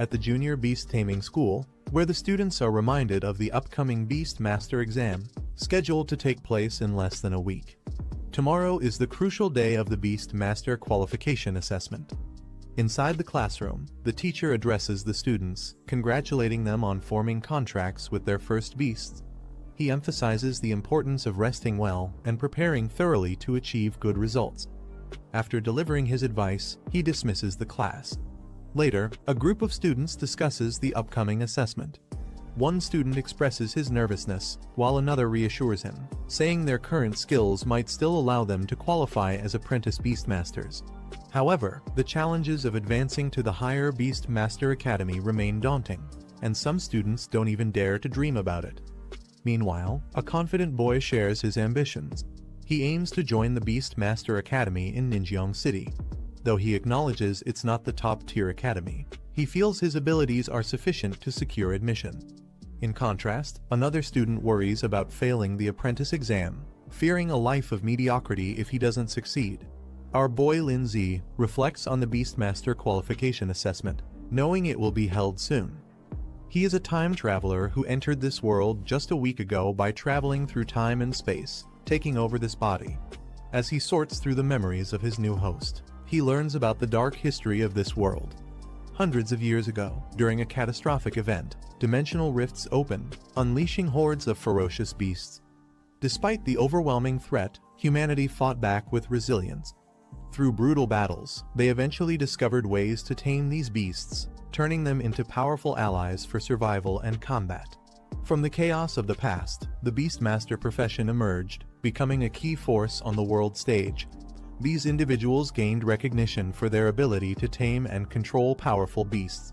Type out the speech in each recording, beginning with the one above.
at the Junior Beast Taming School, where the students are reminded of the upcoming Beast Master exam, scheduled to take place in less than a week. Tomorrow is the crucial day of the Beast Master Qualification Assessment. Inside the classroom, the teacher addresses the students, congratulating them on forming contracts with their first beasts. He emphasizes the importance of resting well and preparing thoroughly to achieve good results. After delivering his advice, he dismisses the class. Later, a group of students discusses the upcoming assessment. One student expresses his nervousness, while another reassures him, saying their current skills might still allow them to qualify as apprentice Beastmasters. However, the challenges of advancing to the higher Beastmaster Academy remain daunting, and some students don't even dare to dream about it. Meanwhile, a confident boy shares his ambitions. He aims to join the Beastmaster Academy in Ninjeong City. Though he acknowledges it's not the top-tier academy, he feels his abilities are sufficient to secure admission. In contrast, another student worries about failing the apprentice exam, fearing a life of mediocrity if he doesn't succeed. Our boy Lin Zi reflects on the Beastmaster Qualification Assessment, knowing it will be held soon. He is a time traveler who entered this world just a week ago by traveling through time and space, taking over this body. As he sorts through the memories of his new host, he learns about the dark history of this world. Hundreds of years ago, during a catastrophic event, dimensional rifts opened, unleashing hordes of ferocious beasts. Despite the overwhelming threat, humanity fought back with resilience. Through brutal battles, they eventually discovered ways to tame these beasts, turning them into powerful allies for survival and combat. From the chaos of the past, the Beastmaster profession emerged, becoming a key force on the world stage. These individuals gained recognition for their ability to tame and control powerful beasts.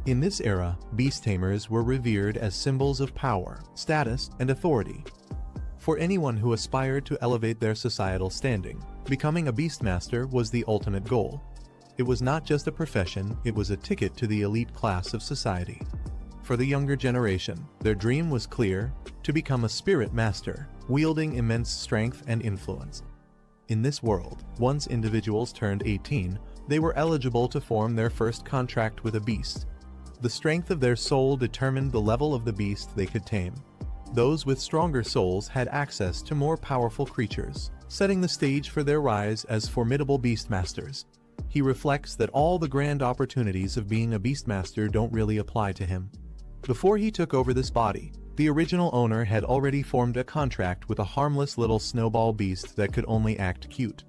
In this era, beast tamers were revered as symbols of power, status, and authority. For anyone who aspired to elevate their societal standing, becoming a Beastmaster was the ultimate goal. It was not just a profession, it was a ticket to the elite class of society. For the younger generation, their dream was clear: to become a spirit master, wielding immense strength and influence. In this world, once individuals turned 18, they were eligible to form their first contract with a beast. The strength of their soul determined the level of the beast they could tame. Those with stronger souls had access to more powerful creatures, setting the stage for their rise as formidable beastmasters. He reflects that all the grand opportunities of being a beastmaster don't really apply to him. Before he took over this body, the original owner had already formed a contract with a harmless little snowball beast that could only act cute.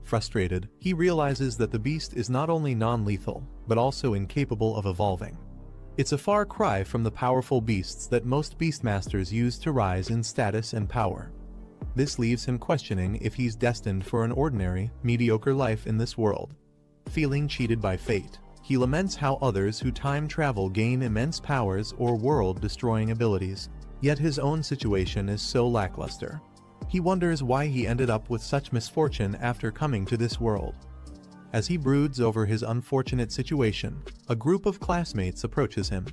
Frustrated, he realizes that the beast is not only non-lethal, but also incapable of evolving. It's a far cry from the powerful beasts that most beastmasters use to rise in status and power. This leaves him questioning if he's destined for an ordinary, mediocre life in this world. Feeling cheated by fate, he laments how others who time travel gain immense powers or world-destroying abilities, yet his own situation is so lackluster. He wonders why he ended up with such misfortune after coming to this world. As he broods over his unfortunate situation, a group of classmates approaches him.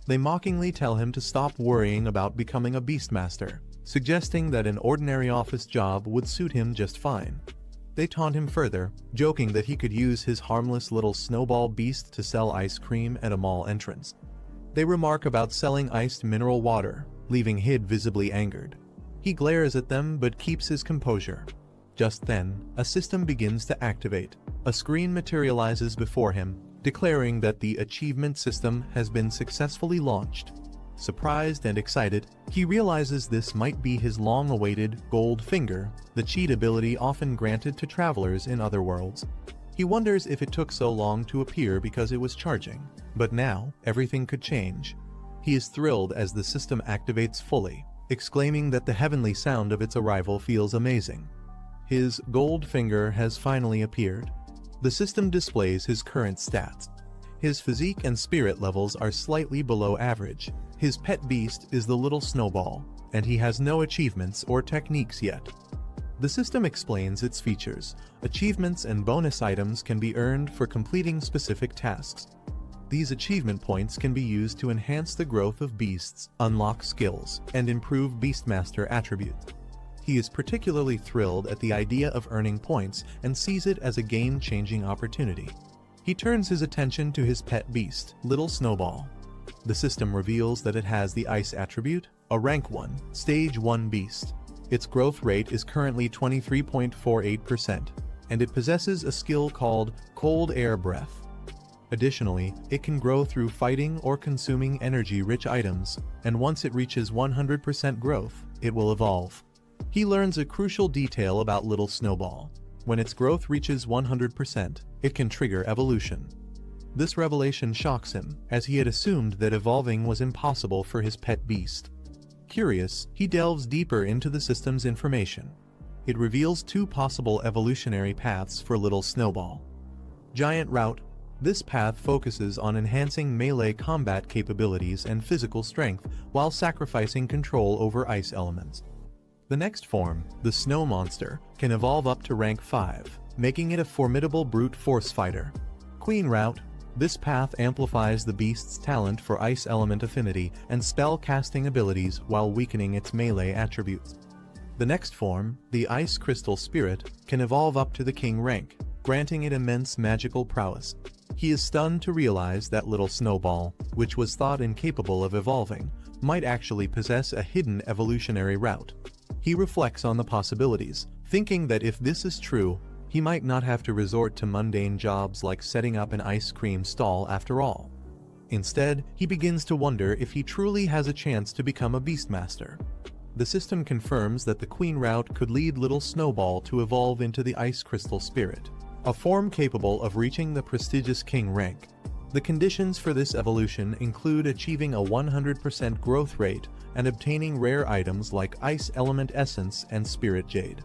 They mockingly tell him to stop worrying about becoming a beastmaster, suggesting that an ordinary office job would suit him just fine. They taunt him further, joking that he could use his harmless little snowball beast to sell ice cream at a mall entrance. They remark about selling iced mineral water, leaving Hid visibly angered. He glares at them but keeps his composure. Just then, a system begins to activate. A screen materializes before him, declaring that the achievement system has been successfully launched. Surprised and excited, he realizes this might be his long-awaited gold finger, the cheat ability often granted to travelers in other worlds. He wonders if it took so long to appear because it was charging, but now everything could change. He is thrilled as the system activates fully, exclaiming that the heavenly sound of its arrival feels amazing. His gold finger has finally appeared. The system displays his current stats. His physique and spirit levels are slightly below average. His pet beast is the little Snowball, and he has no achievements or techniques yet. The system explains its features. Achievements and bonus items can be earned for completing specific tasks. These achievement points can be used to enhance the growth of beasts, unlock skills, and improve Beastmaster attributes. He is particularly thrilled at the idea of earning points and sees it as a game-changing opportunity. He turns his attention to his pet beast, Little Snowball. The system reveals that it has the ice attribute, a rank 1, stage 1 beast. Its growth rate is currently 23.48%, and it possesses a skill called Cold Air Breath. Additionally, it can grow through fighting or consuming energy-rich items, and once it reaches 100% growth, it will evolve. He learns a crucial detail about Little Snowball. When its growth reaches 100%, it can trigger evolution. This revelation shocks him, as he had assumed that evolving was impossible for his pet beast. Curious, he delves deeper into the system's information. It reveals 2 possible evolutionary paths for Little Snowball. Giant Route. This path focuses on enhancing melee combat capabilities and physical strength while sacrificing control over ice elements. The next form, the Snow Monster, can evolve up to rank 5, making it a formidable brute force fighter. Queen Route. This path amplifies the beast's talent for ice element affinity and spell casting abilities while weakening its melee attributes. The next form, the Ice Crystal Spirit, can evolve up to the King rank, granting it immense magical prowess. He is stunned to realize that Little Snowball, which was thought incapable of evolving, might actually possess a hidden evolutionary route. He reflects on the possibilities, thinking that if this is true, he might not have to resort to mundane jobs like setting up an ice cream stall after all. Instead, he begins to wonder if he truly has a chance to become a Beastmaster. The system confirms that the Queen Route could lead Little Snowball to evolve into the Ice Crystal Spirit, a form capable of reaching the prestigious King rank. The conditions for this evolution include achieving a 100% growth rate and obtaining rare items like Ice Element Essence and Spirit Jade.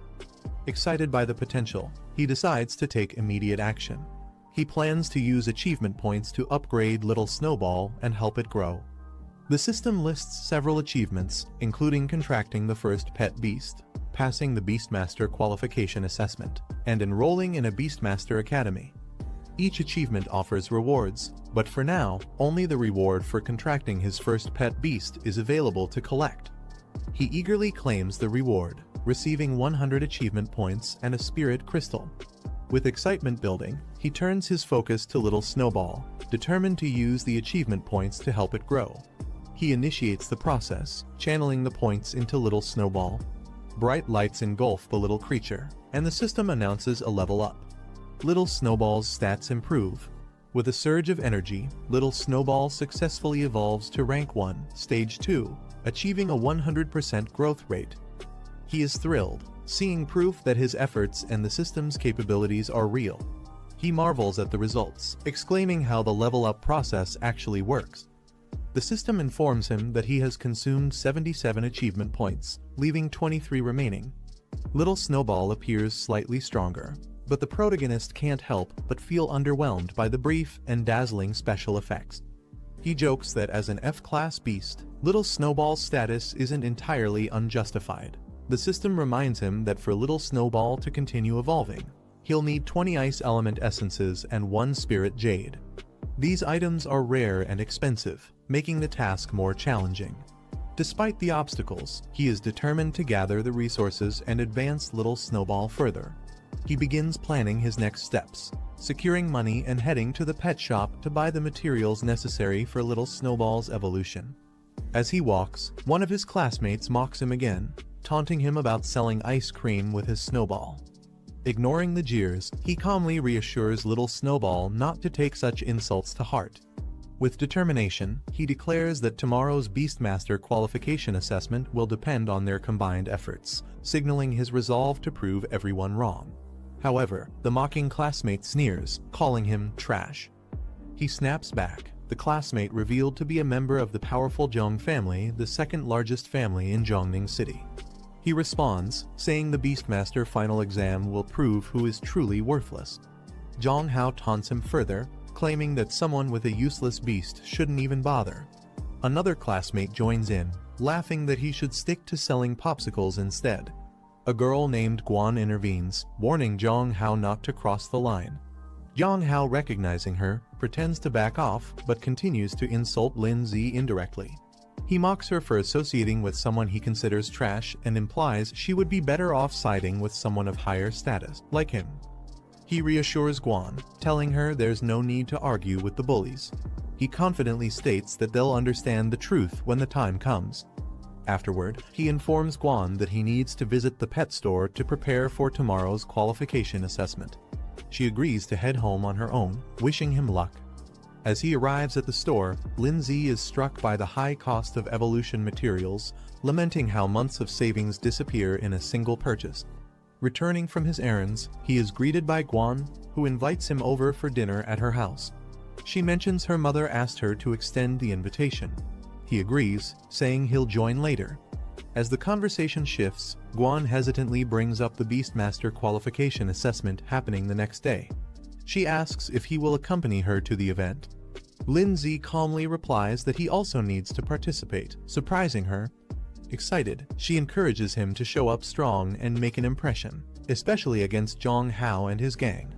Excited by the potential, he decides to take immediate action. He plans to use achievement points to upgrade Little Snowball and help it grow. The system lists several achievements, including contracting the first pet beast, passing the Beastmaster qualification assessment, and enrolling in a Beastmaster Academy. Each achievement offers rewards, but for now, only the reward for contracting his first pet beast is available to collect. He eagerly claims the reward, receiving 100 achievement points and a spirit crystal. With excitement building, he turns his focus to Little Snowball, determined to use the achievement points to help it grow. He initiates the process, channeling the points into Little Snowball. Bright lights engulf the little creature, and the system announces a level up. Little Snowball's stats improve. With a surge of energy, Little Snowball successfully evolves to rank 1, stage 2, achieving a 100% growth rate. He is thrilled, seeing proof that his efforts and the system's capabilities are real. He marvels at the results, exclaiming how the level-up process actually works. The system informs him that he has consumed 77 achievement points, leaving 23 remaining. Little Snowball appears slightly stronger, but the protagonist can't help but feel underwhelmed by the brief and dazzling special effects. He jokes that as an F-class beast, Little Snowball's status isn't entirely unjustified. The system reminds him that for Little Snowball to continue evolving, he'll need 20 Ice Element Essences and 1 Spirit Jade. These items are rare and expensive, making the task more challenging. Despite the obstacles, he is determined to gather the resources and advance Little Snowball further. He begins planning his next steps, securing money and heading to the pet shop to buy the materials necessary for Little Snowball's evolution. As he walks, one of his classmates mocks him again, taunting him about selling ice cream with his snowball. Ignoring the jeers, he calmly reassures Little Snowball not to take such insults to heart. With determination, he declares that tomorrow's Beastmaster qualification assessment will depend on their combined efforts, signaling his resolve to prove everyone wrong. However, the mocking classmate sneers, calling him trash. He snaps back, the classmate revealed to be a member of the powerful Zhong family, the second largest family in Zhongning City. He responds, saying the Beastmaster final exam will prove who is truly worthless. Zhong Hao taunts him further, claiming that someone with a useless beast shouldn't even bother. Another classmate joins in, laughing that he should stick to selling popsicles instead. A girl named Guan intervenes, warning Zhong Hao not to cross the line. Zhong Hao, recognizing her, pretends to back off but continues to insult Lin Zi indirectly. He mocks her for associating with someone he considers trash and implies she would be better off siding with someone of higher status, like him. He reassures Guan, telling her there's no need to argue with the bullies. He confidently states that they'll understand the truth when the time comes. Afterward, he informs Guan that he needs to visit the pet store to prepare for tomorrow's qualification assessment. She agrees to head home on her own, wishing him luck. As he arrives at the store, Lindsay is struck by the high cost of evolution materials, lamenting how months of savings disappear in a single purchase. Returning from his errands, he is greeted by Guan, who invites him over for dinner at her house. She mentions her mother asked her to extend the invitation. He agrees, saying he'll join later. As the conversation shifts, Guan hesitantly brings up the Beastmaster qualification assessment happening the next day. She asks if he will accompany her to the event. Lindsay calmly replies that he also needs to participate, surprising her. Excited, she encourages him to show up strong and make an impression, especially against Zhang Hao and his gang.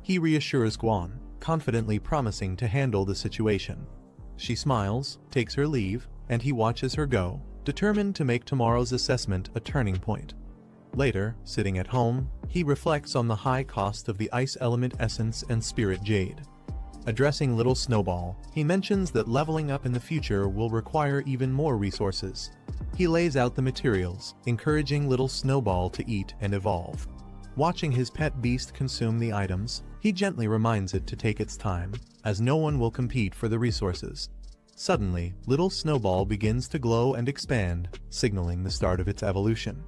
He reassures Guan, confidently promising to handle the situation. She smiles, takes her leave, and he watches her go, determined to make tomorrow's assessment a turning point. Later, sitting at home, he reflects on the high cost of the ice element essence and spirit jade. Addressing little Snowball, he mentions that leveling up in the future will require even more resources. He lays out the materials, encouraging little Snowball to eat and evolve. Watching his pet beast consume the items, he gently reminds it to take its time, as no one will compete for the resources. Suddenly, little Snowball begins to glow and expand, signaling the start of its evolution.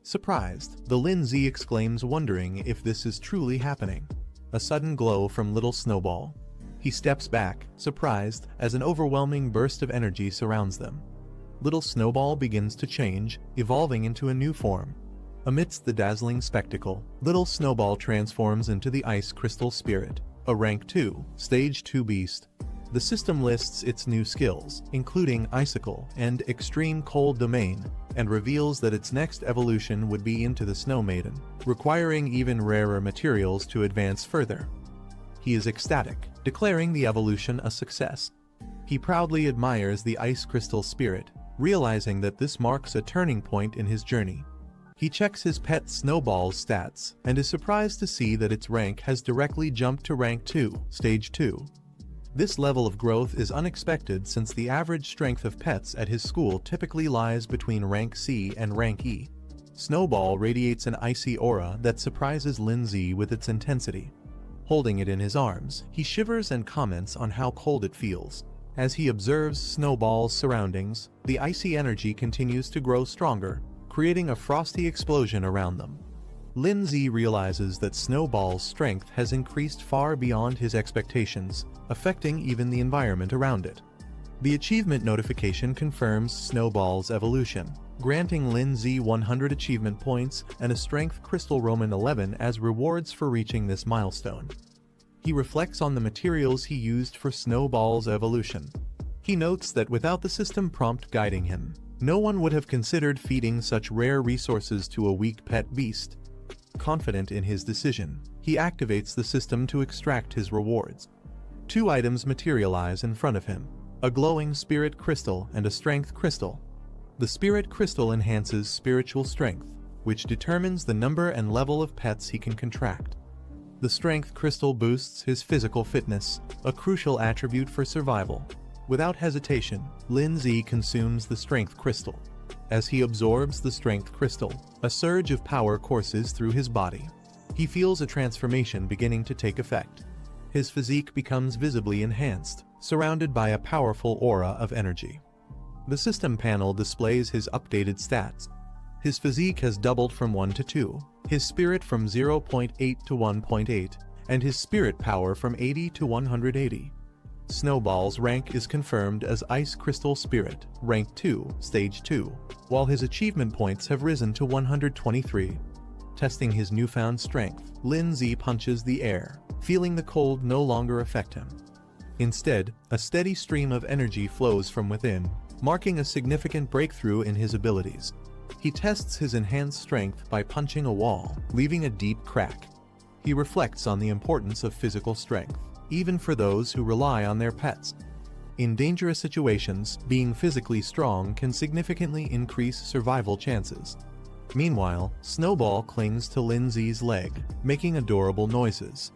Surprised, the Lindsay exclaims, wondering if this is truly happening. A sudden glow from little Snowball. He steps back, surprised, as an overwhelming burst of energy surrounds them. Little Snowball begins to change, evolving into a new form. Amidst the dazzling spectacle, little Snowball transforms into the Ice Crystal Spirit, a Rank 2, Stage 2 beast. The system lists its new skills, including Icicle and Extreme Cold Domain, and reveals that its next evolution would be into the Snow Maiden, requiring even rarer materials to advance further. He is ecstatic, declaring the evolution a success. He proudly admires the Ice Crystal Spirit, realizing that this marks a turning point in his journey. He checks his pet Snowball's stats, and is surprised to see that its rank has directly jumped to Rank 2, Stage 2. This level of growth is unexpected since the average strength of pets at his school typically lies between Rank C and Rank E. Snowball radiates an icy aura that surprises Lindsay with its intensity. Holding it in his arms, he shivers and comments on how cold it feels. As he observes Snowball's surroundings, the icy energy continues to grow stronger, creating a frosty explosion around them. Lindsay realizes that Snowball's strength has increased far beyond his expectations, affecting even the environment around it. The achievement notification confirms Snowball's evolution, granting Lindsay 100 achievement points and a Strength Crystal Roman 11 as rewards for reaching this milestone. He reflects on the materials he used for Snowball's evolution. He notes that without the system prompt guiding him, no one would have considered feeding such rare resources to a weak pet beast. Confident in his decision, he activates the system to extract his rewards. 2 items materialize in front of him, a glowing spirit crystal and a strength crystal. The spirit crystal enhances spiritual strength, which determines the number and level of pets he can contract. The strength crystal boosts his physical fitness, a crucial attribute for survival. Without hesitation, Lindsay consumes the strength crystal. As he absorbs the strength crystal, a surge of power courses through his body. He feels a transformation beginning to take effect. His physique becomes visibly enhanced, surrounded by a powerful aura of energy. The system panel displays his updated stats. His physique has doubled from 1 to 2, his spirit from 0.8 to 1.8, and his spirit power from 80 to 180. Snowball's rank is confirmed as Ice Crystal Spirit, Rank 2, Stage 2, while his achievement points have risen to 123. Testing his newfound strength, Lindsay punches the air, feeling the cold no longer affect him. Instead, a steady stream of energy flows from within, marking a significant breakthrough in his abilities. He tests his enhanced strength by punching a wall, leaving a deep crack. He reflects on the importance of physical strength, even for those who rely on their pets. In dangerous situations, being physically strong can significantly increase survival chances. Meanwhile, Snowball clings to Lindsay's leg, making adorable noises.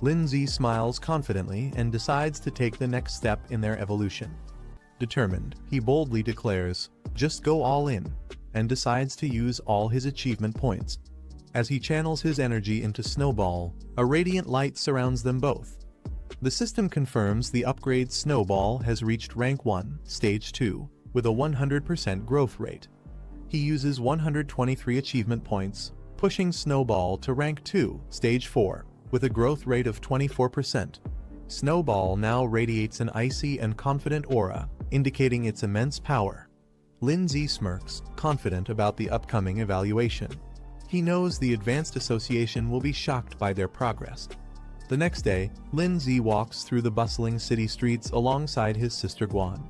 Lindsay smiles confidently and decides to take the next step in their evolution. Determined, he boldly declares, "Just go all in," and decides to use all his achievement points. As he channels his energy into Snowball, a radiant light surrounds them both. The system confirms the upgrade Snowball has reached Rank 1, Stage 2, with a 100% growth rate. He uses 123 achievement points, pushing Snowball to Rank 2, Stage 4, with a growth rate of 24%. Snowball now radiates an icy and confident aura, indicating its immense power. Lindsay smirks, confident about the upcoming evaluation. He knows the Advanced Association will be shocked by their progress. The next day, Lindsay walks through the bustling city streets alongside his sister Guan.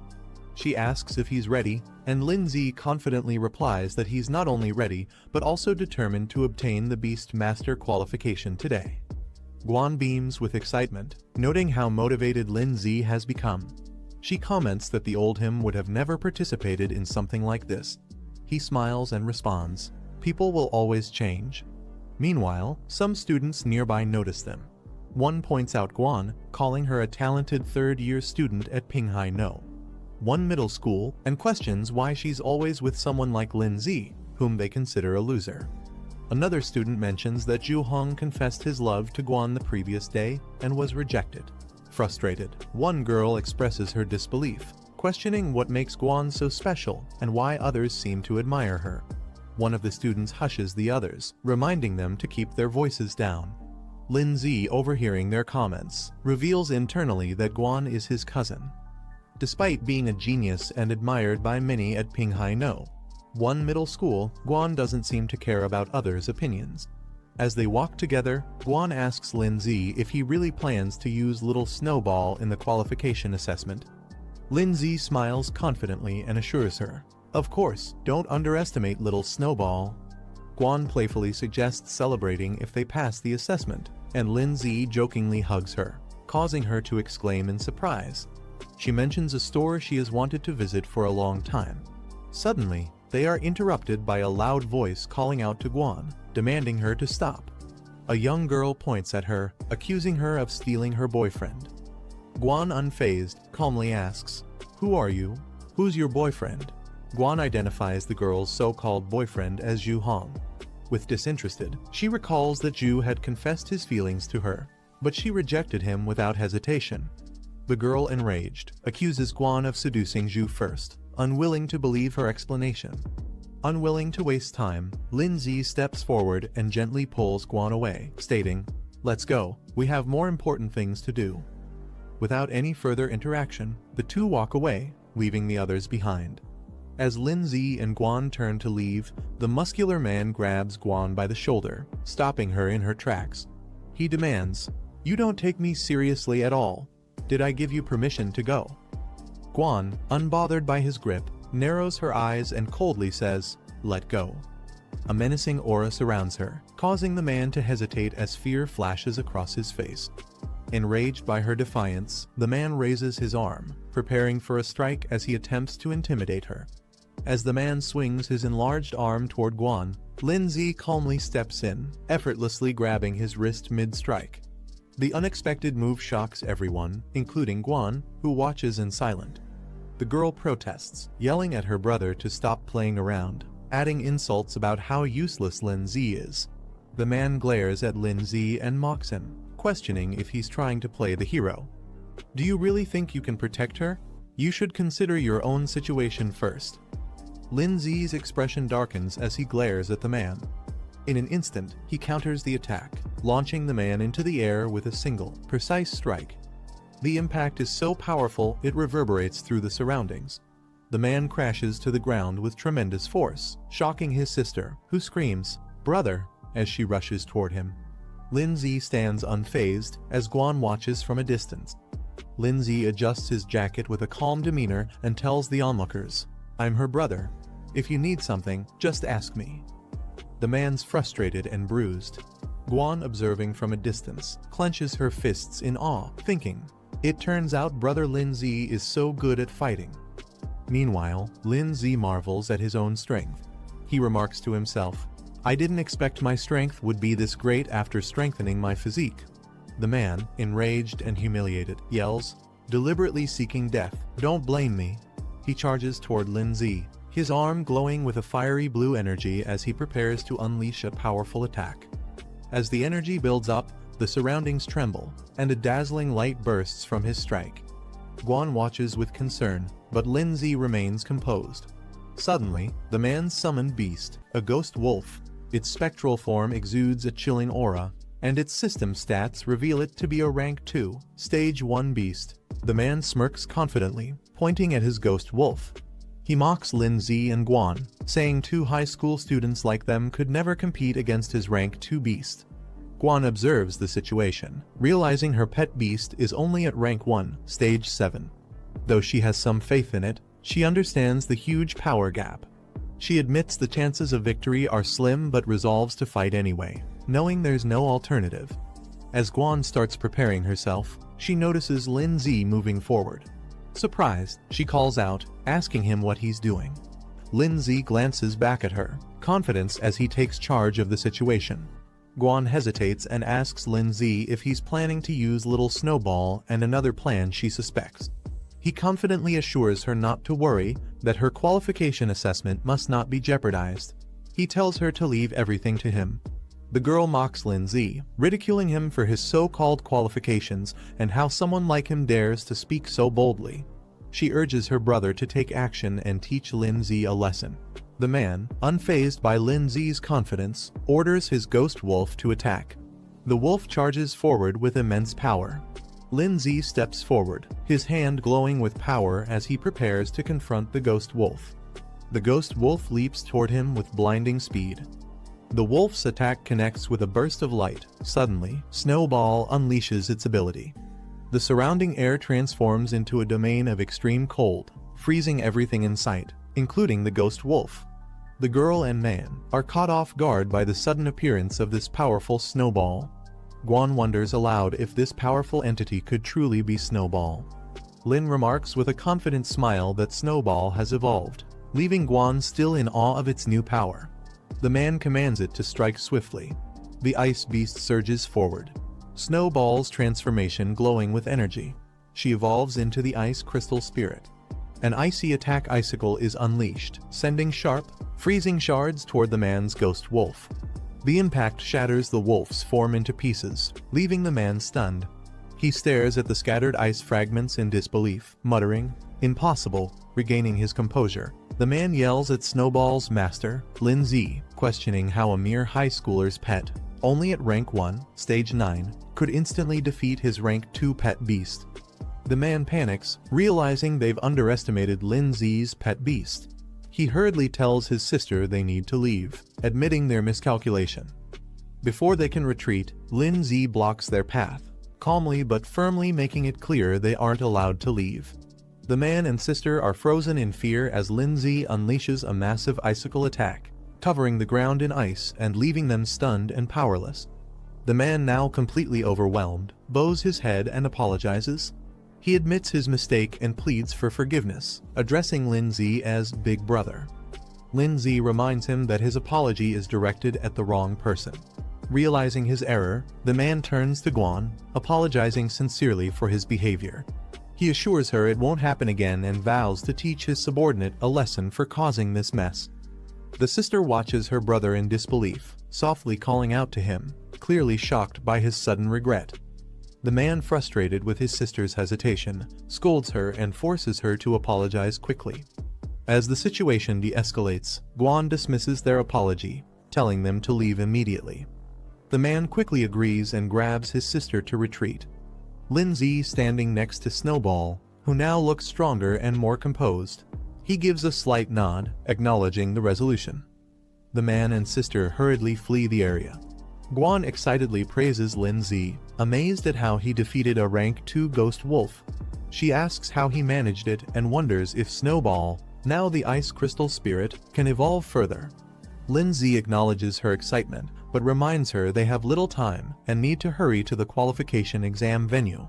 She asks if he's ready, and Lindsay confidently replies that he's not only ready, but also determined to obtain the Beast Master qualification today. Guan beams with excitement, noting how motivated Lindsay has become. She comments that the old him would have never participated in something like this. He smiles and responds, "People will always change." Meanwhile, some students nearby notice them. One points out Guan, calling her a talented third-year student at Pinghai No. One middle school, and questions why she's always with someone like Lindsay, whom they consider a loser. Another student mentions that Zhu Hong confessed his love to Guan the previous day and was rejected. Frustrated, one girl expresses her disbelief, questioning what makes Guan so special and why others seem to admire her. One of the students hushes the others, reminding them to keep their voices down. Lindsay, overhearing their comments, reveals internally that Guan is his cousin. Despite being a genius and admired by many at Pinghai No, one middle school, Guan doesn't seem to care about others' opinions. As they walk together, Guan asks Lindsay if he really plans to use Little Snowball in the qualification assessment. Lindsay smiles confidently and assures her, "Of course, don't underestimate Little Snowball." Guan playfully suggests celebrating if they pass the assessment, and Lindsay jokingly hugs her, causing her to exclaim in surprise. She mentions a store she has wanted to visit for a long time. Suddenly, they are interrupted by a loud voice calling out to Guan, demanding her to stop. A young girl points at her, accusing her of stealing her boyfriend. Guan, unfazed, calmly asks, "Who are you? Who's your boyfriend?" Guan identifies the girl's so-called boyfriend as Zhu Hong. With disinterested, she recalls that Zhu had confessed his feelings to her, but she rejected him without hesitation. The girl, enraged, accuses Guan of seducing Zhu first, unwilling to believe her explanation. Unwilling to waste time, Lindsay steps forward and gently pulls Guan away, stating, "Let's go, we have more important things to do." Without any further interaction, the two walk away, leaving the others behind. As Lindsay and Guan turn to leave, the muscular man grabs Guan by the shoulder, stopping her in her tracks. He demands, "You don't take me seriously at all. Did I give you permission to go?" Guan, unbothered by his grip, narrows her eyes and coldly says, "Let go." A menacing aura surrounds her, causing the man to hesitate as fear flashes across his face. Enraged by her defiance, the man raises his arm, preparing for a strike as he attempts to intimidate her. As the man swings his enlarged arm toward Guan, Lindsay calmly steps in, effortlessly grabbing his wrist mid-strike. The unexpected move shocks everyone, including Guan, who watches in silence. The girl protests, yelling at her brother to stop playing around, adding insults about how useless Lindsay is. The man glares at Lindsay and mocks him, questioning if he's trying to play the hero. "Do you really think you can protect her? You should consider your own situation first." Lindsay's expression darkens as he glares at the man. In an instant, he counters the attack, launching the man into the air with a single, precise strike. The impact is so powerful it reverberates through the surroundings. The man crashes to the ground with tremendous force, shocking his sister, who screams, "Brother," as she rushes toward him. Lindsay stands unfazed as Guan watches from a distance. Lindsay adjusts his jacket with a calm demeanor and tells the onlookers, "I'm her brother. If you need something, just ask me." The man's frustrated and bruised. Guan, observing from a distance, clenches her fists in awe, thinking, "It turns out brother Lindsay is so good at fighting." Meanwhile, Lindsay marvels at his own strength. he remarks to himself. I didn't expect my strength would be this great after strengthening my physique. The man, enraged and humiliated, yells, deliberately seeking death. Don't blame me. He charges toward Lin Zi, his arm glowing with a fiery blue energy as he prepares to unleash a powerful attack. As the energy builds up, the surroundings tremble, and a dazzling light bursts from his strike. Guan watches with concern, but Lin Zi remains composed. Suddenly, the man's summoned beast, a ghost wolf, its spectral form exudes a chilling aura, and its system stats reveal it to be a rank 2, stage 1 beast. The man smirks confidently, pointing at his ghost wolf. He mocks Lin Zi and Guan, saying 2 high school students like them could never compete against his rank 2 beast. Guan observes the situation, realizing her pet beast is only at rank 1, stage 7. Though she has some faith in it, she understands the huge power gap. She admits the chances of victory are slim but resolves to fight anyway, knowing there's no alternative. As Guan starts preparing herself, she notices Lin Zi moving forward. Surprised, she calls out, asking him what he's doing. Lin Zi glances back at her, confidence as he takes charge of the situation. Guan hesitates and asks Lin Zi if he's planning to use Little Snowball and another plan she suspects. He confidently assures her not to worry, that her qualification assessment must not be jeopardized. He tells her to leave everything to him. The girl mocks Lin Zi, ridiculing him for his so-called qualifications and how someone like him dares to speak so boldly. She urges her brother to take action and teach Lin Zi a lesson. The man, unfazed by Lin Zi's confidence, orders his ghost wolf to attack. The wolf charges forward with immense power. Lin Zi steps forward, his hand glowing with power as he prepares to confront the ghost wolf. The ghost wolf leaps toward him with blinding speed. The wolf's attack connects with a burst of light. Suddenly, Snowball unleashes its ability. The surrounding air transforms into a domain of extreme cold, freezing everything in sight, including the ghost wolf. The girl and man are caught off guard by the sudden appearance of this powerful Snowball. Guan wonders aloud if this powerful entity could truly be Snowball. Lin remarks with a confident smile that Snowball has evolved, leaving Guan still in awe of its new power. The man commands it to strike swiftly. The ice beast surges forward, Snowball's transformation glowing with energy. She evolves into the ice crystal spirit. An icy attack icicle is unleashed, sending sharp, freezing shards toward the man's ghost wolf. The impact shatters the wolf's form into pieces, leaving the man stunned. He stares at the scattered ice fragments in disbelief, muttering, "Impossible." Regaining his composure, the man yells at Snowball's master, Lin Zi, questioning how a mere high schooler's pet, only at rank 1, stage 9, could instantly defeat his rank 2 pet beast. The man panics, realizing they've underestimated Lin Zi's pet beast. He hurriedly tells his sister they need to leave, admitting their miscalculation. Before they can retreat, Lin Zi blocks their path, calmly but firmly making it clear they aren't allowed to leave. The man and sister are frozen in fear as Lin Zi unleashes a massive icicle attack, covering the ground in ice and leaving them stunned and powerless. The man, now completely overwhelmed, bows his head and apologizes. He admits his mistake and pleads for forgiveness, addressing Lin Zi as Big Brother. Lin Zi reminds him that his apology is directed at the wrong person. Realizing his error, the man turns to Guan, apologizing sincerely for his behavior. He assures her it won't happen again and vows to teach his subordinate a lesson for causing this mess. The sister watches her brother in disbelief, softly calling out to him, clearly shocked by his sudden regret. The man, frustrated with his sister's hesitation, scolds her and forces her to apologize quickly. As the situation de-escalates, Guan dismisses their apology, telling them to leave immediately. The man quickly agrees and grabs his sister to retreat. Lin Zi standing next to Snowball, who now looks stronger and more composed. He gives a slight nod, acknowledging the resolution. The man and sister hurriedly flee the area. Guan excitedly praises Lin Zi, amazed at how he defeated a rank 2 ghost wolf. She asks how he managed it and wonders if Snowball, now the ice crystal spirit, can evolve further. Lin Zi acknowledges her excitement, but reminds her they have little time and need to hurry to the qualification exam venue.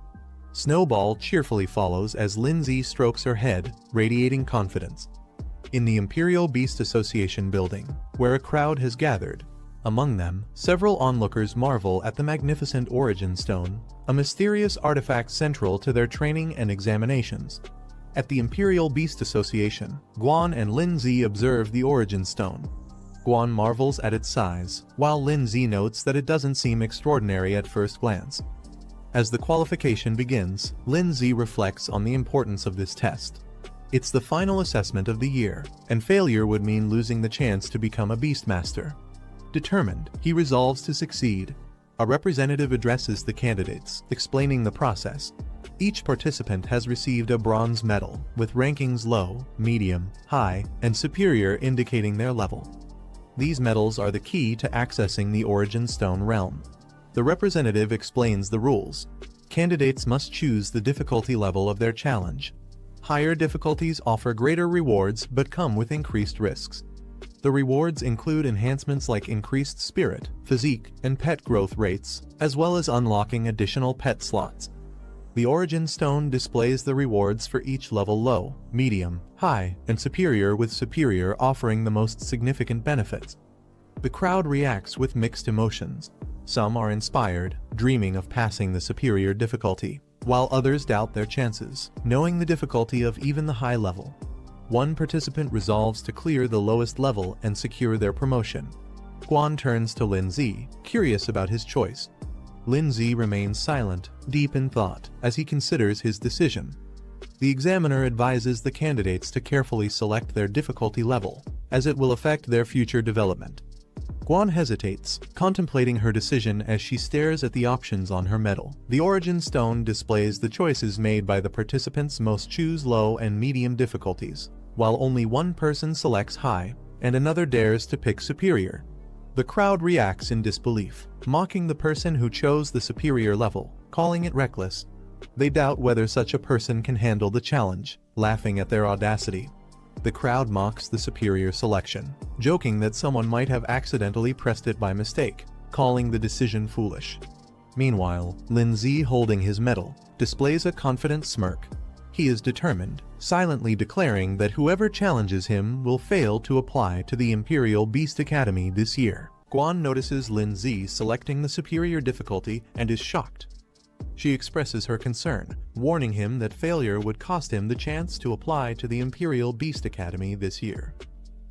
Snowball cheerfully follows as Lin Zi strokes her head, radiating confidence. In the Imperial Beast Association building, where a crowd has gathered, among them, several onlookers marvel at the magnificent Origin Stone, a mysterious artifact central to their training and examinations. At the Imperial Beast Association, Guan and Lin Zi observe the Origin Stone. Guan marvels at its size, while Lin Zi notes that it doesn't seem extraordinary at first glance. As the qualification begins, Lin Zi reflects on the importance of this test. It's the final assessment of the year, and failure would mean losing the chance to become a Beastmaster. Determined, he resolves to succeed. A representative addresses the candidates, explaining the process. Each participant has received a bronze medal, with rankings low, medium, high, and superior indicating their level. These medals are the key to accessing the Origin Stone realm. The representative explains the rules. Candidates must choose the difficulty level of their challenge. Higher difficulties offer greater rewards but come with increased risks. The rewards include enhancements like increased spirit, physique, and pet growth rates, as well as unlocking additional pet slots. The Origin Stone displays the rewards for each level: low, medium, high, and superior, with superior offering the most significant benefits. The crowd reacts with mixed emotions. Some are inspired, dreaming of passing the superior difficulty, while others doubt their chances, knowing the difficulty of even the high level. One participant resolves to clear the lowest level and secure their promotion. Guan turns to Lin Zi, curious about his choice. Lin Zi remains silent, deep in thought, as he considers his decision. The examiner advises the candidates to carefully select their difficulty level, as it will affect their future development. Guan hesitates, contemplating her decision as she stares at the options on her medal. The Origin Stone displays the choices made by the participants. Most choose low and medium difficulties, while only one person selects high, and another dares to pick superior. The crowd reacts in disbelief, mocking the person who chose the superior level, calling it reckless. They doubt whether such a person can handle the challenge, laughing at their audacity. The crowd mocks the superior selection, joking that someone might have accidentally pressed it by mistake, calling the decision foolish. Meanwhile, Lin Zi, holding his medal, displays a confident smirk. He is determined, silently declaring that whoever challenges him will fail to apply to the Imperial Beast Academy this year. Guan notices Lin Zi selecting the superior difficulty and is shocked. She expresses her concern, warning him that failure would cost him the chance to apply to the Imperial Beast Academy this year.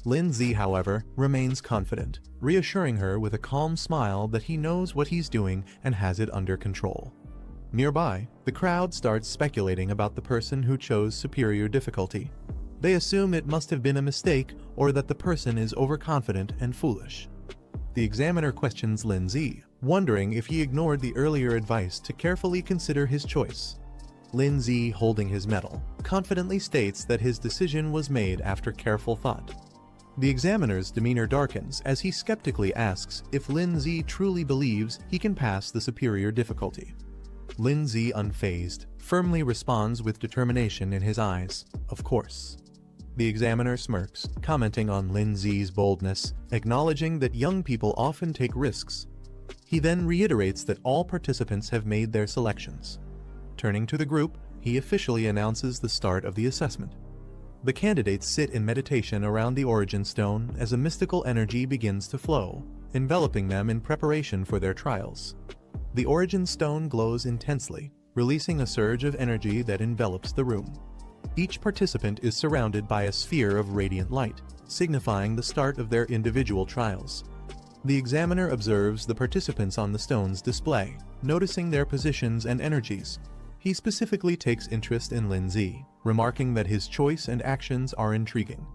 Lin Zi, however, remains confident, reassuring her with a calm smile that he knows what he's doing and has it under control. Nearby, the crowd starts speculating about the person who chose superior difficulty. They assume it must have been a mistake or that the person is overconfident and foolish. The examiner questions Lin Zi, wondering if he ignored the earlier advice to carefully consider his choice. Lin Zi, holding his medal, confidently states that his decision was made after careful thought. The examiner's demeanor darkens as he skeptically asks if Lin Zi truly believes he can pass the superior difficulty. Lin Zi, unfazed, firmly responds with determination in his eyes, "Of course." The examiner smirks, commenting on Lin Zi's boldness, acknowledging that young people often take risks. He then reiterates that all participants have made their selections. Turning to the group, he officially announces the start of the assessment. The candidates sit in meditation around the Origin Stone as a mystical energy begins to flow, enveloping them in preparation for their trials. The Origin Stone glows intensely, releasing a surge of energy that envelops the room. Each participant is surrounded by a sphere of radiant light, signifying the start of their individual trials. The examiner observes the participants on the stone's display, noticing their positions and energies. He specifically takes interest in Lin Zi, remarking that his choice and actions are intriguing.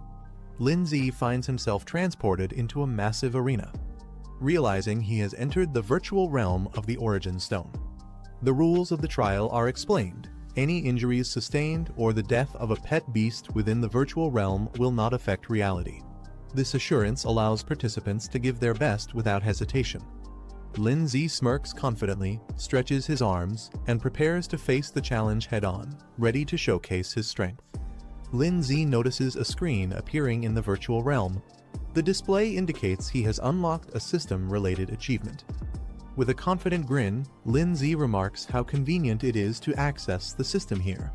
Lin Zi finds himself transported into a massive arena, realizing he has entered the virtual realm of the Origin Stone. The rules of the trial are explained. Any injuries sustained or the death of a pet beast within the virtual realm will not affect reality. This assurance allows participants to give their best without hesitation. Lin Zi smirks confidently, stretches his arms, and prepares to face the challenge head-on, ready to showcase his strength. Lin Zi notices a screen appearing in the virtual realm. The display indicates he has unlocked a system-related achievement. With a confident grin, Lin Zi remarks how convenient it is to access the system here.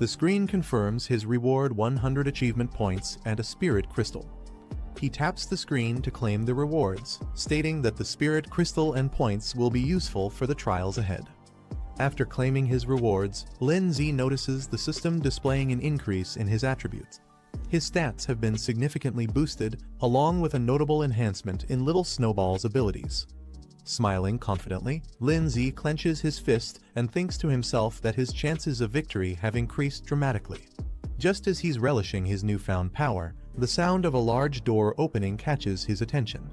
The screen confirms his reward: 100 achievement points and a spirit crystal. He taps the screen to claim the rewards, stating that the spirit crystal and points will be useful for the trials ahead. After claiming his rewards, Lin Z notices the system displaying an increase in his attributes. His stats have been significantly boosted, along with a notable enhancement in Little Snowball's abilities. Smiling confidently, Lin Z clenches his fist and thinks to himself that his chances of victory have increased dramatically. Just as he's relishing his newfound power, the sound of a large door opening catches his attention.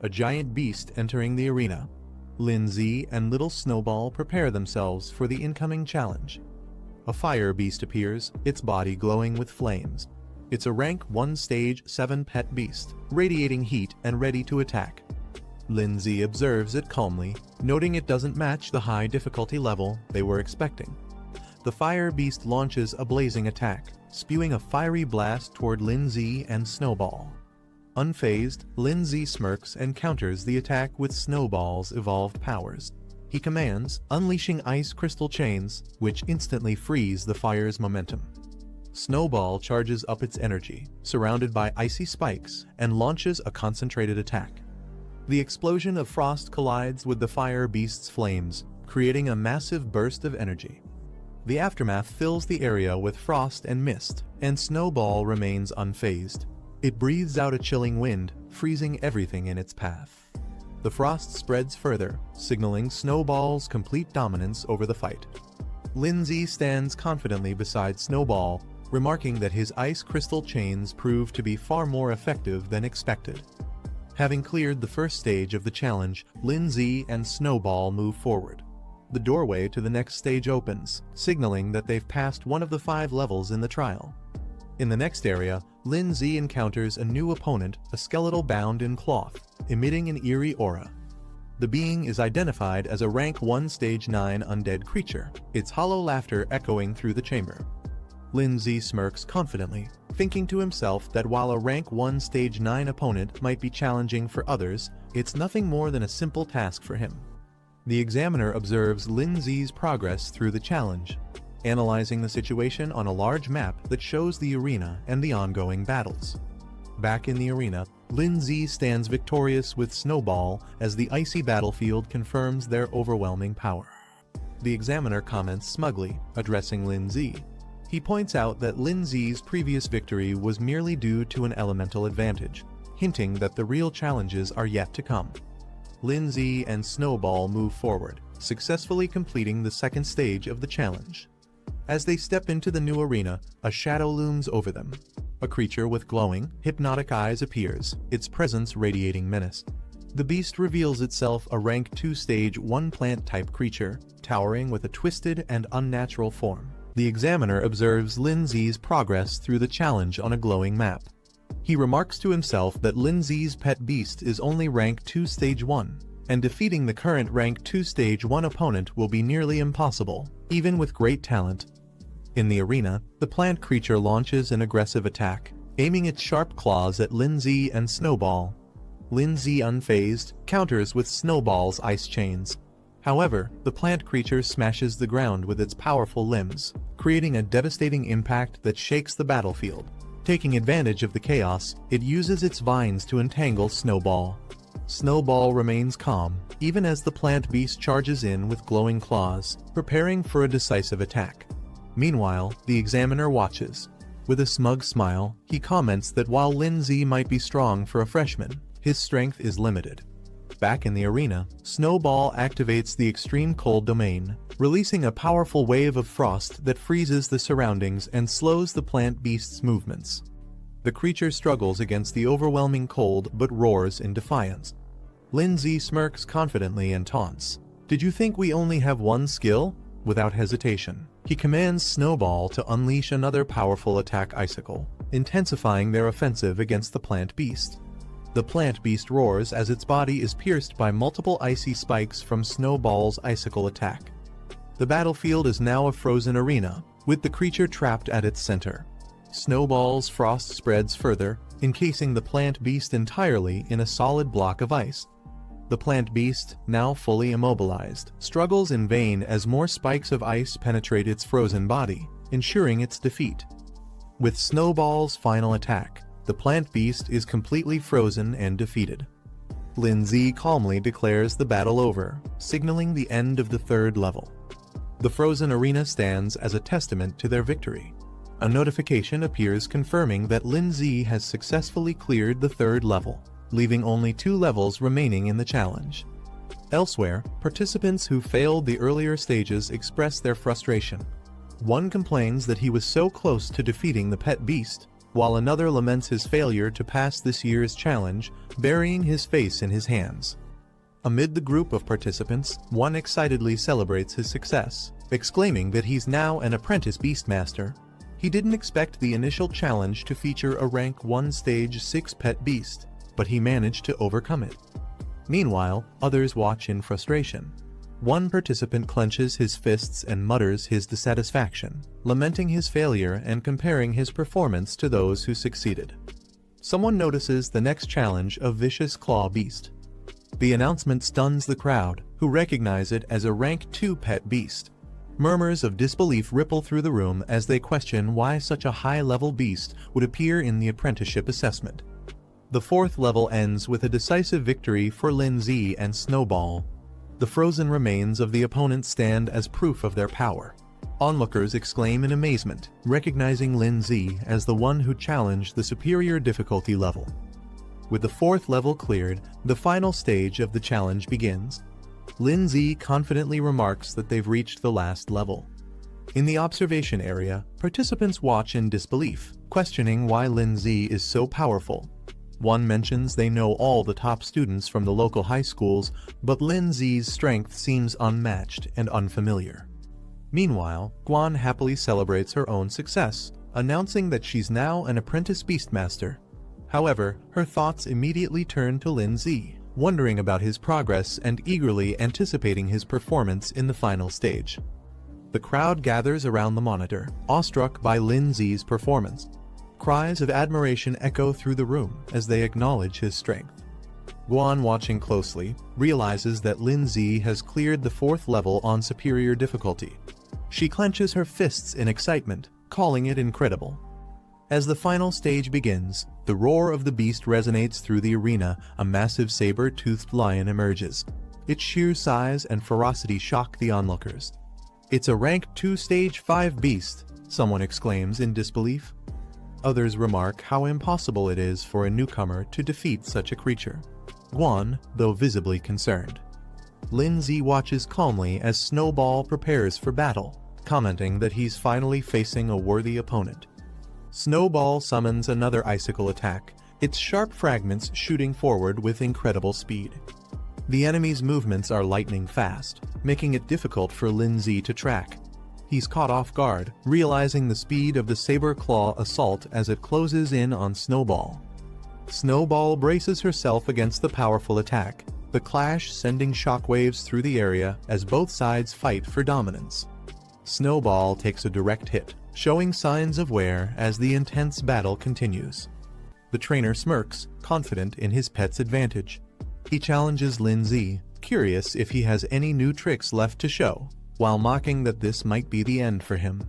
A giant beast entering the arena. Lin Z and Little Snowball prepare themselves for the incoming challenge. A fire beast appears, its body glowing with flames. It's a rank 1 stage 7 pet beast, radiating heat and ready to attack. Lin Z observes it calmly, noting it doesn't match the high difficulty level they were expecting. The fire beast launches a blazing attack, spewing a fiery blast toward Lin Z and Snowball. Unfazed, Lin Z smirks and counters the attack with Snowball's evolved powers. He commands, unleashing ice crystal chains, which instantly freeze the fire's momentum. Snowball charges up its energy, surrounded by icy spikes, and launches a concentrated attack. The explosion of frost collides with the fire beast's flames, creating a massive burst of energy. The aftermath fills the area with frost and mist, and Snowball remains unfazed. It breathes out a chilling wind, freezing everything in its path. The frost spreads further, signaling Snowball's complete dominance over the fight. Lin Z stands confidently beside Snowball, remarking that his ice crystal chains prove to be far more effective than expected. Having cleared the first stage of the challenge, Lin Z and Snowball move forward. The doorway to the next stage opens, signaling that they've passed one of the 5 levels in the trial. In the next area, Lin Z encounters a new opponent, a skeletal bound in cloth, emitting an eerie aura. The being is identified as a rank 1 stage 9 undead creature, its hollow laughter echoing through the chamber. Lin Z smirks confidently, thinking to himself that while a rank 1 stage 9 opponent might be challenging for others, it's nothing more than a simple task for him. The examiner observes Lin Z's progress through the challenge, analyzing the situation on a large map that shows the arena and the ongoing battles. Back in the arena, Lin Z stands victorious with Snowball as the icy battlefield confirms their overwhelming power. The examiner comments smugly, addressing Lin Z. He points out that Lin Z's previous victory was merely due to an elemental advantage, hinting that the real challenges are yet to come. Lin Z and Snowball move forward, successfully completing the second stage of the challenge. As they step into the new arena, a shadow looms over them. A creature with glowing, hypnotic eyes appears, its presence radiating menace. The beast reveals itself a rank 2 stage 1 plant-type creature, towering with a twisted and unnatural form. The examiner observes Lin Z's progress through the challenge on a glowing map. He remarks to himself that Lin Z's pet beast is only rank 2 stage 1, and defeating the current rank 2 stage 1 opponent will be nearly impossible, even with great talent. In the arena, the plant creature launches an aggressive attack, aiming its sharp claws at Lin Z and Snowball. Lin Z, unfazed, counters with Snowball's ice chains. However, the plant creature smashes the ground with its powerful limbs, creating a devastating impact that shakes the battlefield. Taking advantage of the chaos, it uses its vines to entangle Snowball. Snowball remains calm, even as the plant beast charges in with glowing claws, preparing for a decisive attack. Meanwhile, the examiner watches. With a smug smile, he comments that while Lin Z might be strong for a freshman, his strength is limited. Back in the arena, Snowball activates the extreme cold domain, releasing a powerful wave of frost that freezes the surroundings and slows the plant beast's movements. The creature struggles against the overwhelming cold but roars in defiance. Lin Z smirks confidently and taunts. "Did you think we only have one skill?" Without hesitation, he commands Snowball to unleash another powerful attack icicle, intensifying their offensive against the plant beast. The plant beast roars as its body is pierced by multiple icy spikes from Snowball's icicle attack. The battlefield is now a frozen arena, with the creature trapped at its center. Snowball's frost spreads further, encasing the plant beast entirely in a solid block of ice. The plant beast, now fully immobilized, struggles in vain as more spikes of ice penetrate its frozen body, ensuring its defeat. With Snowball's final attack, the plant beast is completely frozen and defeated. Lindsay calmly declares the battle over, signaling the end of the third level. The frozen arena stands as a testament to their victory. A notification appears confirming that Lindsay has successfully cleared the third level, leaving only 2 levels remaining in the challenge. Elsewhere, participants who failed the earlier stages express their frustration. One complains that he was so close to defeating the pet beast, while another laments his failure to pass this year's challenge, burying his face in his hands. Amid the group of participants, one excitedly celebrates his success, exclaiming that he's now an apprentice beastmaster. He didn't expect the initial challenge to feature a rank 1 stage 6 pet beast, but he managed to overcome it. Meanwhile, others watch in frustration. One participant clenches his fists and mutters his dissatisfaction, lamenting his failure and comparing his performance to those who succeeded. Someone notices the next challenge, a vicious claw beast. The announcement stuns the crowd, who recognize it as a rank 2 pet beast. Murmurs of disbelief ripple through the room as they question why such a high-level beast would appear in the apprenticeship assessment. The 4th level ends with a decisive victory for Lindsay and Snowball. The frozen remains of the opponents stand as proof of their power. Onlookers exclaim in amazement, recognizing Lindsay as the one who challenged the superior difficulty level. With the 4th level cleared, the final stage of the challenge begins. Lindsay confidently remarks that they've reached the last level. In the observation area, participants watch in disbelief, questioning why Lindsay is so powerful. One mentions they know all the top students from the local high schools, but Lindsay's strength seems unmatched and unfamiliar. Meanwhile, Guan happily celebrates her own success, announcing that she's now an apprentice beastmaster. However, her thoughts immediately turn to Lindsay, wondering about his progress and eagerly anticipating his performance in the final stage. The crowd gathers around the monitor, awestruck by Lindsay's performance. Cries of admiration echo through the room as they acknowledge his strength. Guan, watching closely, realizes that Lindsay has cleared the 4th level on superior difficulty. She clenches her fists in excitement, calling it incredible. As the final stage begins, the roar of the beast resonates through the arena. A massive saber-toothed lion emerges. Its sheer size and ferocity shock the onlookers. "It's a rank 2 stage 5 beast," someone exclaims in disbelief. Others remark how impossible it is for a newcomer to defeat such a creature. Guan, though visibly concerned. Lindsay watches calmly as Snowball prepares for battle, commenting that he's finally facing a worthy opponent. Snowball summons another icicle attack, its sharp fragments shooting forward with incredible speed. The enemy's movements are lightning fast, making it difficult for Lindsay to track. He's caught off guard, realizing the speed of the saber claw assault as it closes in on Snowball. Snowball braces herself against the powerful attack, the clash sending shockwaves through the area as both sides fight for dominance. Snowball takes a direct hit, showing signs of wear as the intense battle continues. The trainer smirks, confident in his pet's advantage. He challenges Lindsay, curious if he has any new tricks left to show, while mocking that this might be the end for him.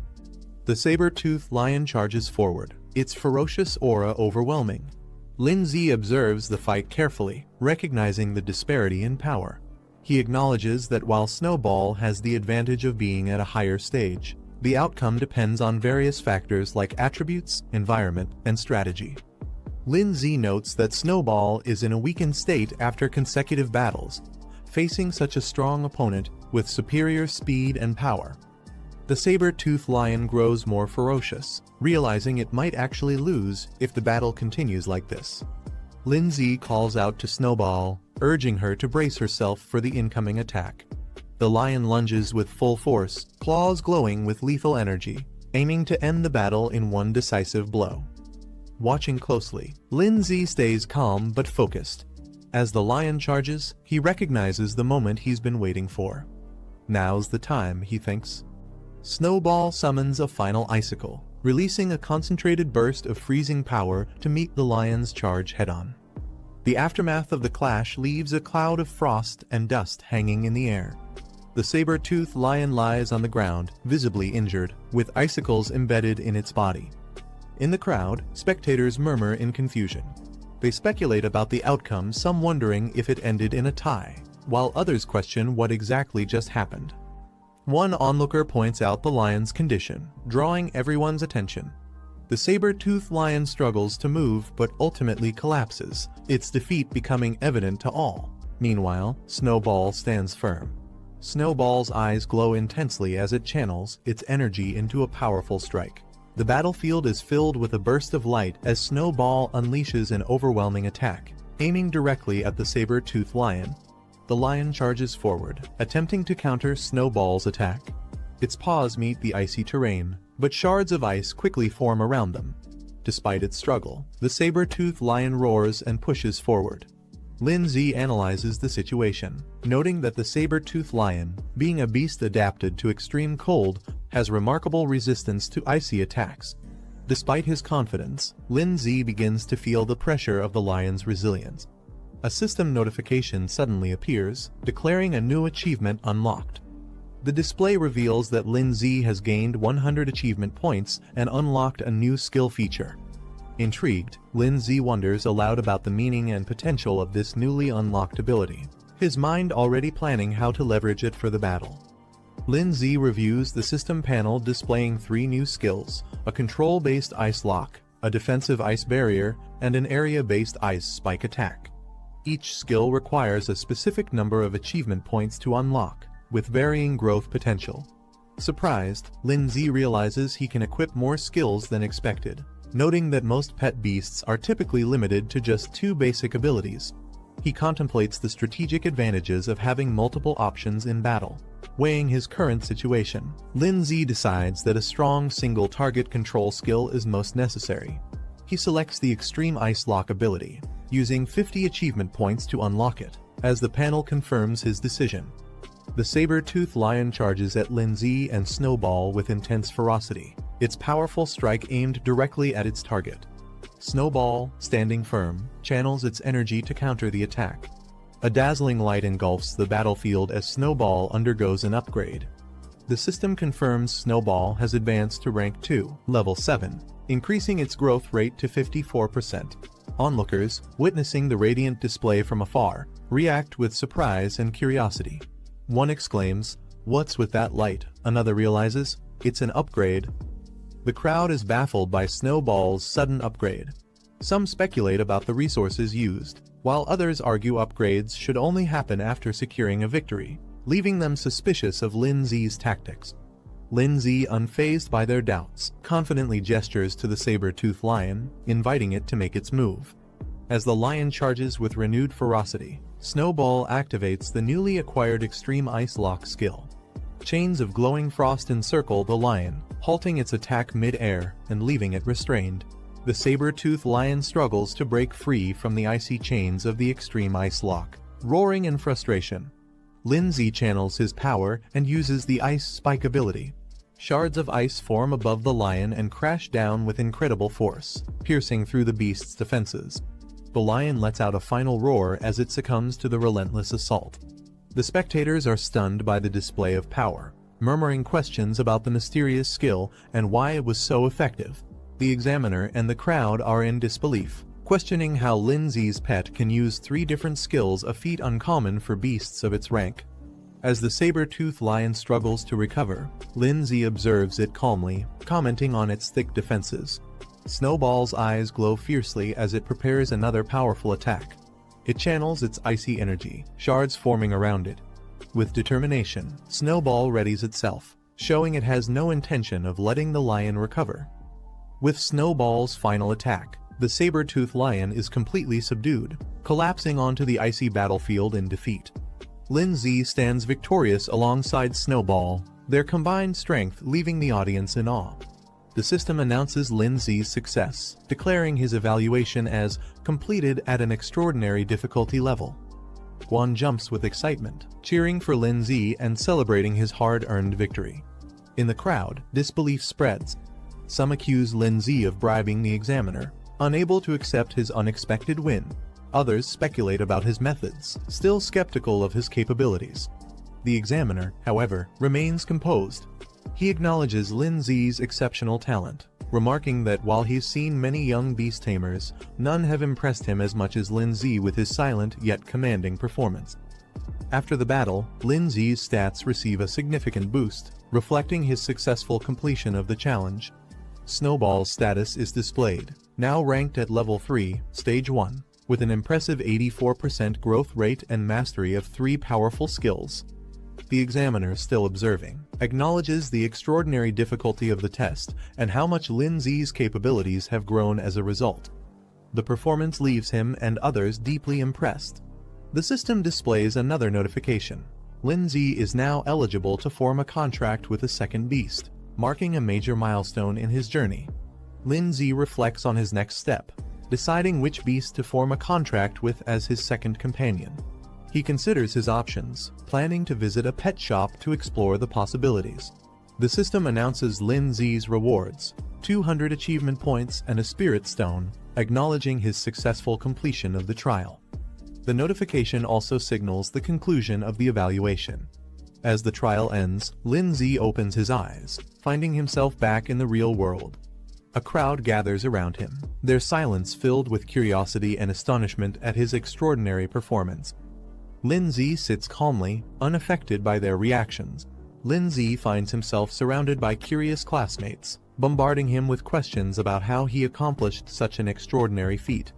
The saber-toothed lion charges forward, its ferocious aura overwhelming. Lindsay observes the fight carefully, recognizing the disparity in power. He acknowledges that while Snowball has the advantage of being at a higher stage, the outcome depends on various factors like attributes, environment, and strategy. Lindsay notes that Snowball is in a weakened state after consecutive battles, facing such a strong opponent with superior speed and power. The saber-toothed lion grows more ferocious, realizing it might actually lose if the battle continues like this. Lindsay calls out to Snowball, urging her to brace herself for the incoming attack. The lion lunges with full force, claws glowing with lethal energy, aiming to end the battle in one decisive blow. Watching closely, Lindsay stays calm but focused. As the lion charges, he recognizes the moment he's been waiting for. Now's the time, he thinks. Snowball summons a final icicle, releasing a concentrated burst of freezing power to meet the lion's charge head-on. The aftermath of the clash leaves a cloud of frost and dust hanging in the air. The saber-toothed lion lies on the ground, visibly injured, with icicles embedded in its body. In the crowd, spectators murmur in confusion. They speculate about the outcome, some wondering if it ended in a tie, while others question what exactly just happened. One onlooker points out the lion's condition, drawing everyone's attention. The saber-toothed lion struggles to move but ultimately collapses, its defeat becoming evident to all. Meanwhile, Snowball stands firm. Snowball's eyes glow intensely as it channels its energy into a powerful strike. The battlefield is filled with a burst of light as Snowball unleashes an overwhelming attack, aiming directly at the saber-toothed lion. The lion charges forward, attempting to counter Snowball's attack. Its paws meet the icy terrain, but shards of ice quickly form around them. Despite its struggle, the saber-toothed lion roars and pushes forward. Lindsay analyzes the situation, noting that the saber-toothed lion, being a beast adapted to extreme cold, has remarkable resistance to icy attacks. Despite his confidence, Lindsay begins to feel the pressure of the lion's resilience. A system notification suddenly appears, declaring a new achievement unlocked. The display reveals that Lindsay has gained 100 achievement points and unlocked a new skill feature. Intrigued, Lindsay wonders aloud about the meaning and potential of this newly unlocked ability, his mind already planning how to leverage it for the battle. Lindsay reviews the system panel displaying 3 new skills, a control-based ice lock, a defensive ice barrier, and an area-based ice spike attack. Each skill requires a specific number of achievement points to unlock, with varying growth potential. Surprised, Lindsay realizes he can equip more skills than expected, noting that most pet beasts are typically limited to just 2 basic abilities. He contemplates the strategic advantages of having multiple options in battle. Weighing his current situation, Lindsay decides that a strong single target control skill is most necessary. He selects the Extreme Ice Lock ability, using 50 achievement points to unlock it, as the panel confirms his decision. The saber-toothed lion charges at Lindsay and Snowball with intense ferocity, its powerful strike aimed directly at its target. Snowball, standing firm, channels its energy to counter the attack. A dazzling light engulfs the battlefield as Snowball undergoes an upgrade. The system confirms Snowball has advanced to rank 2, level 7, increasing its growth rate to 54%. Onlookers, witnessing the radiant display from afar, react with surprise and curiosity. One exclaims, "What's with that light?" Another realizes, "It's an upgrade." The crowd is baffled by Snowball's sudden upgrade. Some speculate about the resources used, while others argue upgrades should only happen after securing a victory, leaving them suspicious of Lindsay's tactics. Lindsay, unfazed by their doubts, confidently gestures to the saber-toothed lion, inviting it to make its move. As the lion charges with renewed ferocity, Snowball activates the newly acquired Extreme Ice Lock skill. Chains of glowing frost encircle the lion, halting its attack mid-air and leaving it restrained. The saber-toothed lion struggles to break free from the icy chains of the Extreme Ice Lock, roaring in frustration. Lindsay channels his power and uses the Ice Spike ability. Shards of ice form above the lion and crash down with incredible force, piercing through the beast's defenses. The lion lets out a final roar as it succumbs to the relentless assault. The spectators are stunned by the display of power, murmuring questions about the mysterious skill and why it was so effective. The examiner and the crowd are in disbelief, questioning how Lindsay's pet can use 3 different skills, a feat uncommon for beasts of its rank. As the saber-toothed lion struggles to recover, Lindsay observes it calmly, commenting on its thick defenses. Snowball's eyes glow fiercely as it prepares another powerful attack. It channels its icy energy, shards forming around it. With determination, Snowball readies itself, showing it has no intention of letting the lion recover. With Snowball's final attack, the saber-toothed lion is completely subdued, collapsing onto the icy battlefield in defeat. Lindsay stands victorious alongside Snowball, their combined strength leaving the audience in awe. The system announces Lindsay's success, declaring his evaluation as completed at an extraordinary difficulty level. Guan jumps with excitement, cheering for Lindsay and celebrating his hard-earned victory. In the crowd, disbelief spreads. Some accuse Lindsay of bribing the examiner, unable to accept his unexpected win. Others speculate about his methods, still skeptical of his capabilities. The examiner, however, remains composed. He acknowledges Lin Zi's exceptional talent, remarking that while he's seen many young beast tamers, none have impressed him as much as Lin Zi with his silent yet commanding performance. After the battle, Lin Zi's stats receive a significant boost, reflecting his successful completion of the challenge. Snowball's status is displayed, now ranked at level 3, stage 1, with an impressive 84% growth rate and mastery of 3 powerful skills. The examiner, still observing, acknowledges the extraordinary difficulty of the test and how much Lin Zi's capabilities have grown as a result. The performance leaves him and others deeply impressed. The system displays another notification. Lin Zi is now eligible to form a contract with a second beast, marking a major milestone in his journey. Lin Zi reflects on his next step, deciding which beast to form a contract with as his second companion. He considers his options, planning to visit a pet shop to explore the possibilities. The system announces Lin Zi's rewards, 200 achievement points and a spirit stone, acknowledging his successful completion of the trial. The notification also signals the conclusion of the evaluation. As the trial ends, Lin Zi opens his eyes, finding himself back in the real world. A crowd gathers around him, their silence filled with curiosity and astonishment at his extraordinary performance. Lin Zi sits calmly, unaffected by their reactions. Lin Zi finds himself surrounded by curious classmates, bombarding him with questions about how he accomplished such an extraordinary feat.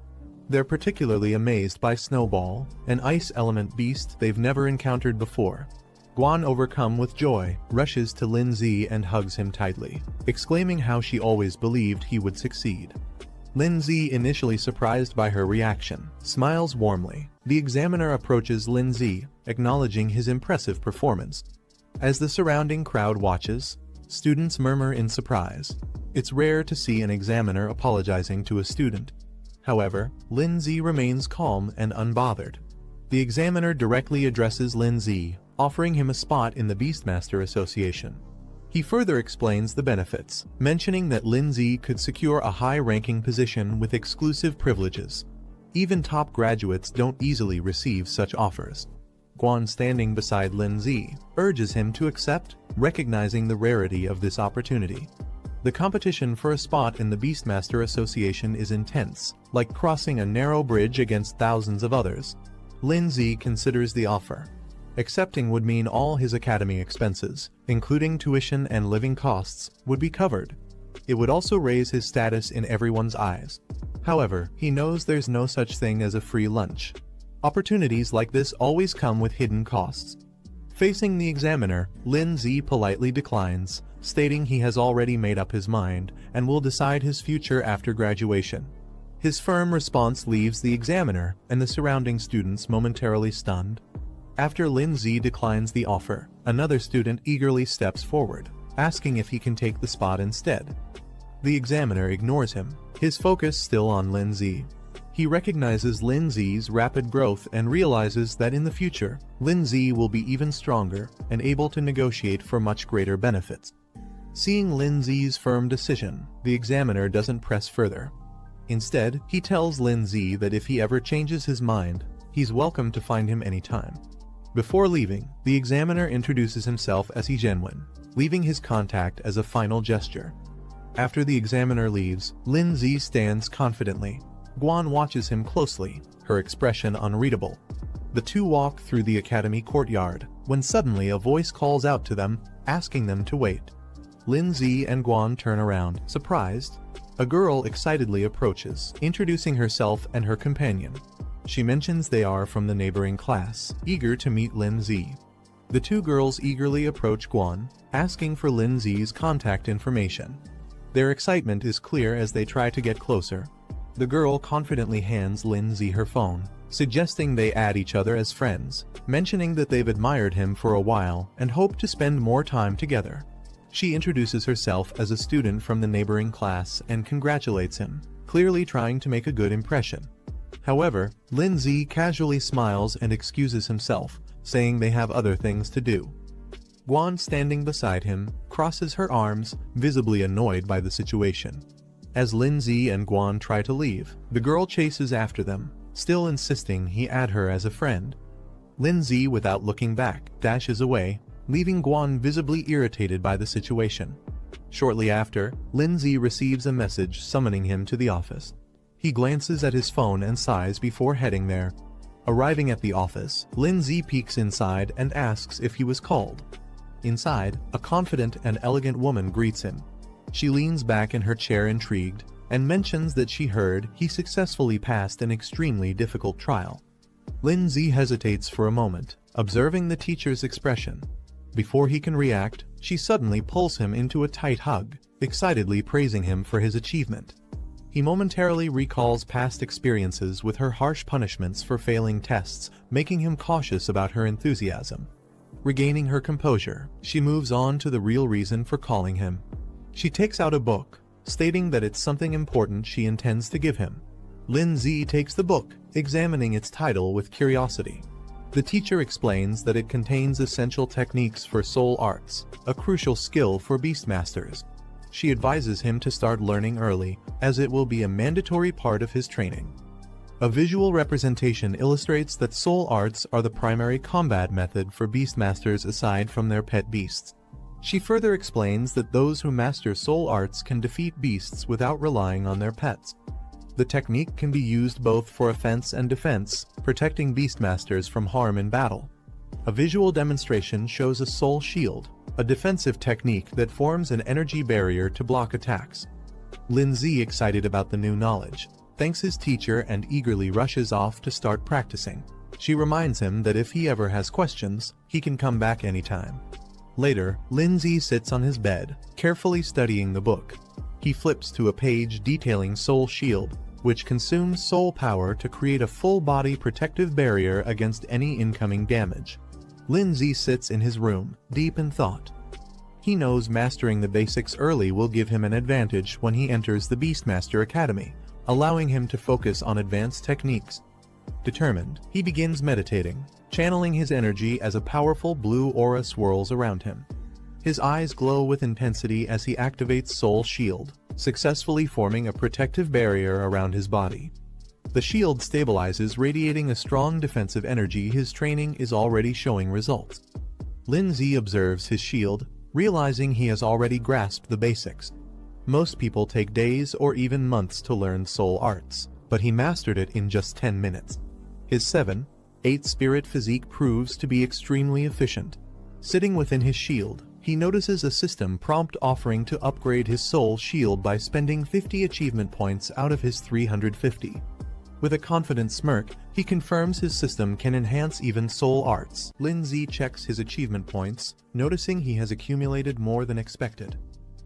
They're particularly amazed by Snowball, an ice element beast they've never encountered before. Guan, overcome with joy, rushes to Lin Zi and hugs him tightly, exclaiming how she always believed he would succeed. Lin Zi, initially surprised by her reaction, smiles warmly. The examiner approaches Lin Zi, acknowledging his impressive performance. As the surrounding crowd watches, students murmur in surprise. It's rare to see an examiner apologizing to a student. However, Lin Zi remains calm and unbothered. The examiner directly addresses Lin Zi, offering him a spot in the Beastmaster Association. He further explains the benefits, mentioning that Lin Zi could secure a high-ranking position with exclusive privileges. Even top graduates don't easily receive such offers. Guan, standing beside Lin Zi, urges him to accept, recognizing the rarity of this opportunity. The competition for a spot in the Beastmaster Association is intense, like crossing a narrow bridge against thousands of others. Lin Zi considers the offer. Accepting would mean all his academy expenses, including tuition and living costs, would be covered. It would also raise his status in everyone's eyes. However, he knows there's no such thing as a free lunch. Opportunities like this always come with hidden costs. Facing the examiner, Lin Zi politely declines, stating he has already made up his mind and will decide his future after graduation. His firm response leaves the examiner and the surrounding students momentarily stunned. After Lin Zi declines the offer, another student eagerly steps forward, asking if he can take the spot instead. The examiner ignores him, his focus still on Lin Zi. He recognizes Lin Zi's rapid growth and realizes that in the future, Lin Zi will be even stronger and able to negotiate for much greater benefits. Seeing Lin Zi's firm decision, the examiner doesn't press further. Instead, he tells Lin Zi that if he ever changes his mind, he's welcome to find him anytime. Before leaving, the examiner introduces himself as Zhenwen, leaving his contact as a final gesture. After the examiner leaves, Lin Zi stands confidently. Guan watches him closely, her expression unreadable. The two walk through the academy courtyard, when suddenly a voice calls out to them, asking them to wait. Lin Zi and Guan turn around, surprised. A girl excitedly approaches, introducing herself and her companion. She mentions they are from the neighboring class, eager to meet Lin Zi. The two girls eagerly approach Guan, asking for Lin Zi's contact information. Their excitement is clear as they try to get closer. The girl confidently hands Lin Zi her phone, suggesting they add each other as friends, mentioning that they've admired him for a while and hope to spend more time together. She introduces herself as a student from the neighboring class and congratulates him, clearly trying to make a good impression. However, Lin Zi casually smiles and excuses himself, saying they have other things to do. Guan, standing beside him, crosses her arms, visibly annoyed by the situation. As Lin Zi and Guan try to leave, the girl chases after them, still insisting he add her as a friend. Lindsay, without looking back, dashes away, leaving Guan visibly irritated by the situation. Shortly after, Lindsay receives a message summoning him to the office. He glances at his phone and sighs before heading there. Arriving at the office, Lindsay peeks inside and asks if he was called. Inside, a confident and elegant woman greets him. She leans back in her chair intrigued, and mentions that she heard he successfully passed an extremely difficult trial. Lindsay hesitates for a moment, observing the teacher's expression. Before he can react, she suddenly pulls him into a tight hug, excitedly praising him for his achievement. He momentarily recalls past experiences with her harsh punishments for failing tests, making him cautious about her enthusiasm. Regaining her composure, she moves on to the real reason for calling him. She takes out a book, stating that it's something important she intends to give him. Lindsay takes the book, examining its title with curiosity. The teacher explains that it contains essential techniques for soul arts, a crucial skill for beastmasters. She advises him to start learning early, as it will be a mandatory part of his training. A visual representation illustrates that soul arts are the primary combat method for beastmasters aside from their pet beasts. She further explains that those who master soul arts can defeat beasts without relying on their pets. The technique can be used both for offense and defense, protecting beastmasters from harm in battle. A visual demonstration shows a soul shield, a defensive technique that forms an energy barrier to block attacks. Lindsay, excited about the new knowledge, thanks his teacher and eagerly rushes off to start practicing. She reminds him that if he ever has questions, he can come back anytime. Later, Lindsay sits on his bed, carefully studying the book. He flips to a page detailing Soul Shield, which consumes soul power to create a full-body protective barrier against any incoming damage. Lindsay sits in his room, deep in thought. He knows mastering the basics early will give him an advantage when he enters the Beastmaster Academy, allowing him to focus on advanced techniques. Determined, he begins meditating, channeling his energy as a powerful blue aura swirls around him. His eyes glow with intensity as he activates Soul Shield, successfully forming a protective barrier around his body. The shield stabilizes, radiating a strong defensive energy. His training is already showing results. Lindsay observes his shield, realizing he has already grasped the basics. Most people take days or even months to learn soul arts, but he mastered it in just 10 minutes. His 7-8 spirit physique proves to be extremely efficient. Sitting within his shield, he notices a system prompt offering to upgrade his soul shield by spending 50 achievement points out of his 350. With a confident smirk, he confirms his system can enhance even soul arts. Lindsay checks his achievement points, noticing he has accumulated more than expected.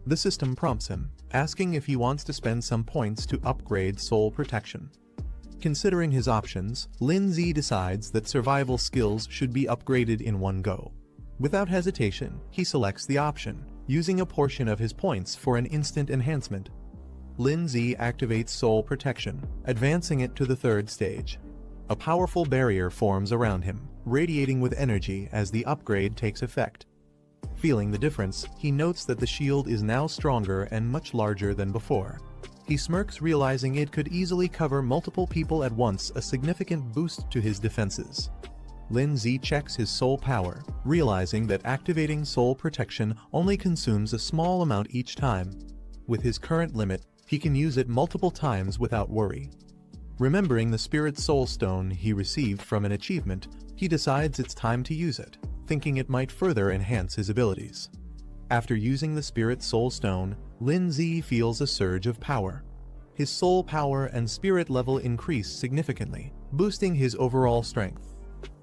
The system prompts him, asking if he wants to spend some points to upgrade soul protection. Considering his options, Lindsay decides that survival skills should be upgraded in one go. Without hesitation, he selects the option, using a portion of his points for an instant enhancement. Lindsay activates Soul Protection, advancing it to the 3rd stage. A powerful barrier forms around him, radiating with energy as the upgrade takes effect. Feeling the difference, he notes that the shield is now stronger and much larger than before. He smirks, realizing it could easily cover multiple people at once, a significant boost to his defenses. Lindsay checks his soul power, realizing that activating Soul Protection only consumes a small amount each time. With his current limit, he can use it multiple times without worry. Remembering the Spirit Soul Stone he received from an achievement, he decides it's time to use it, thinking it might further enhance his abilities. After using the Spirit Soul Stone, Lindsay feels a surge of power. His soul power and spirit level increase significantly, boosting his overall strength.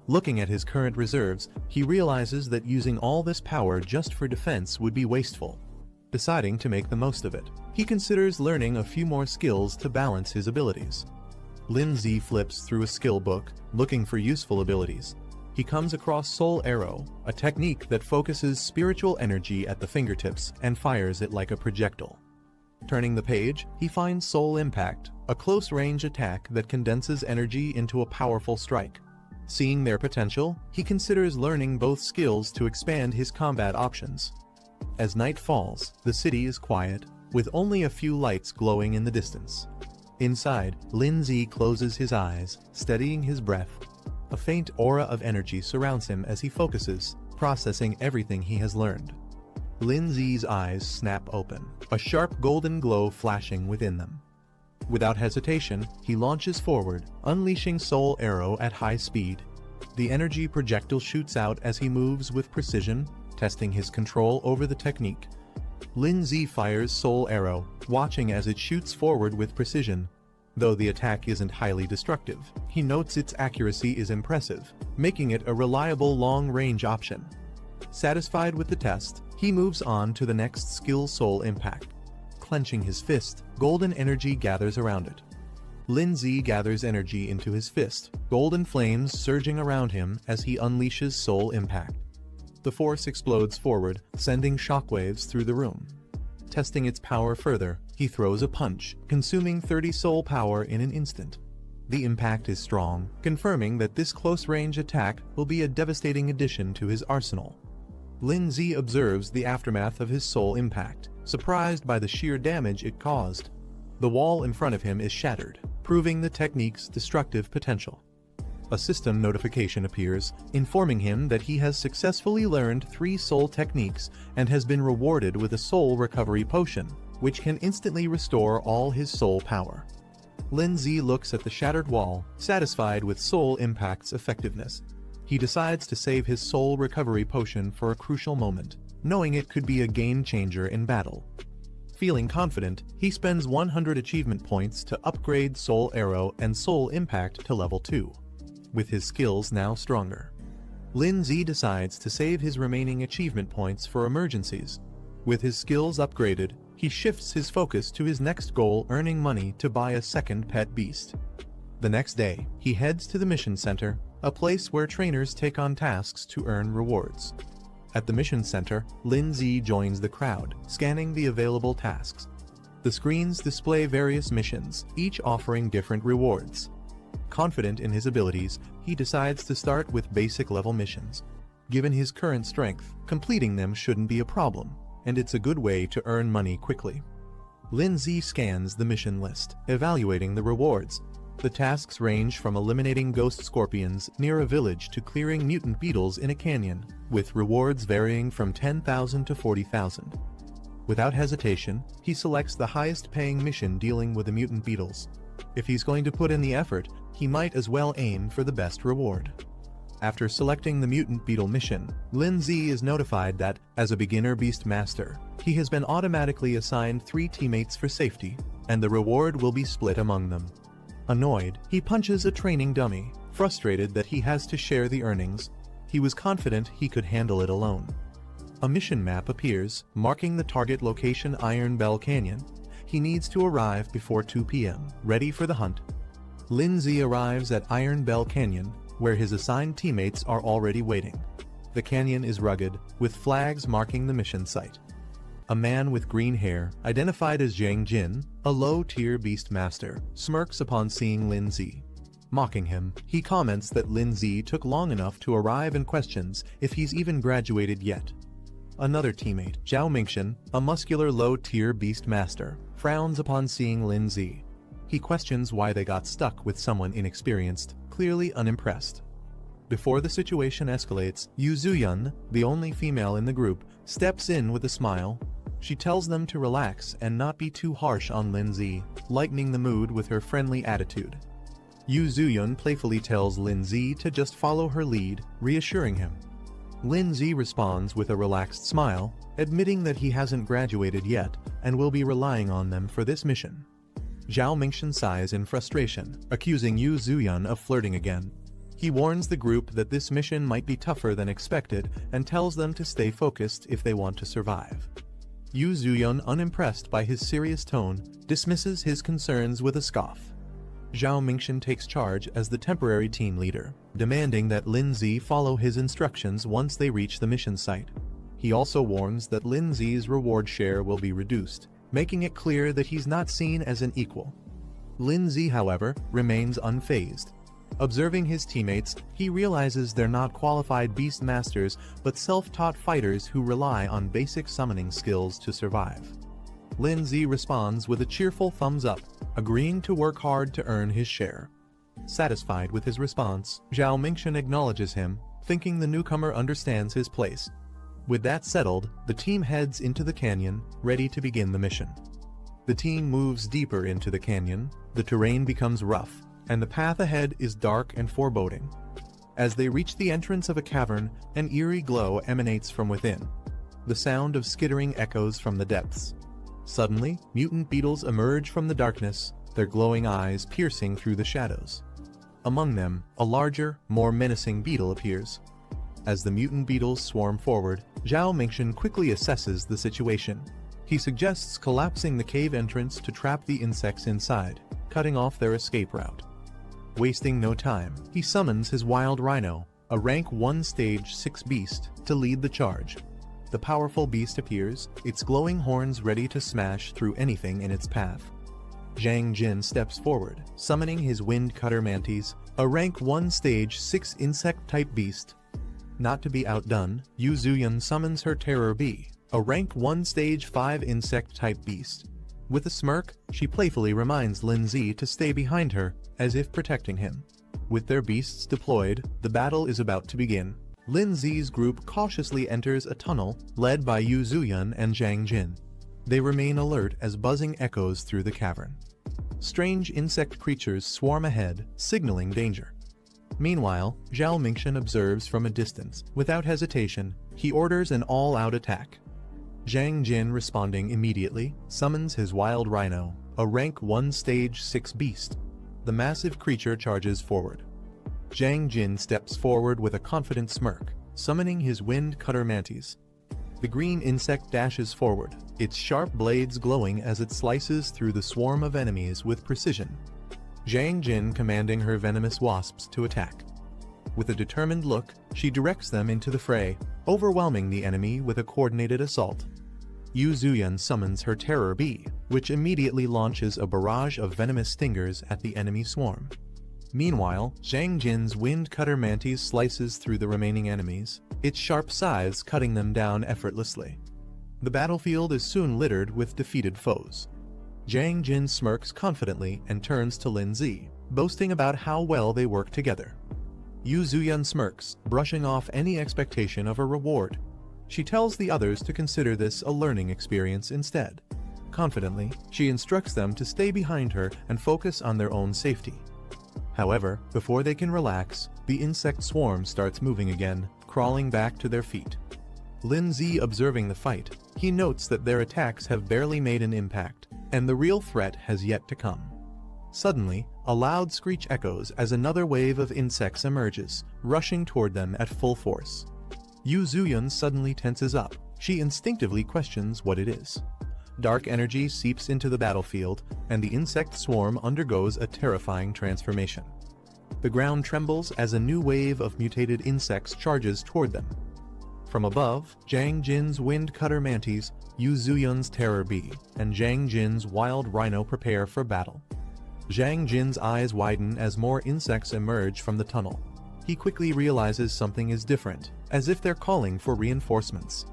Looking at his current reserves, he realizes that using all this power just for defense would be wasteful. Deciding to make the most of it, he considers learning a few more skills to balance his abilities. Lindsay flips through a skill book, looking for useful abilities. He comes across Soul Arrow, a technique that focuses spiritual energy at the fingertips and fires it like a projectile. Turning the page, he finds Soul Impact, a close-range attack that condenses energy into a powerful strike. Seeing their potential, he considers learning both skills to expand his combat options. As night falls, the city is quiet, with only a few lights glowing in the distance. Inside, Lindsay closes his eyes, steadying his breath. A faint aura of energy surrounds him as he focuses, processing everything he has learned. Lin Zi's eyes snap open, a sharp golden glow flashing within them. Without hesitation, he launches forward, unleashing Soul Arrow at high speed. The energy projectile shoots out as he moves with precision, testing his control over the technique. Lin Zi fires Soul Arrow, watching as it shoots forward with precision. Though the attack isn't highly destructive, he notes its accuracy is impressive, making it a reliable long-range option. Satisfied with the test, he moves on to the next skill, Soul Impact. Clenching his fist, golden energy gathers around it. Lin Zi gathers energy into his fist, golden flames surging around him as he unleashes Soul Impact. The force explodes forward, sending shockwaves through the room. Testing its power further, he throws a punch, consuming 30 soul power in an instant. The impact is strong, confirming that this close-range attack will be a devastating addition to his arsenal. Lin Zi observes the aftermath of his soul impact, surprised by the sheer damage it caused. The wall in front of him is shattered, proving the technique's destructive potential. A system notification appears, informing him that he has successfully learned 3 soul techniques and has been rewarded with a soul recovery potion, which can instantly restore all his soul power. Lin Zi looks at the shattered wall, satisfied with soul impact's effectiveness. He decides to save his soul recovery potion for a crucial moment, knowing it could be a game-changer in battle. Feeling confident, he spends 100 achievement points to upgrade Soul Arrow and Soul Impact to level 2. With his skills now stronger, Lin Zi decides to save his remaining achievement points for emergencies. With his skills upgraded, he shifts his focus to his next goal, earning money to buy a second pet beast. The next day, he heads to the mission center, a place where trainers take on tasks to earn rewards. At the mission center, Lin Zi joins the crowd, scanning the available tasks. The screens display various missions, each offering different rewards. Confident in his abilities, he decides to start with basic level missions. Given his current strength, completing them shouldn't be a problem, and it's a good way to earn money quickly. Lin Zi scans the mission list, evaluating the rewards. The tasks range from eliminating ghost scorpions near a village to clearing mutant beetles in a canyon, with rewards varying from 10,000 to 40,000. Without hesitation, he selects the highest-paying mission dealing with the mutant beetles. If he's going to put in the effort, he might as well aim for the best reward. After selecting the mutant beetle mission, Lin Zi is notified that, as a beginner beast master, he has been automatically assigned 3 teammates for safety, and the reward will be split among them. Annoyed, he punches a training dummy, frustrated that he has to share the earnings. He was confident he could handle it alone. A mission map appears, marking the target location, Iron Bell Canyon. He needs to arrive before 2 p.m., ready for the hunt. Lin Zi arrives at Iron Bell Canyon, where his assigned teammates are already waiting. The canyon is rugged, with flags marking the mission site. A man with green hair, identified as Zhang Jin, a low-tier beast master, smirks upon seeing Lin Zi. Mocking him, he comments that Lin Zi took long enough to arrive and questions if he's even graduated yet. Another teammate, Zhao Mingxian, a muscular low-tier beast master, frowns upon seeing Lin Zi. He questions why they got stuck with someone inexperienced, clearly unimpressed. Before the situation escalates, Yu Zuyun, the only female in the group, steps in with a smile. She tells them to relax and not be too harsh on Lin Zi, lightening the mood with her friendly attitude. Yu Zuyun playfully tells Lin Zi to just follow her lead, reassuring him. Lin Zi responds with a relaxed smile, admitting that he hasn't graduated yet and will be relying on them for this mission. Zhao Mingxian sighs in frustration, accusing Yu Zuyun of flirting again. He warns the group that this mission might be tougher than expected and tells them to stay focused if they want to survive. Yu Zuyun, unimpressed by his serious tone, dismisses his concerns with a scoff. Zhao Mingxian takes charge as the temporary team leader, demanding that Lin Zi follow his instructions once they reach the mission site. He also warns that Lin Zi's reward share will be reduced, making it clear that he's not seen as an equal. Lin Zi, however, remains unfazed. Observing his teammates, he realizes they're not qualified beast masters but self-taught fighters who rely on basic summoning skills to survive. Lin Zi responds with a cheerful thumbs up, agreeing to work hard to earn his share. Satisfied with his response, Zhao Mingshan acknowledges him, thinking the newcomer understands his place. With that settled, the team heads into the canyon, ready to begin the mission. The team moves deeper into the canyon, the terrain becomes rough, and the path ahead is dark and foreboding. As they reach the entrance of a cavern, an eerie glow emanates from within. The sound of skittering echoes from the depths. Suddenly, mutant beetles emerge from the darkness, their glowing eyes piercing through the shadows. Among them, a larger, more menacing beetle appears. As the mutant beetles swarm forward, Zhao Mingshan quickly assesses the situation. He suggests collapsing the cave entrance to trap the insects inside, cutting off their escape route. Wasting no time, he summons his wild rhino, a rank 1 stage 6 beast, to lead the charge. The powerful beast appears, its glowing horns ready to smash through anything in its path. Zhang Jin steps forward, summoning his wind cutter mantis, a rank 1 stage 6 insect-type beast. Not to be outdone, Yu Zuyun summons her terror bee, a rank 1 stage 5 insect-type beast. With a smirk, she playfully reminds Lin Zi to stay behind her, as if protecting him. With their beasts deployed, the battle is about to begin. Lin Zi's group cautiously enters a tunnel, led by Yu Zuyun and Zhang Jin. They remain alert as buzzing echoes through the cavern. Strange insect creatures swarm ahead, signaling danger. Meanwhile, Zhao Mingshan observes from a distance. Without hesitation, he orders an all-out attack. Zhang Jin, responding immediately, summons his wild rhino, a rank 1 stage 6 beast. The massive creature charges forward. Zhang Jin steps forward with a confident smirk, summoning his wind cutter mantis. The green insect dashes forward, its sharp blades glowing as it slices through the swarm of enemies with precision. Zhang Jin commanding her venomous wasps to attack. With a determined look, she directs them into the fray, overwhelming the enemy with a coordinated assault. Yu Zuyun summons her terror bee, which immediately launches a barrage of venomous stingers at the enemy swarm. Meanwhile, Zhang Jin's wind cutter mantis slices through the remaining enemies, its sharp scythes cutting them down effortlessly. The battlefield is soon littered with defeated foes. Zhang Jin smirks confidently and turns to Lin Zi, boasting about how well they work together. Yu Zuyun smirks, brushing off any expectation of a reward. She tells the others to consider this a learning experience instead. Confidently, she instructs them to stay behind her and focus on their own safety. However, before they can relax, the insect swarm starts moving again, crawling back to their feet. Lin Zi observing the fight, he notes that their attacks have barely made an impact, and the real threat has yet to come. Suddenly, a loud screech echoes as another wave of insects emerges, rushing toward them at full force. Yu Zuyun suddenly tenses up. She instinctively questions what it is. Dark energy seeps into the battlefield, and the insect swarm undergoes a terrifying transformation. The ground trembles as a new wave of mutated insects charges toward them. From above, Zhang Jin's wind cutter mantis, Yu Zuyun's terror bee, and Zhang Jin's wild rhino prepare for battle. Zhang Jin's eyes widen as more insects emerge from the tunnel. He quickly realizes something is different, as if they're calling for reinforcements.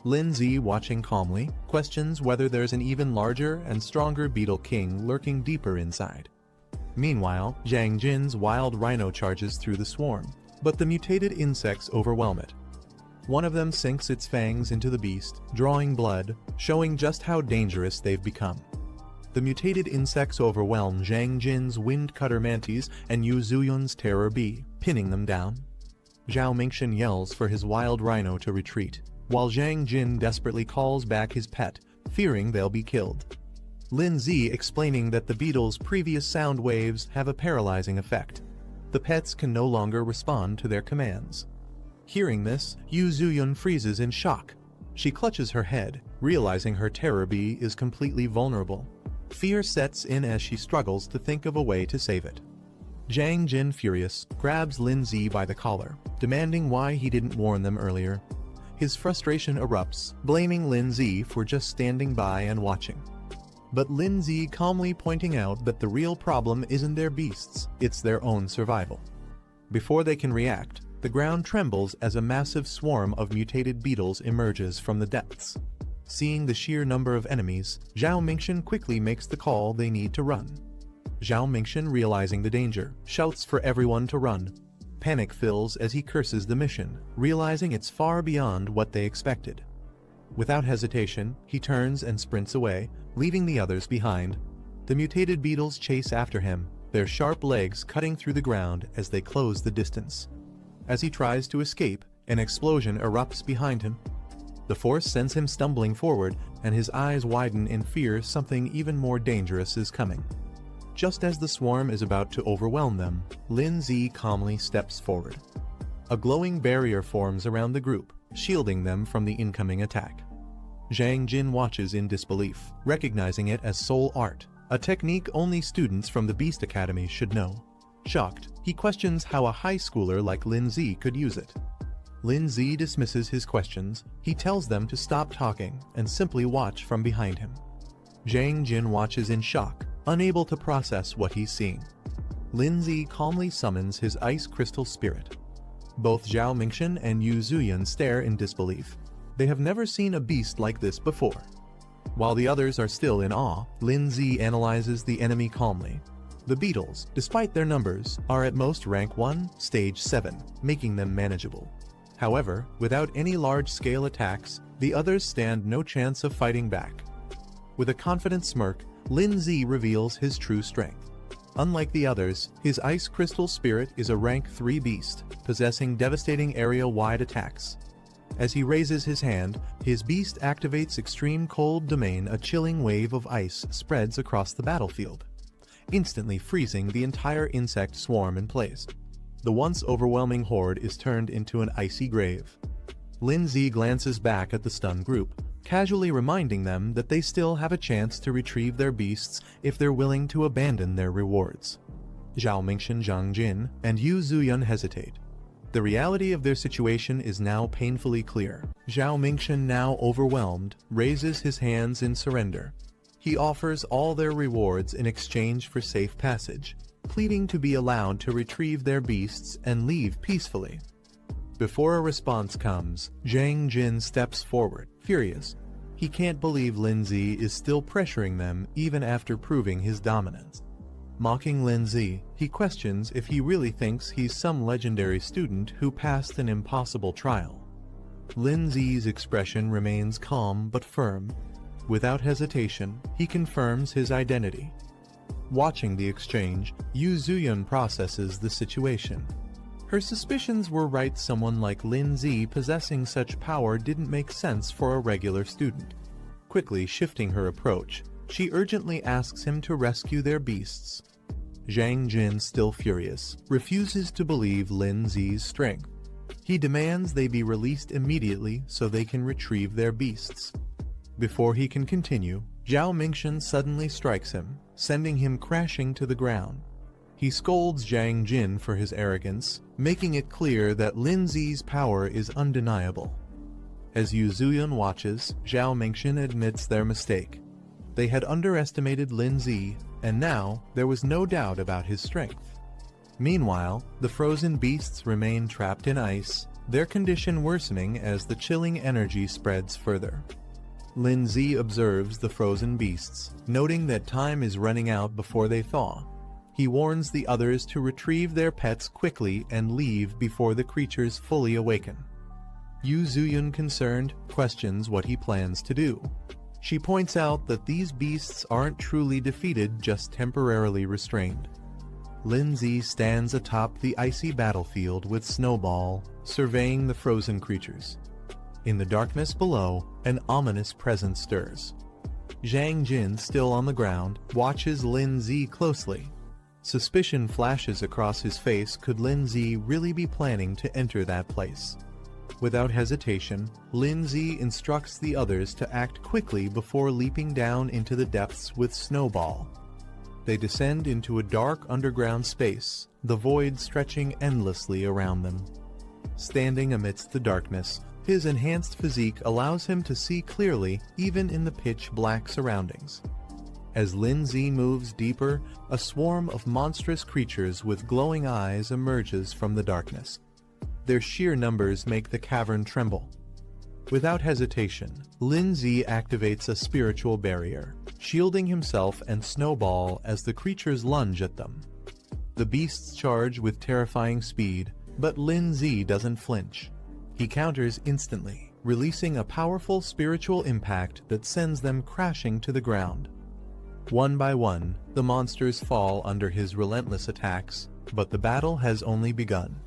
Lin Zi, watching calmly, questions whether there's an even larger and stronger beetle king lurking deeper inside. Meanwhile, Zhang Jin's wild rhino charges through the swarm, but the mutated insects overwhelm it. One of them sinks its fangs into the beast, drawing blood, showing just how dangerous they've become. The mutated insects overwhelm Zhang Jin's wind cutter mantis and Yu Zuyun's terror bee, pinning them down. Zhao Mingshan yells for his wild rhino to retreat, while Zhang Jin desperately calls back his pet, fearing they'll be killed. Lin Zi explaining that the beetle's previous sound waves have a paralyzing effect. The pets can no longer respond to their commands. Hearing this, Yu Zuyun freezes in shock. She clutches her head, realizing her terror bee is completely vulnerable. Fear sets in as she struggles to think of a way to save it. Zhang Jin, furious, grabs Lin Zi by the collar, demanding why he didn't warn them earlier. His frustration erupts, blaming Lin Zi for just standing by and watching. But Lin Zi calmly pointing out that the real problem isn't their beasts, it's their own survival. Before they can react, the ground trembles as a massive swarm of mutated beetles emerges from the depths. Seeing the sheer number of enemies, Zhao Mingshan quickly makes the call they need to run. Zhao Mingxian, realizing the danger, shouts for everyone to run. Panic fills as he curses the mission, realizing it's far beyond what they expected. Without hesitation, he turns and sprints away, leaving the others behind. The mutated beetles chase after him, their sharp legs cutting through the ground as they close the distance. As he tries to escape, an explosion erupts behind him. The force sends him stumbling forward, and his eyes widen in fear something even more dangerous is coming. Just as the swarm is about to overwhelm them, Lin Zi calmly steps forward. A glowing barrier forms around the group, shielding them from the incoming attack. Zhang Jin watches in disbelief, recognizing it as soul art, a technique only students from the Beast Academy should know. Shocked, he questions how a high schooler like Lin Zi could use it. Lin Zi dismisses his questions. He tells them to stop talking and simply watch from behind him. Zhang Jin watches in shock, unable to process what he's seeing. Lin Zi calmly summons his ice crystal spirit. Both Zhao Mingxian and Yu Zuyan stare in disbelief. They have never seen a beast like this before. While the others are still in awe, Lin Zi analyzes the enemy calmly. The beetles, despite their numbers, are at most rank 1, stage 7, making them manageable. However, without any large-scale attacks, the others stand no chance of fighting back. With a confident smirk, Lin Zi reveals his true strength. Unlike the others, his ice crystal spirit is a rank 3 beast, possessing devastating area-wide attacks. As he raises his hand, his beast activates extreme cold domain. A chilling wave of ice spreads across the battlefield, instantly freezing the entire insect swarm in place. The once overwhelming horde is turned into an icy grave. Lin Zi glances back at the stunned group, casually reminding them that they still have a chance to retrieve their beasts if they're willing to abandon their rewards. Zhao Mingxian, Zhang Jin, and Yu Zuyan hesitate. The reality of their situation is now painfully clear. Zhao Mingxian, now overwhelmed, raises his hands in surrender. He offers all their rewards in exchange for safe passage, pleading to be allowed to retrieve their beasts and leave peacefully. Before a response comes, Zhang Jin steps forward, furious. He can't believe Lin Zi is still pressuring them even after proving his dominance. Mocking Lin Zi, he questions if he really thinks he's some legendary student who passed an impossible trial. Lin Zi's expression remains calm but firm. Without hesitation, he confirms his identity. Watching the exchange, Yu Zuyan processes the situation. Her suspicions were right. Someone like Lin Zi possessing such power didn't make sense for a regular student. Quickly shifting her approach, she urgently asks him to rescue their beasts. Zhang Jin, still furious, refuses to believe Lin Zi's strength. He demands they be released immediately so they can retrieve their beasts. Before he can continue, Zhao Mingxian suddenly strikes him, sending him crashing to the ground. He scolds Zhang Jin for his arrogance, making it clear that Lin Zi's power is undeniable. As Yu Zuyan watches, Zhao Mingxian admits their mistake. They had underestimated Lin Zi, and now there was no doubt about his strength. Meanwhile, the frozen beasts remain trapped in ice, their condition worsening as the chilling energy spreads further. Lin Zi observes the frozen beasts, noting that time is running out before they thaw. He warns the others to retrieve their pets quickly and leave before the creatures fully awaken. Yu Zuyan, concerned, questions what he plans to do. She points out that these beasts aren't truly defeated, just temporarily restrained. Lin Zi stands atop the icy battlefield with Snowball, surveying the frozen creatures. In the darkness below, an ominous presence stirs. Zhang Jin, still on the ground, watches Lin Zi closely. Suspicion flashes across his face. Could Lin Zi really be planning to enter that place? Without hesitation, Lin Zi instructs the others to act quickly before leaping down into the depths with Snowball. They descend into a dark underground space, the void stretching endlessly around them. Standing amidst the darkness, his enhanced physique allows him to see clearly even in the pitch-black surroundings. As Lin Zi moves deeper, a swarm of monstrous creatures with glowing eyes emerges from the darkness. Their sheer numbers make the cavern tremble. Without hesitation, Lin Zi activates a spiritual barrier, shielding himself and Snowball as the creatures lunge at them. The beasts charge with terrifying speed, but Lin Zi doesn't flinch. He counters instantly, releasing a powerful spiritual impact that sends them crashing to the ground. One by one, the monsters fall under his relentless attacks, but the battle has only begun.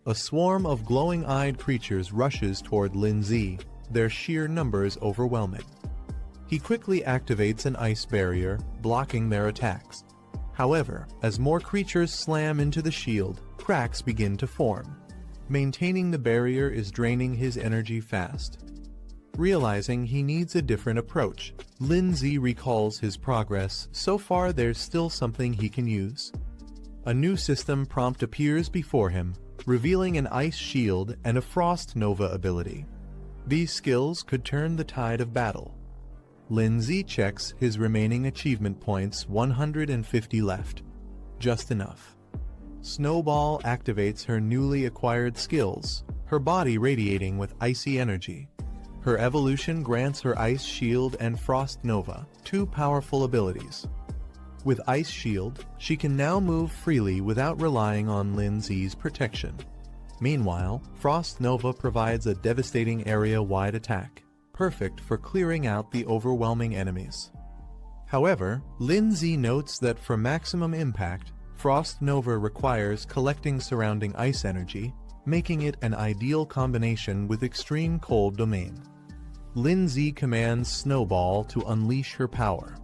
A swarm of glowing-eyed creatures rushes toward Lin Zi, their sheer numbers overwhelming. He quickly activates an ice barrier, blocking their attacks. However, as more creatures slam into the shield, cracks begin to form. Maintaining the barrier is draining his energy fast. Realizing he needs a different approach, Lin Zi recalls his progress. So far there's still something he can use. A new system prompt appears before him, revealing an ice shield and a frost nova ability. These skills could turn the tide of battle. Lin Zi checks his remaining achievement points, 150 left. Just enough. Snowball activates her newly acquired skills, her body radiating with icy energy. Her evolution grants her Ice Shield and Frost Nova, two powerful abilities. With Ice Shield, she can now move freely without relying on Lin Zi's protection. Meanwhile, Frost Nova provides a devastating area-wide attack, perfect for clearing out the overwhelming enemies. However, Lin Zi notes that for maximum impact, Frost Nova requires collecting surrounding ice energy, making it an ideal combination with extreme cold domain. Lin Zi commands Snowball to unleash her power.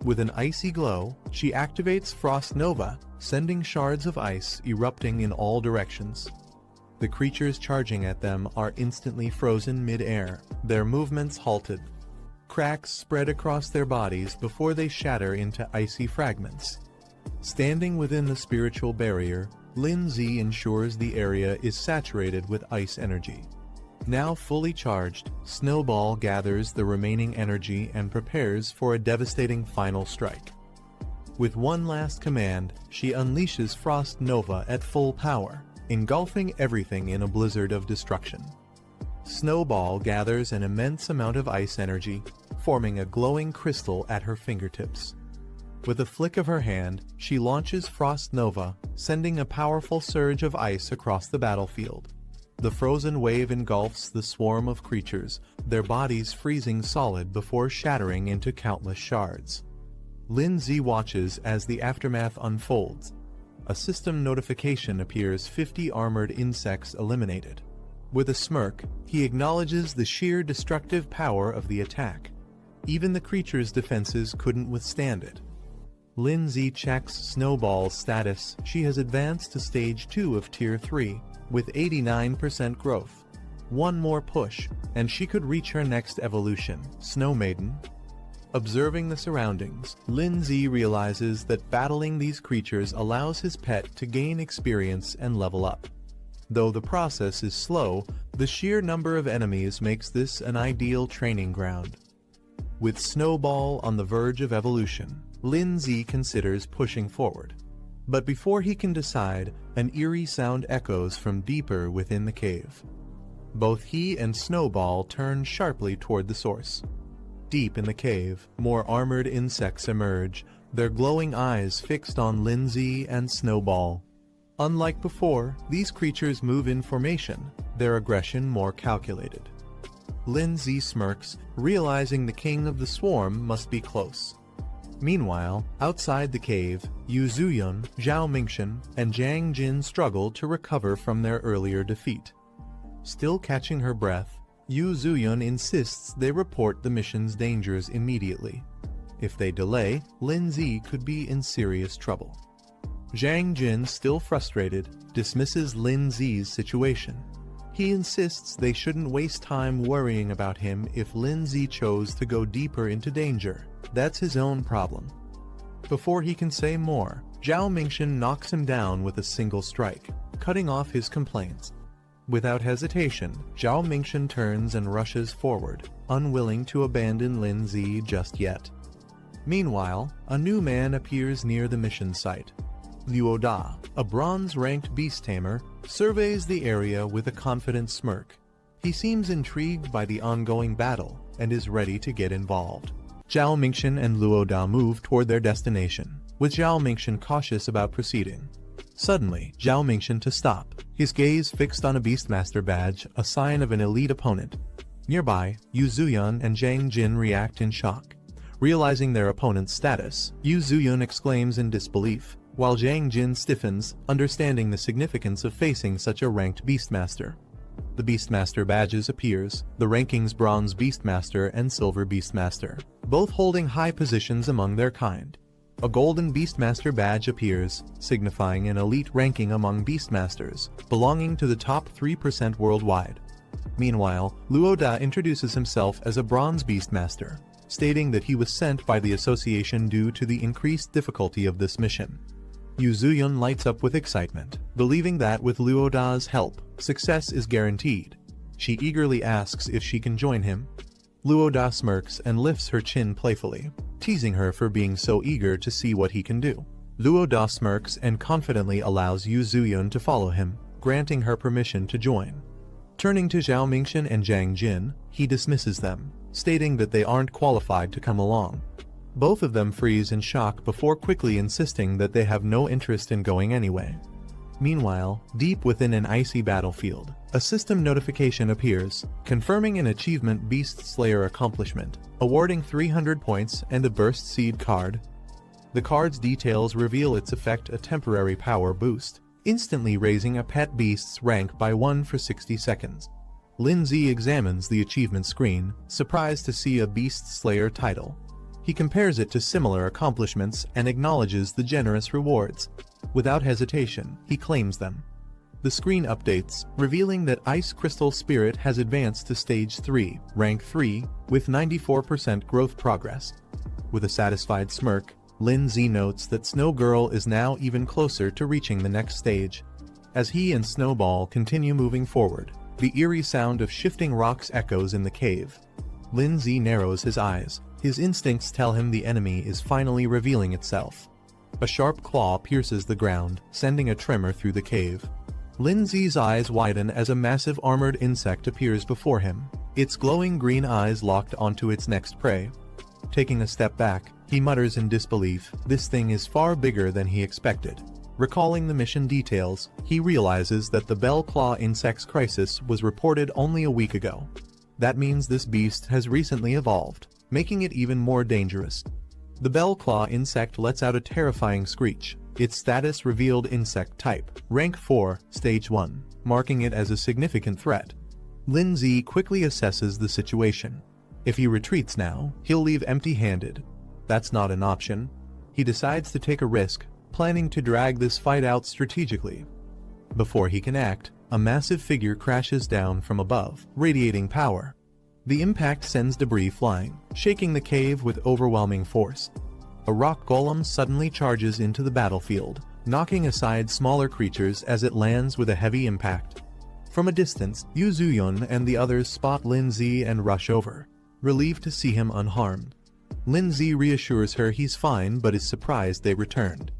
With an icy glow, she activates Frost Nova, sending shards of ice erupting in all directions. The creatures charging at them are instantly frozen mid-air, their movements halted. Cracks spread across their bodies before they shatter into icy fragments. Standing within the spiritual barrier, Lin Zi ensures the area is saturated with ice energy. Now fully charged, Snowball gathers the remaining energy and prepares for a devastating final strike. With one last command, she unleashes Frost Nova at full power, engulfing everything in a blizzard of destruction. Snowball gathers an immense amount of ice energy, forming a glowing crystal at her fingertips. With a flick of her hand, she launches Frost Nova, sending a powerful surge of ice across the battlefield. The frozen wave engulfs the swarm of creatures, their bodies freezing solid before shattering into countless shards. Lin Zi watches as the aftermath unfolds. A system notification appears: 50 armored insects eliminated. With a smirk, he acknowledges the sheer destructive power of the attack. Even the creature's defenses couldn't withstand it. Lin Zi checks Snowball's status. She has advanced to Stage 2 of Tier 3, with 89% growth. One more push, and she could reach her next evolution, Snow Maiden. Observing the surroundings, Lin Zi realizes that battling these creatures allows his pet to gain experience and level up. Though the process is slow, the sheer number of enemies makes this an ideal training ground. With Snowball on the verge of evolution, Lin Zi considers pushing forward. But before he can decide, an eerie sound echoes from deeper within the cave. Both he and Snowball turn sharply toward the source. Deep in the cave, more armored insects emerge, their glowing eyes fixed on Lin Zi and Snowball. Unlike before, these creatures move in formation, their aggression more calculated. Lin Zi smirks, realizing the king of the swarm must be close. Meanwhile, outside the cave, Yu Zuyun, Zhao Mingshan, and Jiang Jin struggle to recover from their earlier defeat. Still catching her breath, Yu Zuyun insists they report the mission's dangers immediately. If they delay, Lin Zi could be in serious trouble. Jiang Jin, still frustrated, dismisses Lin Zi's situation. He insists they shouldn't waste time worrying about him if Lin Zi chose to go deeper into danger. That's his own problem. Before he can say more, Zhao Mingshan knocks him down with a single strike, cutting off his complaints. Without hesitation, Zhao Mingshan turns and rushes forward, unwilling to abandon Lin Zi just yet. Meanwhile, a new man appears near the mission site. Liu Da, a bronze-ranked beast tamer, surveys the area with a confident smirk. He seems intrigued by the ongoing battle and is ready to get involved. Zhao Mingxian and Luo Da move toward their destination, with Zhao Mingxian cautious about proceeding. Suddenly, Zhao Mingxian to stop, his gaze fixed on a Beastmaster badge, a sign of an elite opponent. Nearby, Yu Zuyun and Zhang Jin react in shock. Realizing their opponent's status, Yu Zuyun exclaims in disbelief, while Zhang Jin stiffens, understanding the significance of facing such a ranked Beastmaster. The Beastmaster badges appears, the rankings Bronze Beastmaster and Silver Beastmaster, both holding high positions among their kind. A Golden Beastmaster badge appears, signifying an elite ranking among Beastmasters, belonging to the top 3% worldwide. Meanwhile, Luo Da introduces himself as a Bronze Beastmaster, stating that he was sent by the association due to the increased difficulty of this mission. Yu Zuyun lights up with excitement, believing that with Luo Da's help, success is guaranteed. She eagerly asks if she can join him. Luo Da smirks and lifts her chin playfully, teasing her for being so eager to see what he can do. Luo Da smirks and confidently allows Yu Zuyun to follow him, granting her permission to join. Turning to Zhao Mingxian and Zhang Jin, he dismisses them, stating that they aren't qualified to come along. Both of them freeze in shock before quickly insisting that they have no interest in going anyway. Meanwhile, deep within an icy battlefield, a system notification appears, confirming an achievement Beast Slayer accomplishment, awarding 300 points and a Burst Seed card. The card's details reveal its effect, a temporary power boost, instantly raising a pet beast's rank by 1 for 60 seconds. Lin Zi examines the achievement screen, surprised to see a Beast Slayer title. He compares it to similar accomplishments and acknowledges the generous rewards. Without hesitation, he claims them. The screen updates, revealing that Ice Crystal Spirit has advanced to Stage 3, Rank 3, with 94% growth progress. With a satisfied smirk, Lin Zi notes that Snow Girl is now even closer to reaching the next stage. As he and Snowball continue moving forward, the eerie sound of shifting rocks echoes in the cave. Lin Zi narrows his eyes. His instincts tell him the enemy is finally revealing itself. A sharp claw pierces the ground, sending a tremor through the cave. Lin Zi's eyes widen as a massive armored insect appears before him, its glowing green eyes locked onto its next prey. Taking a step back, he mutters in disbelief, "This thing is far bigger than he expected." Recalling the mission details, he realizes that the Bell Claw insect's crisis was reported only a week ago. That means this beast has recently evolved, making it even more dangerous. The Bell Claw insect lets out a terrifying screech, its status revealed insect type, rank 4, stage 1, marking it as a significant threat. Lin Zi quickly assesses the situation. If he retreats now, he'll leave empty-handed. That's not an option. He decides to take a risk, planning to drag this fight out strategically. Before he can act, a massive figure crashes down from above, radiating power. The impact sends debris flying, shaking the cave with overwhelming force. A rock golem suddenly charges into the battlefield, knocking aside smaller creatures as it lands with a heavy impact. From a distance, Yu Zuyun and the others spot Lin Zi and rush over, relieved to see him unharmed. Lin Zi reassures her he's fine but is surprised they returned.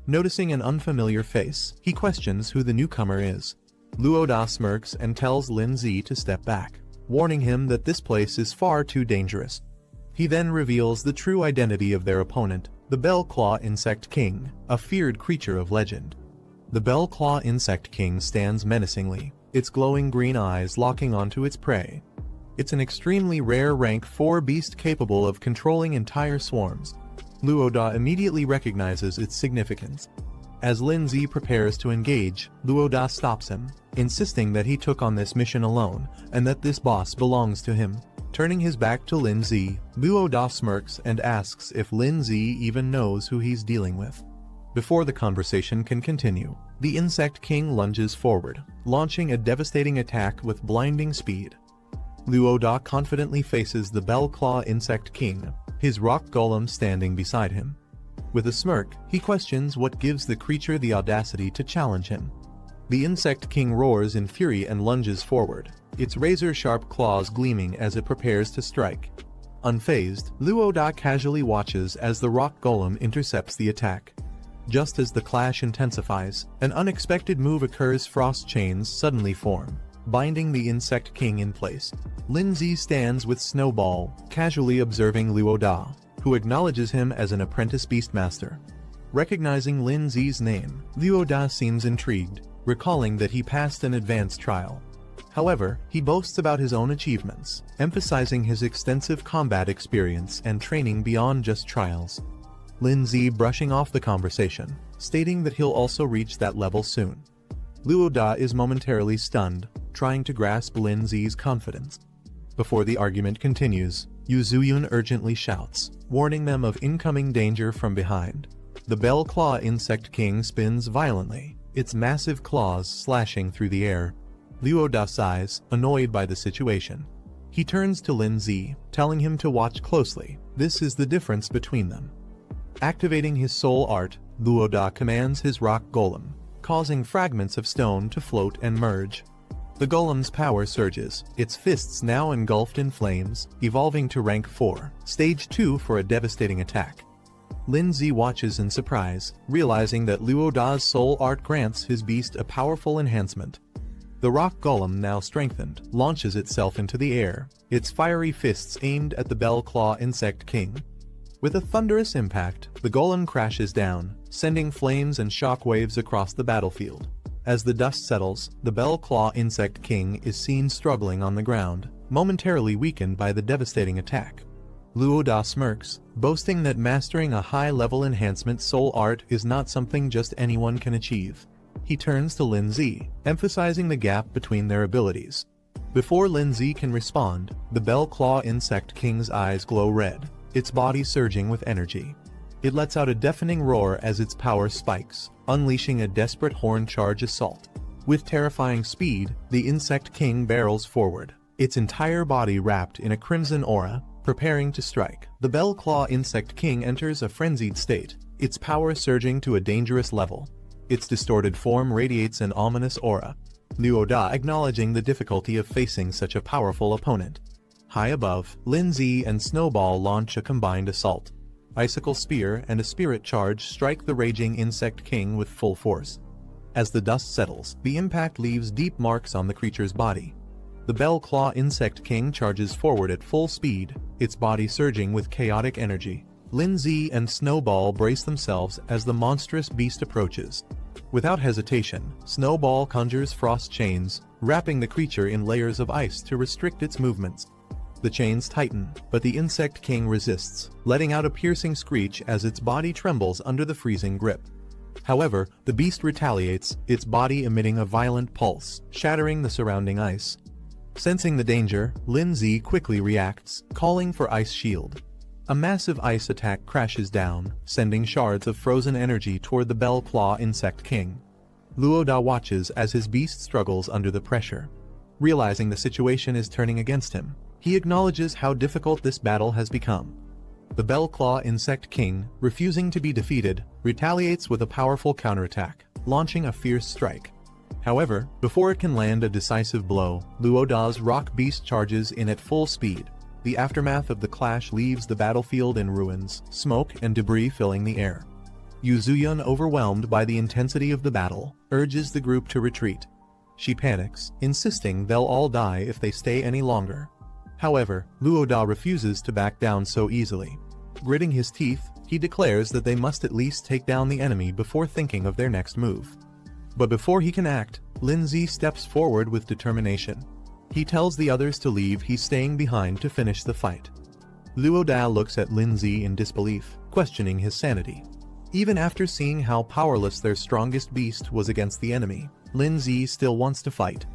Noticing an unfamiliar face, he questions who the newcomer is. Luo Da smirks and tells Lin Zi to step back, warning him that this place is far too dangerous. He then reveals the true identity of their opponent, the Bell Claw Insect King, a feared creature of legend. The Bell Claw Insect King stands menacingly, its glowing green eyes locking onto its prey. It's an extremely rare rank 4 beast capable of controlling entire swarms. Luo Da immediately recognizes its significance. As Lin Zi prepares to engage, Luo Da stops him, insisting that he took on this mission alone, and that this boss belongs to him. Turning his back to Lin Zi, Luo Da smirks and asks if Lin Zi even knows who he's dealing with. Before the conversation can continue, the Insect King lunges forward, launching a devastating attack with blinding speed. Luo Da confidently faces the Bell Claw Insect King, his rock golem standing beside him. With a smirk, he questions what gives the creature the audacity to challenge him. The Insect King roars in fury and lunges forward, its razor-sharp claws gleaming as it prepares to strike. Unfazed, Luo Da casually watches as the rock golem intercepts the attack. Just as the clash intensifies, an unexpected move occurs. Frost chains suddenly form, binding the Insect King in place. Lindsay stands with Snowball, casually observing Luoda, who acknowledges him as an apprentice beastmaster. Recognizing Lindsay's name, Luoda seems intrigued, recalling that he passed an advanced trial. However, he boasts about his own achievements, emphasizing his extensive combat experience and training beyond just trials. Lindsay brushing off the conversation, stating that he'll also reach that level soon. Luoda is momentarily stunned, trying to grasp Lindsay's confidence. Before the argument continues, Yuzuyun urgently shouts, warning them of incoming danger from behind. The Bell Claw Insect King spins violently, its massive claws slashing through the air. Luoda sighs, annoyed by the situation. He turns to Lindsay, telling him to watch closely. This is the difference between them. Activating his soul art, Luoda commands his rock golem, causing fragments of stone to float and merge. The golem's power surges, its fists now engulfed in flames, evolving to rank 4, stage 2 for a devastating attack. Lindsay watches in surprise, realizing that Luoda's soul art grants his beast a powerful enhancement. The rock golem, now strengthened, launches itself into the air, its fiery fists aimed at the Bell Claw Insect King. With a thunderous impact, the golem crashes down, sending flames and shockwaves across the battlefield. As the dust settles, the Bell Claw Insect King is seen struggling on the ground, momentarily weakened by the devastating attack. Luoda smirks, boasting that mastering a high-level enhancement soul art is not something just anyone can achieve. He turns to Lindsay, emphasizing the gap between their abilities. Before Lindsay can respond, the Bell Claw Insect King's eyes glow red, its body surging with energy. It lets out a deafening roar as its power spikes, unleashing a desperate horn charge assault. With terrifying speed, the Insect King barrels forward, its entire body wrapped in a crimson aura, preparing to strike. The Bell Claw Insect King enters a frenzied state, its power surging to a dangerous level. Its distorted form radiates an ominous aura. Luoda acknowledging the difficulty of facing such a powerful opponent. High above, Lindsay and Snowball launch a combined assault. Icicle Spear and a Spirit Charge strike the raging Insect King with full force. As the dust settles, the impact leaves deep marks on the creature's body. The Bell Claw Insect King charges forward at full speed, its body surging with chaotic energy. Lindsay and Snowball brace themselves as the monstrous beast approaches. Without hesitation, Snowball conjures frost chains, wrapping the creature in layers of ice to restrict its movements. The chains tighten, but the Insect King resists, letting out a piercing screech as its body trembles under the freezing grip. However, the beast retaliates, its body emitting a violent pulse, shattering the surrounding ice. Sensing the danger, Lindsay quickly reacts, calling for Ice Shield. A massive ice attack crashes down, sending shards of frozen energy toward the Bell Claw Insect King. Luoda watches as his beast struggles under the pressure. Realizing the situation is turning against him, he acknowledges how difficult this battle has become. The Bell Claw Insect King, refusing to be defeated, retaliates with a powerful counterattack, launching a fierce strike. However, before it can land a decisive blow, Luoda's rock beast charges in at full speed. The aftermath of the clash leaves the battlefield in ruins, smoke and debris filling the air. Yuzuyun, overwhelmed by the intensity of the battle, urges the group to retreat. She panics, insisting they'll all die if they stay any longer. However, Luoda refuses to back down so easily. Gritting his teeth, he declares that they must at least take down the enemy before thinking of their next move. But before he can act, Lindsay steps forward with determination. He tells the others to leave, he's staying behind to finish the fight. Luoda looks at Lindsay in disbelief, questioning his sanity. Even after seeing how powerless their strongest beast was against the enemy, Lindsay still wants to fight.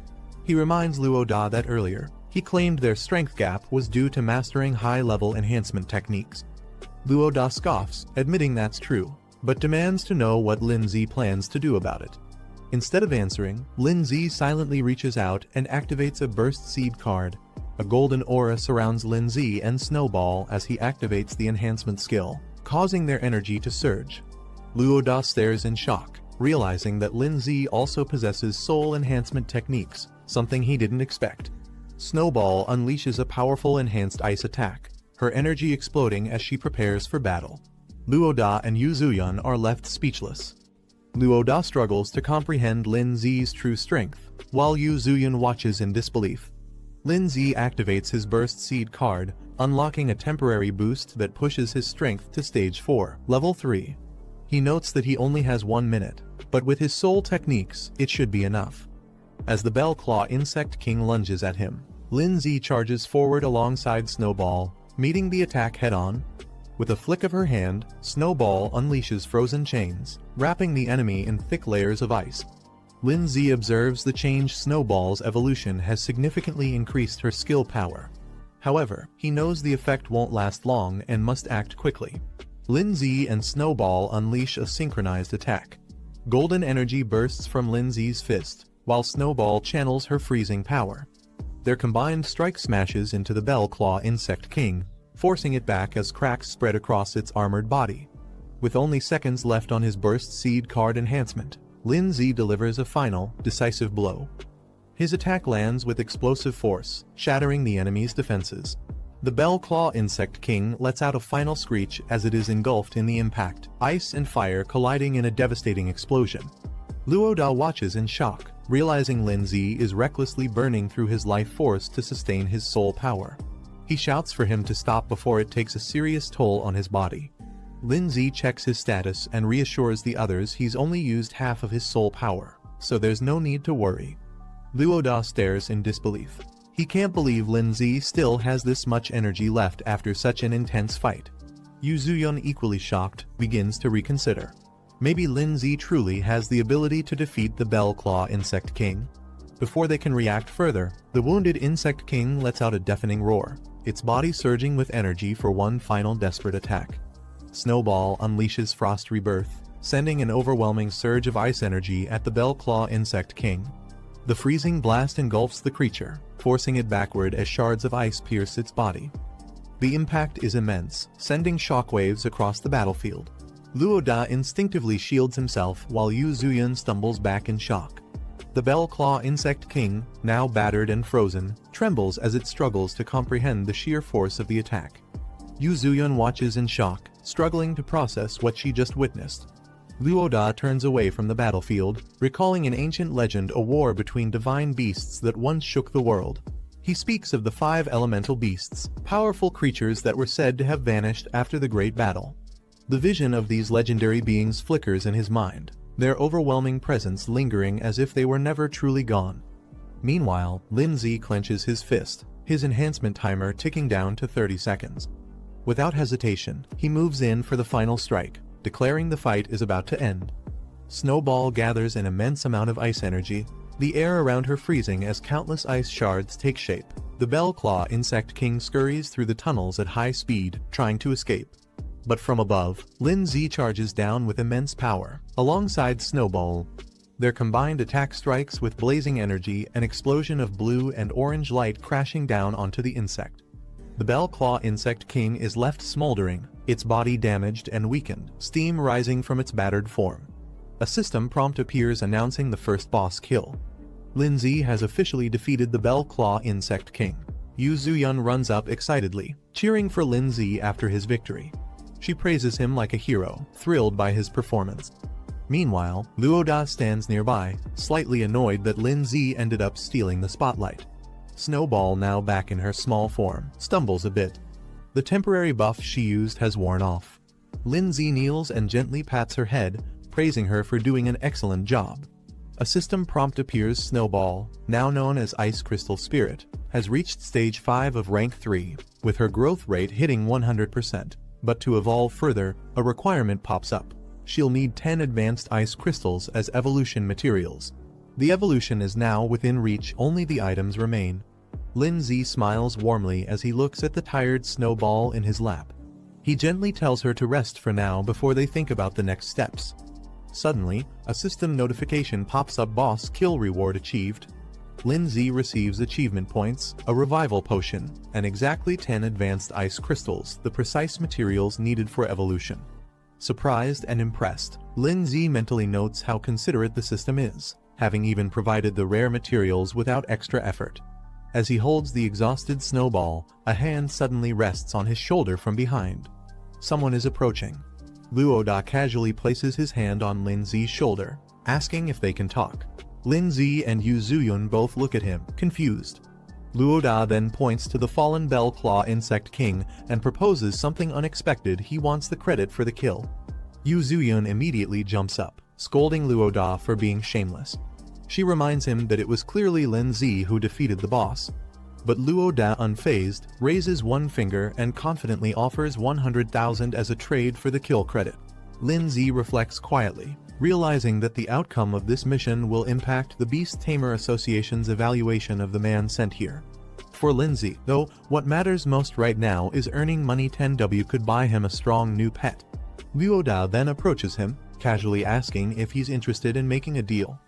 He reminds Luoda that earlier, he claimed their strength gap was due to mastering high-level enhancement techniques. Luoda scoffs, admitting that's true, but demands to know what Lindsay plans to do about it. Instead of answering, Lindsay silently reaches out and activates a Burst Seed card. A golden aura surrounds Lindsay and Snowball as he activates the enhancement skill, causing their energy to surge. Luoda stares in shock, realizing that Lindsay also possesses soul enhancement techniques, something he didn't expect. Snowball unleashes a powerful enhanced ice attack, her energy exploding as she prepares for battle. Luoda and Yuzuyun are left speechless. Luoda struggles to comprehend Lin Zi's true strength, while Yu Zuyun watches in disbelief. Lin Zi activates his Burst Seed card, unlocking a temporary boost that pushes his strength to Stage 4, Level 3. He notes that he only has 1 minute, but with his soul techniques, it should be enough. As the Bell Claw Insect King lunges at him, Lin Zi charges forward alongside Snowball, meeting the attack head-on. With a flick of her hand, Snowball unleashes frozen chains, wrapping the enemy in thick layers of ice. Lin Zi observes the change Snowball's evolution has significantly increased her skill power. However, he knows the effect won't last long and must act quickly. Lin Zi and Snowball unleash a synchronized attack. Golden energy bursts from Lin Zi's fist, while Snowball channels her freezing power. Their combined strike smashes into the Bell Claw Insect King, forcing it back as cracks spread across its armored body. With only seconds left on his Burst Seed card enhancement, Lin Zi delivers a final, decisive blow. His attack lands with explosive force, shattering the enemy's defenses. The Bell Claw Insect King lets out a final screech as it is engulfed in the impact, ice and fire colliding in a devastating explosion. Luoda watches in shock, realizing Lin Zi is recklessly burning through his life force to sustain his soul power. He shouts for him to stop before it takes a serious toll on his body. Lin Zi checks his status and reassures the others he's only used half of his soul power, so there's no need to worry. Luoda stares in disbelief. He can't believe Lin Zi still has this much energy left after such an intense fight. Yu Zuyun, equally shocked, begins to reconsider. Maybe Lin Zi truly has the ability to defeat the Bell Claw Insect King. Before they can react further, the wounded Insect King lets out a deafening roar, its body surging with energy for one final desperate attack. Snowball unleashes Frost Rebirth, sending an overwhelming surge of ice energy at the Bell Claw Insect King. The freezing blast engulfs the creature, forcing it backward as shards of ice pierce its body. The impact is immense, sending shockwaves across the battlefield. Luoda instinctively shields himself while Yu Zuyun stumbles back in shock. The Bell Claw Insect King, now battered and frozen, trembles as it struggles to comprehend the sheer force of the attack. Yu Zuyun watches in shock, struggling to process what she just witnessed. Luoda turns away from the battlefield, recalling an ancient legend, a war between divine beasts that once shook the world. He speaks of the 5 elemental beasts, powerful creatures that were said to have vanished after the great battle. The vision of these legendary beings flickers in his mind, their overwhelming presence lingering as if they were never truly gone. Meanwhile, Lin Zi clenches his fist, his enhancement timer ticking down to 30 seconds. Without hesitation, he moves in for the final strike, declaring the fight is about to end. Snowball gathers an immense amount of ice energy, the air around her freezing as countless ice shards take shape. The Bell Claw Insect King scurries through the tunnels at high speed, trying to escape. But from above, Lin Zi charges down with immense power, alongside Snowball. Their combined attack strikes with blazing energy, an explosion of blue and orange light crashing down onto the insect. The Bell Claw Insect King is left smoldering, its body damaged and weakened, steam rising from its battered form. A system prompt appears announcing the first boss kill. Lin Zi has officially defeated the Bell Claw Insect King. Yu Zuyun runs up excitedly, cheering for Lin Zi after his victory. She praises him like a hero, thrilled by his performance. Meanwhile, Luoda stands nearby, slightly annoyed that Lin Zi ended up stealing the spotlight. Snowball, now back in her small form, stumbles a bit. The temporary buff she used has worn off. Lin Zi kneels and gently pats her head, praising her for doing an excellent job. A system prompt appears. Snowball, now known as Ice Crystal Spirit, has reached stage 5 of rank 3, with her growth rate hitting 100%. But to evolve further, a requirement pops up. She'll need 10 advanced ice crystals as evolution materials. The evolution is now within reach, only the items remain. Lin Zi smiles warmly as he looks at the tired Snowball in his lap. He gently tells her to rest for now before they think about the next steps. Suddenly, a system notification pops up. Boss kill reward achieved. Lin Zi receives achievement points, a revival potion, and exactly 10 advanced ice crystals, the precise materials needed for evolution. Surprised and impressed, Lin Zi mentally notes how considerate the system is, having even provided the rare materials without extra effort. As he holds the exhausted Snowball, a hand suddenly rests on his shoulder from behind. Someone is approaching. Luoda casually places his hand on Lin Zi's shoulder, asking if they can talk. Lin Zi and Yu Zuyun both look at him, confused. Luoda then points to the fallen Bell Claw Insect King and proposes something unexpected. He wants the credit for the kill. Yu Zuyun immediately jumps up, scolding Luoda for being shameless. She reminds him that it was clearly Lin Zi who defeated the boss. But Luoda, unfazed, raises one finger and confidently offers 100,000 as a trade for the kill credit. Lin Zi reflects quietly, realizing that the outcome of this mission will impact the Beast Tamer Association's evaluation of the man sent here. For Lin Zi, though, what matters most right now is earning money. 10W could buy him a strong new pet. Luoda then approaches him, casually asking if he's interested in making a deal.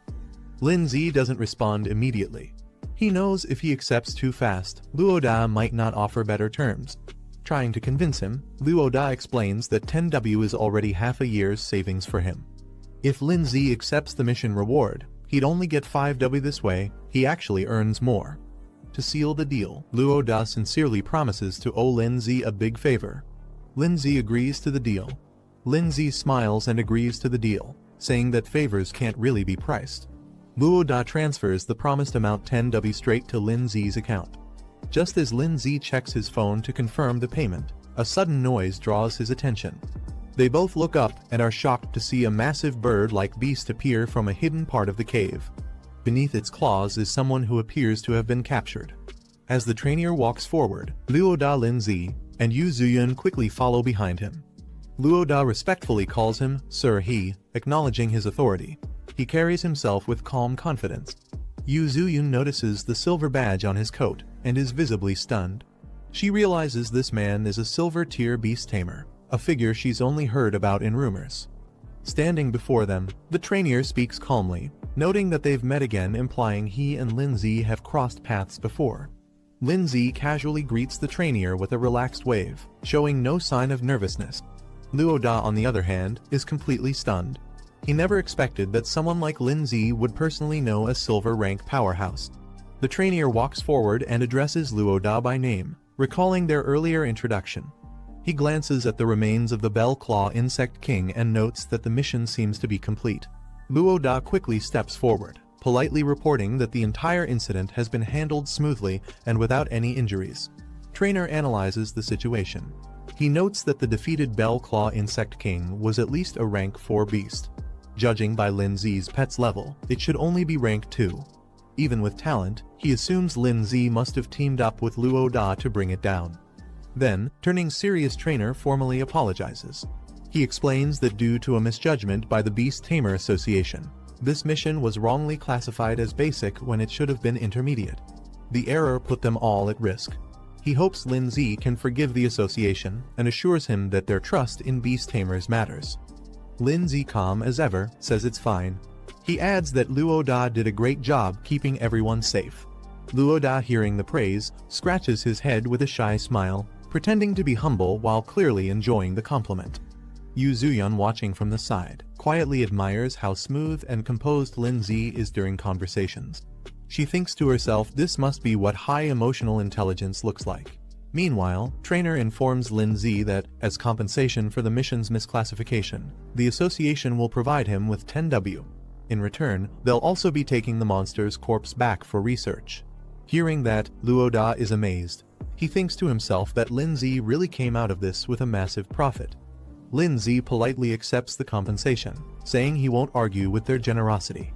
Lin Zi doesn't respond immediately. He knows if he accepts too fast, Luoda might not offer better terms. Trying to convince him, Luoda explains that 10W is already half a year's savings for him. If Lin Zi accepts the mission reward, he'd only get 5W this way. He actually earns more. To seal the deal, Luoda sincerely promises to owe Lin Zi a big favor. Lin Zi agrees to the deal. Lin Zi smiles and agrees to the deal, saying that favors can't really be priced. Luoda transfers the promised amount 10W straight to Lin Zi's account. Just as Lin Zi checks his phone to confirm the payment, a sudden noise draws his attention. They both look up and are shocked to see a massive bird-like beast appear from a hidden part of the cave. Beneath its claws is someone who appears to have been captured. As the trainer walks forward, Luoda, Lin Zi, and Yu Zuyun quickly follow behind him. Luoda respectfully calls him Sir He, acknowledging his authority. He carries himself with calm confidence. Yu Zuyun notices the silver badge on his coat and is visibly stunned. She realizes this man is a silver-tier beast tamer, a figure she's only heard about in rumors. Standing before them, the trainer speaks calmly, noting that they've met again, implying he and Lin Zi have crossed paths before. Lin Zi casually greets the trainer with a relaxed wave, showing no sign of nervousness. Luoda, on the other hand, is completely stunned. He never expected that someone like Lin Zi would personally know a silver-rank powerhouse. The trainer walks forward and addresses Luoda by name, recalling their earlier introduction. He glances at the remains of the Bell Claw Insect King and notes that the mission seems to be complete. Luoda quickly steps forward, politely reporting that the entire incident has been handled smoothly and without any injuries. Trainer analyzes the situation. He notes that the defeated Bell Claw Insect King was at least a rank 4 beast. Judging by Lin Zi's pet's level, it should only be rank 2. Even with talent, he assumes Lin Zi must have teamed up with Luoda to bring it down. Then, turning serious, trainer formally apologizes. He explains that due to a misjudgment by the Beast Tamer Association, this mission was wrongly classified as basic when it should have been intermediate. The error put them all at risk. He hopes Lin Zi can forgive the association and assures him that their trust in Beast Tamers matters. Lin Zi, calm as ever, says it's fine. He adds that Luoda did a great job keeping everyone safe. Luoda, hearing the praise, scratches his head with a shy smile, pretending to be humble while clearly enjoying the compliment. Yu Zuyun, watching from the side, quietly admires how smooth and composed Lin Zi is during conversations. She thinks to herself, this must be what high emotional intelligence looks like. Meanwhile, trainer informs Lin Zi that, as compensation for the mission's misclassification, the association will provide him with 10W. In return, they'll also be taking the monster's corpse back for research. Hearing that, Luoda is amazed. He thinks to himself that Lin Zi really came out of this with a massive profit. Lin Zi politely accepts the compensation, saying he won't argue with their generosity.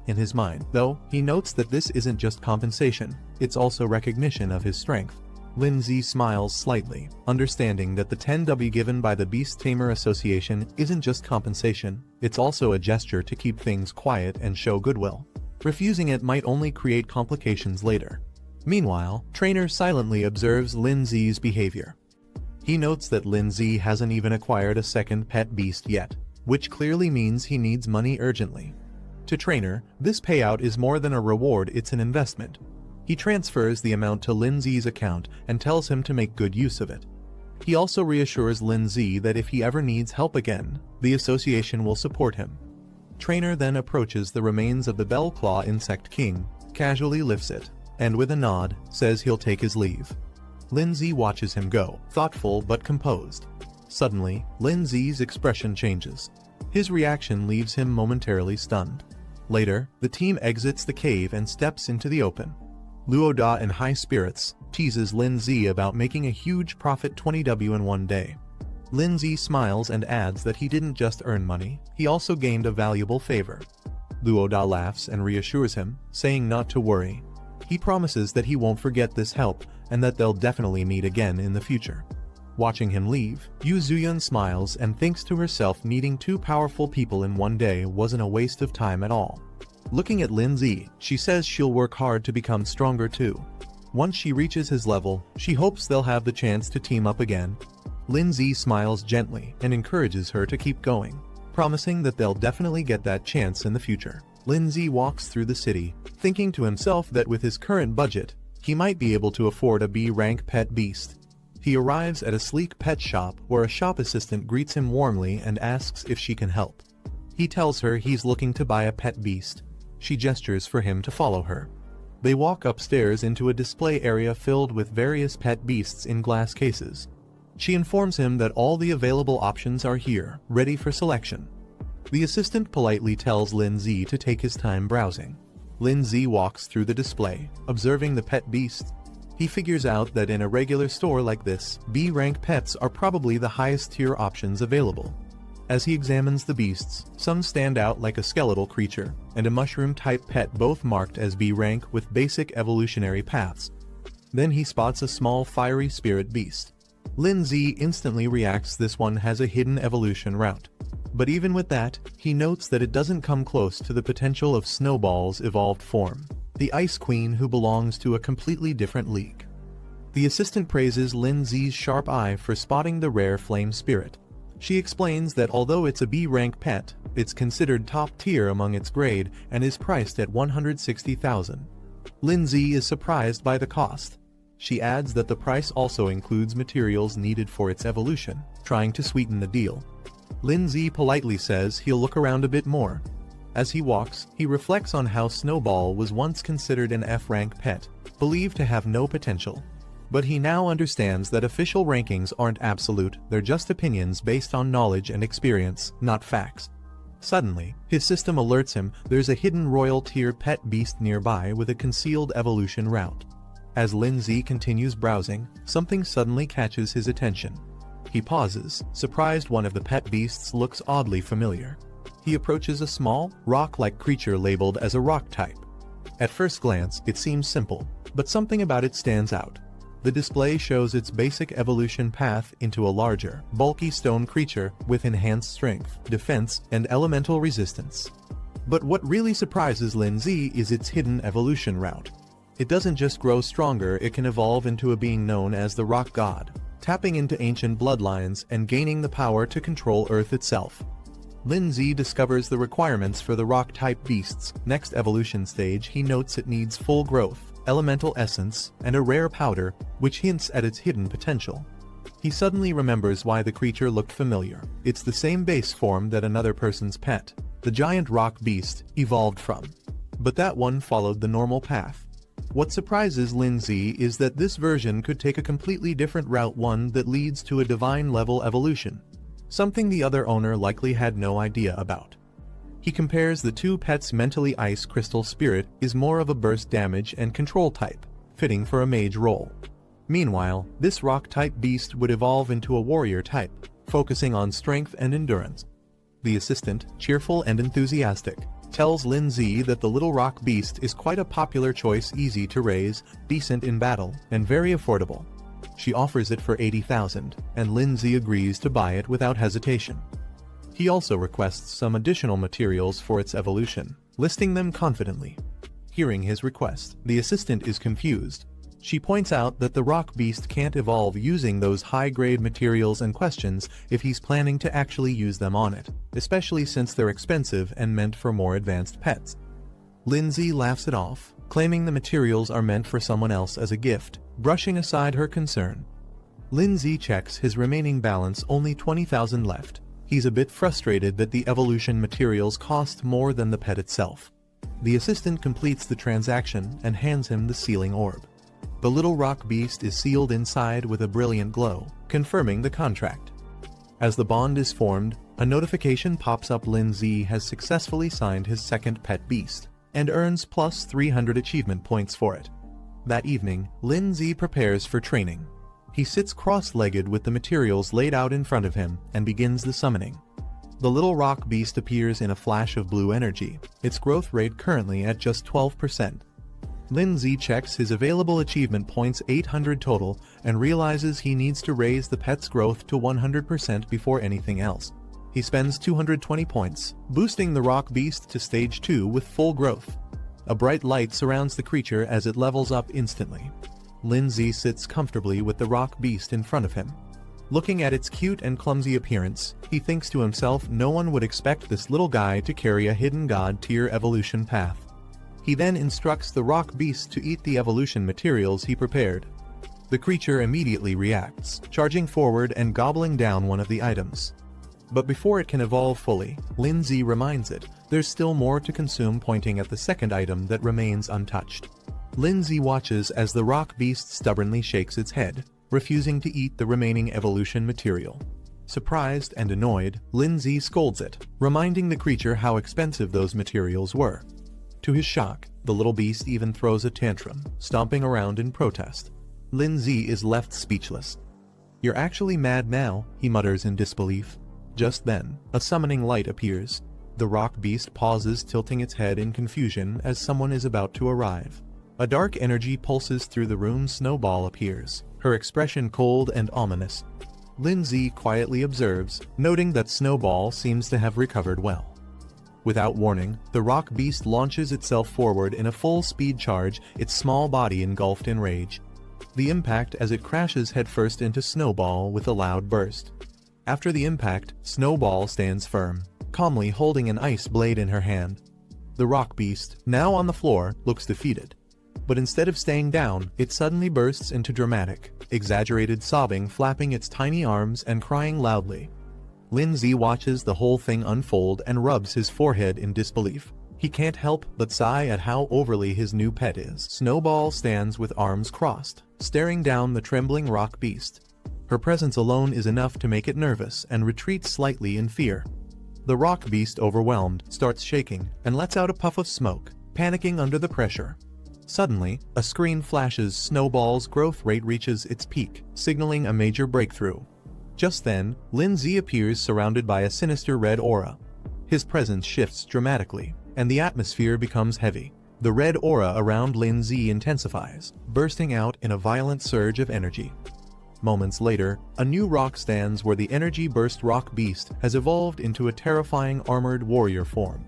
In his mind, though, he notes that this isn't just compensation, it's also recognition of his strength. Lin Zi smiles slightly, understanding that the 10W given by the Beast Tamer Association isn't just compensation, it's also a gesture to keep things quiet and show goodwill. Refusing it might only create complications later. Meanwhile, trainer silently observes Lin Zi's behavior. He notes that Lin Zi hasn't even acquired a second pet beast yet, which clearly means he needs money urgently. To trainer, this payout is more than a reward, it's an investment. He transfers the amount to Lin Zi's account and tells him to make good use of it. He also reassures Lin Zi that if he ever needs help again, the association will support him. Trainer then approaches the remains of the Bell Claw Insect King, casually lifts it, and with a nod, says he'll take his leave. Lin Zi watches him go, thoughtful but composed. Suddenly, Lin Zi's expression changes. His reaction leaves him momentarily stunned. Later, the team exits the cave and steps into the open. Luo Da, in high spirits, teases Lin Zi about making a huge profit 20W in one day. Lin Zi smiles and adds that he didn't just earn money, he also gained a valuable favor. Luo Da laughs and reassures him, saying not to worry. He promises that he won't forget this help and that they'll definitely meet again in the future. Watching him leave, Yu Zuyun smiles and thinks to herself meeting two powerful people in one day wasn't a waste of time at all. Looking at Lin Zi, she says she'll work hard to become stronger too. Once she reaches his level, she hopes they'll have the chance to team up again. Lin Zi smiles gently and encourages her to keep going, promising that they'll definitely get that chance in the future. Lin Zi walks through the city, thinking to himself that with his current budget, he might be able to afford a B-rank pet beast. He arrives at a sleek pet shop where a shop assistant greets him warmly and asks if she can help. He tells her he's looking to buy a pet beast. She gestures for him to follow her. They walk upstairs into a display area filled with various pet beasts in glass cases. She informs him that all the available options are here, ready for selection. The assistant politely tells Lin Zi to take his time browsing. Lin Zi walks through the display, observing the pet beasts. He figures out that in a regular store like this, B-rank pets are probably the highest tier options available. As he examines the beasts, some stand out like a skeletal creature, and a mushroom-type pet, both marked as B-rank with basic evolutionary paths. Then he spots a small fiery spirit beast. Lin Zi instantly reacts this one has a hidden evolution route. But even with that, he notes that it doesn't come close to the potential of Snowball's evolved form, the Ice Queen who belongs to a completely different league. The assistant praises Lin Zi's sharp eye for spotting the rare flame spirit. She explains that although it's a B-rank pet, it's considered top tier among its grade and is priced at 160,000. Lin Zi is surprised by the cost. She adds that the price also includes materials needed for its evolution, trying to sweeten the deal. Lin Zi politely says he'll look around a bit more. As he walks, he reflects on how Snowball was once considered an F-rank pet, believed to have no potential. But he now understands that official rankings aren't absolute, they're just opinions based on knowledge and experience, not facts. Suddenly, his system alerts him there's a hidden royal tier pet beast nearby with a concealed evolution route. As Lin Zi continues browsing, something suddenly catches his attention. He pauses, surprised one of the pet beasts looks oddly familiar. He approaches a small, rock-like creature labeled as a rock type. At first glance, it seems simple, but something about it stands out. The display shows its basic evolution path into a larger, bulky stone creature with enhanced strength, defense, and elemental resistance. But what really surprises Lin Zi is its hidden evolution route. It doesn't just grow stronger, it can evolve into a being known as the Rock God, tapping into ancient bloodlines and gaining the power to control Earth itself. Lin Zi discovers the requirements for the rock-type beast's next evolution stage. He notes it needs full growth, elemental essence, and a rare powder, which hints at its hidden potential. He suddenly remembers why the creature looked familiar. It's the same base form that another person's pet, the giant rock beast, evolved from. But that one followed the normal path. What surprises Lin Zi is that this version could take a completely different route, one that leads to a divine-level evolution, something the other owner likely had no idea about. He compares the two pets. Mentally, Ice Crystal Spirit is more of a burst damage and control type, fitting for a mage role. Meanwhile, this rock-type beast would evolve into a warrior type, focusing on strength and endurance. The assistant, cheerful and enthusiastic, tells Lin Zi that the little rock beast is quite a popular choice, easy to raise, decent in battle, and very affordable. She offers it for 80,000, and Lin Zi agrees to buy it without hesitation. He also requests some additional materials for its evolution, listing them confidently. Hearing his request, the assistant is confused. She points out that the rock beast can't evolve using those high-grade materials and questions if he's planning to actually use them on it, especially since they're expensive and meant for more advanced pets. Lin Zi laughs it off, claiming the materials are meant for someone else as a gift, brushing aside her concern. Lin Zi checks his remaining balance, only 20,000 left. He's a bit frustrated that the evolution materials cost more than the pet itself. The assistant completes the transaction and hands him the sealing orb. The little rock beast is sealed inside with a brilliant glow, confirming the contract. As the bond is formed, a notification pops up. Lin Z has successfully signed his second pet beast, and earns plus 300 achievement points for it. That evening, Lin Z prepares for training. He sits cross-legged with the materials laid out in front of him and begins the summoning. The little rock beast appears in a flash of blue energy, its growth rate currently at just 12%. Lin Z checks his available achievement points, 800 total, and realizes he needs to raise the pet's growth to 100% before anything else. He spends 220 points, boosting the rock beast to stage 2 with full growth. A bright light surrounds the creature as it levels up instantly. Lin Z sits comfortably with the rock beast in front of him. Looking at its cute and clumsy appearance, he thinks to himself, no one would expect this little guy to carry a hidden god tier evolution path. He then instructs the rock beast to eat the evolution materials he prepared. The creature immediately reacts, charging forward and gobbling down one of the items. But before it can evolve fully, Lin Z reminds it there's still more to consume, pointing at the second item that remains untouched. Lin Z watches as the rock beast stubbornly shakes its head, refusing to eat the remaining evolution material. Surprised and annoyed, Lin Z scolds it, reminding the creature how expensive those materials were. To his shock, the little beast even throws a tantrum, stomping around in protest. Lin Z is left speechless. "You're actually mad now," he mutters in disbelief. Just then, a summoning light appears. The rock beast pauses, tilting its head in confusion as someone is about to arrive. A dark energy pulses through the room. Snowball appears, her expression cold and ominous. Lin Z quietly observes, noting that Snowball seems to have recovered well. Without warning, the rock beast launches itself forward in a full-speed charge, its small body engulfed in rage. The impact as it crashes headfirst into Snowball with a loud burst. After the impact, Snowball stands firm, calmly holding an ice blade in her hand. The rock beast, now on the floor, looks defeated. But instead of staying down, it suddenly bursts into dramatic, exaggerated sobbing, flapping its tiny arms and crying loudly. Lin Z watches the whole thing unfold and rubs his forehead in disbelief. He can't help but sigh at how overly his new pet is. Snowball stands with arms crossed, staring down the trembling rock beast. Her presence alone is enough to make it nervous and retreats slightly in fear. The rock beast, overwhelmed, starts shaking and lets out a puff of smoke, panicking under the pressure. Suddenly, a screen flashes. Snowball's growth rate reaches its peak, signaling a major breakthrough. Just then, Lin Z appears surrounded by a sinister red aura. His presence shifts dramatically, and the atmosphere becomes heavy. The red aura around Lin Z intensifies, bursting out in a violent surge of energy. Moments later, a new rock stands where the energy burst rock beast has evolved into a terrifying armored warrior form.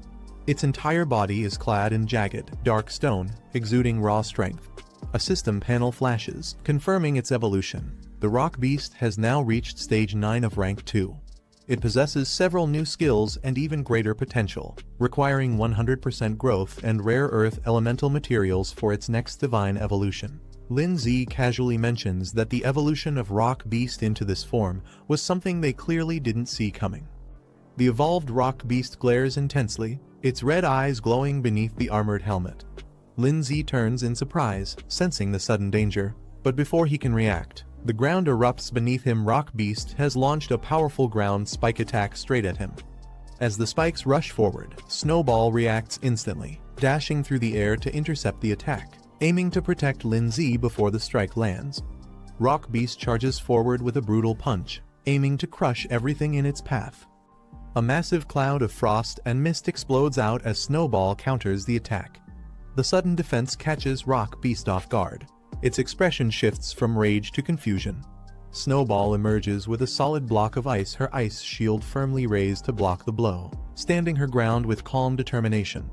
Its entire body is clad in jagged, dark stone, exuding raw strength. A system panel flashes, confirming its evolution. The rock beast has now reached stage 9 of rank 2. It possesses several new skills and even greater potential, requiring 100% growth and rare earth elemental materials for its next divine evolution. Lin Z casually mentions that the evolution of rock beast into this form was something they clearly didn't see coming. The evolved rock beast glares intensely, its red eyes glowing beneath the armored helmet. Lin Z turns in surprise, sensing the sudden danger, but before he can react, the ground erupts beneath him. Rock beast has launched a powerful ground spike attack straight at him. As the spikes rush forward, Snowball reacts instantly, dashing through the air to intercept the attack, aiming to protect Lin Z before the strike lands. Rock beast charges forward with a brutal punch, aiming to crush everything in its path. A massive cloud of frost and mist explodes out as Snowball counters the attack. The sudden defense catches rock beast off guard. Its expression shifts from rage to confusion. Snowball emerges with a solid block of ice, her ice shield firmly raised to block the blow, standing her ground with calm determination.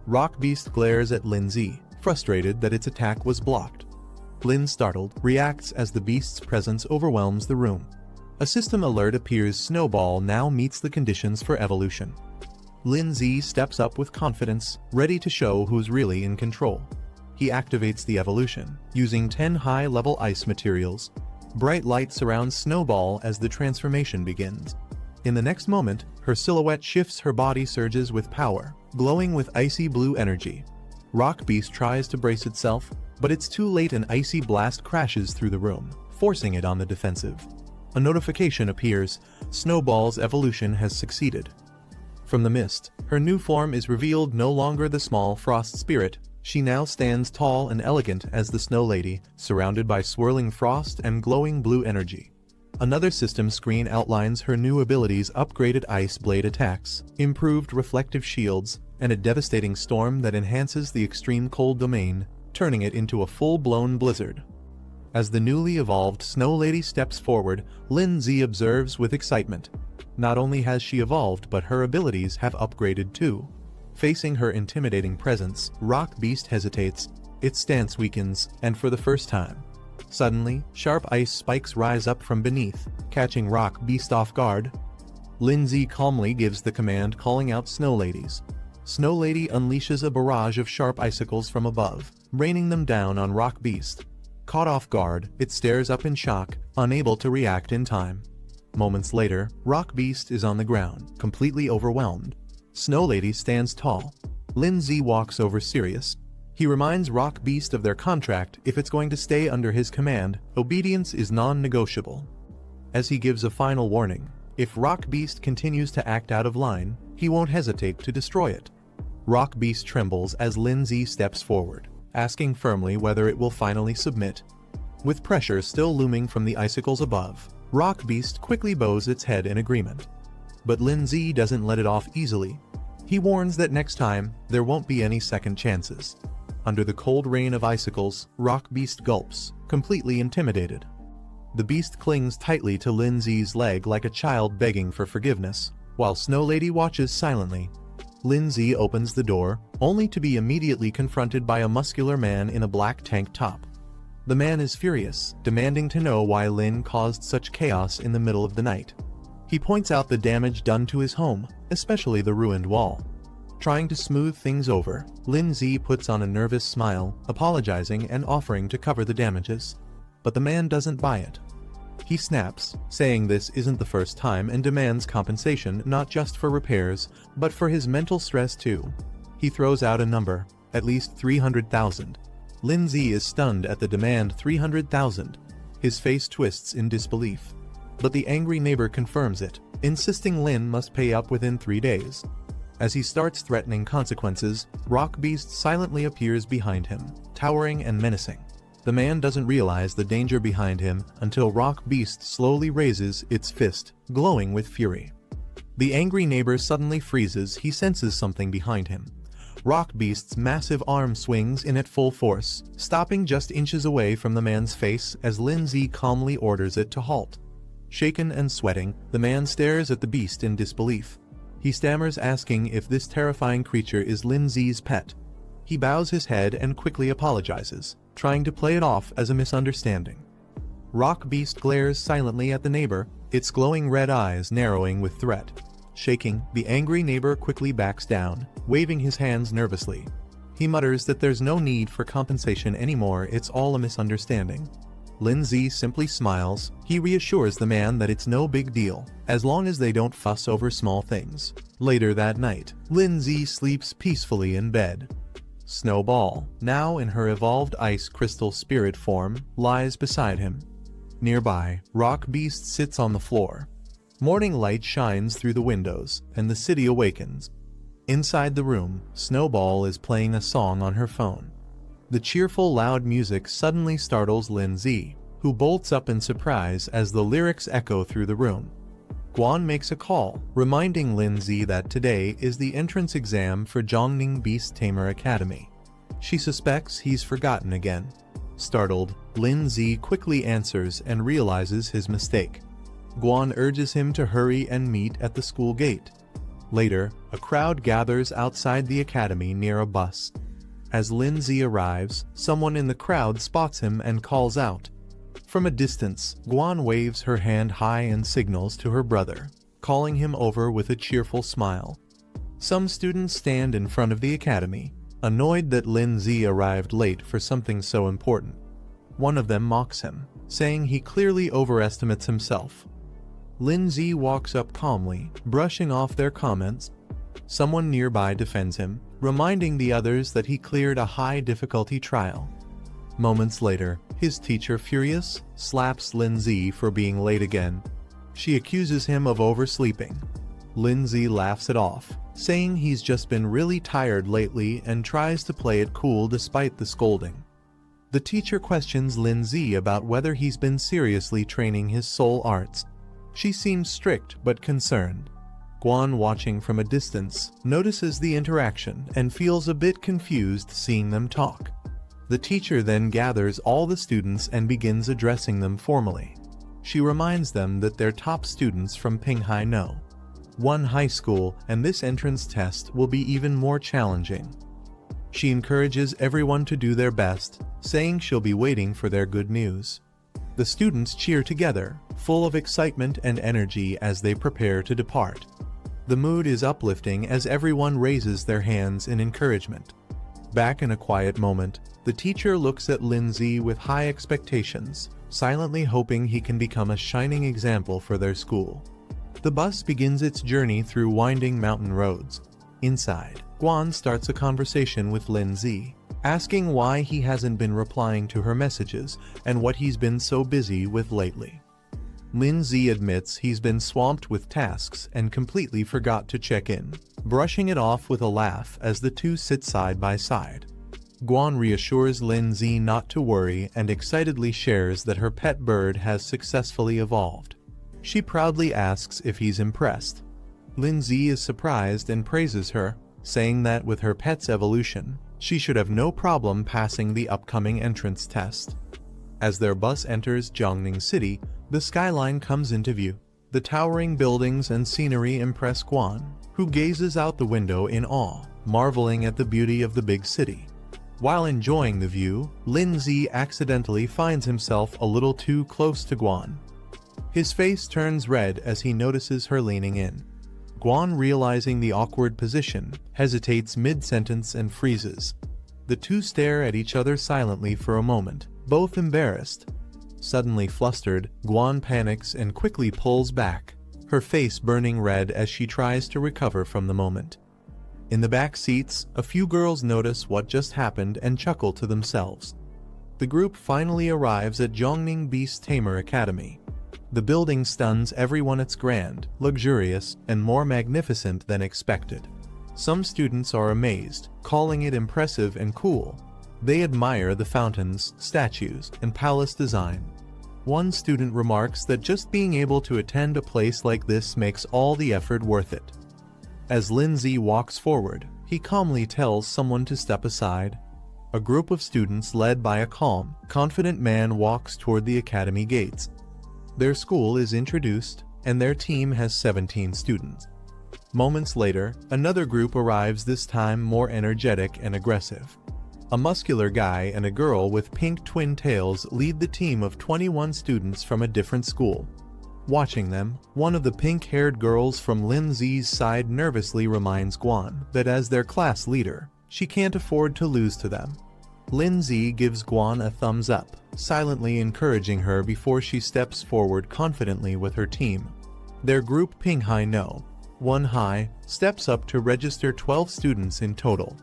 Rock beast glares at Lin Z, frustrated that its attack was blocked. Lin, startled, reacts as the beast's presence overwhelms the room. A system alert appears. Snowball now meets the conditions for evolution. Lin Z steps up with confidence, ready to show who's really in control. He activates the evolution, using 10 high-level ice materials. Bright light surrounds Snowball as the transformation begins. In the next moment, her silhouette shifts, her body surges with power, glowing with icy blue energy. Rock beast tries to brace itself, but it's too late. An icy blast crashes through the room, forcing it on the defensive. A notification appears. Snowball's evolution has succeeded. From the mist, her new form is revealed, no longer the small frost spirit. She now stands tall and elegant as the Snow Lady, surrounded by swirling frost and glowing blue energy. Another system screen outlines her new abilities: upgraded ice blade attacks, improved reflective shields, and a devastating storm that enhances the extreme cold domain, turning it into a full-blown blizzard. As the newly evolved Snow Lady steps forward, Lindsay observes with excitement. Not only has she evolved, but her abilities have upgraded too. Facing her intimidating presence, Rock Beast hesitates, its stance weakens, and for the first time. Suddenly, sharp ice spikes rise up from beneath, catching Rock Beast off guard. Lindsay calmly gives the command, calling out Snow Ladies. Snow Lady unleashes a barrage of sharp icicles from above, raining them down on Rock Beast. Caught off guard, it stares up in shock, unable to react in time. Moments later, Rock Beast is on the ground, completely overwhelmed. Snow Lady stands tall. Lindsay walks over serious. He reminds Rock Beast of their contract. If it's going to stay under his command, obedience is non-negotiable. As he gives a final warning, if Rock Beast continues to act out of line, he won't hesitate to destroy it. Rock Beast trembles as Lindsay steps forward, asking firmly whether it will finally submit. With pressure still looming from the icicles above, Rock Beast quickly bows its head in agreement. But Lindsay doesn't let it off easily. He warns that next time, there won't be any second chances. Under the cold rain of icicles, Rock Beast gulps, completely intimidated. The beast clings tightly to Lindsay's leg like a child begging for forgiveness, while Snow Lady watches silently. Lindsay opens the door, only to be immediately confronted by a muscular man in a black tank top. The man is furious, demanding to know why Lin caused such chaos in the middle of the night. He points out the damage done to his home, especially the ruined wall. Trying to smooth things over, Lindsay puts on a nervous smile, apologizing and offering to cover the damages. But the man doesn't buy it. He snaps, saying this isn't the first time, and demands compensation not just for repairs, but for his mental stress too. He throws out a number, at least 300,000. Lindsay is stunned at the demand. 300,000. His face twists in disbelief. But the angry neighbor confirms it, insisting Lin must pay up within 3 days. As he starts threatening consequences, Rock Beast silently appears behind him, towering and menacing. The man doesn't realize the danger behind him until Rock Beast slowly raises its fist, glowing with fury. The angry neighbor suddenly freezes. He senses something behind him. Rock Beast's massive arm swings in at full force, stopping just inches away from the man's face as Lindsay calmly orders it to halt. Shaken and sweating, the man stares at the beast in disbelief. He stammers, asking if this terrifying creature is Lindsay's pet. He bows his head and quickly apologizes, trying to play it off as a misunderstanding. Rock Beast glares silently at the neighbor, its glowing red eyes narrowing with threat. Shaking, the angry neighbor quickly backs down, waving his hands nervously. He mutters that there's no need for compensation anymore, it's all a misunderstanding. Lindsay simply smiles. He reassures the man that it's no big deal, as long as they don't fuss over small things. Later that night, Lindsay sleeps peacefully in bed. Snowball, now in her evolved ice crystal spirit form, lies beside him. Nearby, Rock Beast sits on the floor. Morning light shines through the windows, and the city awakens. Inside the room, Snowball is playing a song on her phone. The cheerful, loud music suddenly startles Lindsay, who bolts up in surprise as the lyrics echo through the room. Guan makes a call, reminding Lindsay that today is the entrance exam for Zhongning Beast Tamer Academy. She suspects he's forgotten again. Startled, Lindsay quickly answers and realizes his mistake. Guan urges him to hurry and meet at the school gate. Later, a crowd gathers outside the academy near a bus. As Lindsay arrives, someone in the crowd spots him and calls out. From a distance, Guan waves her hand high and signals to her brother, calling him over with a cheerful smile. Some students stand in front of the academy, annoyed that Lindsay arrived late for something so important. One of them mocks him, saying he clearly overestimates himself. Lindsay walks up calmly, brushing off their comments. Someone nearby defends him, reminding the others that he cleared a high-difficulty trial. Moments later, his teacher, furious, slaps Lindsay for being late again. She accuses him of oversleeping. Lindsay laughs it off, saying he's just been really tired lately and tries to play it cool despite the scolding. The teacher questions Lindsay about whether he's been seriously training his soul arts. She seems strict but concerned. Guan, watching from a distance, notices the interaction and feels a bit confused seeing them talk. The teacher then gathers all the students and begins addressing them formally. She reminds them that they're top students from Pinghai No. 1 high school, and this entrance test will be even more challenging. She encourages everyone to do their best, saying she'll be waiting for their good news. The students cheer together, full of excitement and energy as they prepare to depart. The mood is uplifting as everyone raises their hands in encouragement. Back in a quiet moment, the teacher looks at Lindsay with high expectations, silently hoping he can become a shining example for their school. The bus begins its journey through winding mountain roads. Inside, Guan starts a conversation with Lindsay, asking why he hasn't been replying to her messages and what he's been so busy with lately. Lindsay admits he's been swamped with tasks and completely forgot to check in, brushing it off with a laugh as the two sit side by side. Guan reassures Lindsay not to worry and excitedly shares that her pet bird has successfully evolved. She proudly asks if he's impressed. Lindsay is surprised and praises her, saying that with her pet's evolution, she should have no problem passing the upcoming entrance test. As their bus enters Jiangning City, the skyline comes into view. The towering buildings and scenery impress Guan, who gazes out the window in awe, marveling at the beauty of the big city. While enjoying the view, Lindsay accidentally finds himself a little too close to Guan. His face turns red as he notices her leaning in. Guan, realizing the awkward position, hesitates mid-sentence and freezes. The two stare at each other silently for a moment, both embarrassed. Suddenly flustered, Guan panics and quickly pulls back, her face burning red as she tries to recover from the moment. In the back seats, a few girls notice what just happened and chuckle to themselves. The group finally arrives at Jiangning Beast Tamer Academy. The building stuns everyone. It's grand, luxurious, and more magnificent than expected. Some students are amazed, calling it impressive and cool. They admire the fountains, statues, and palace design. One student remarks that just being able to attend a place like this makes all the effort worth it. As Lindsay walks forward, he calmly tells someone to step aside. A group of students led by a calm, confident man walks toward the academy gates. Their school is introduced, and their team has 17 students. Moments later, another group arrives, this time more energetic and aggressive. A muscular guy and a girl with pink twin tails lead the team of 21 students from a different school. Watching them, one of the pink-haired girls from Lindsay's side nervously reminds Guan that as their class leader, she can't afford to lose to them. Lindsay gives Guan a thumbs up, silently encouraging her before she steps forward confidently with her team. Their group, Pinghai No. 1 High, steps up to register 12 students in total.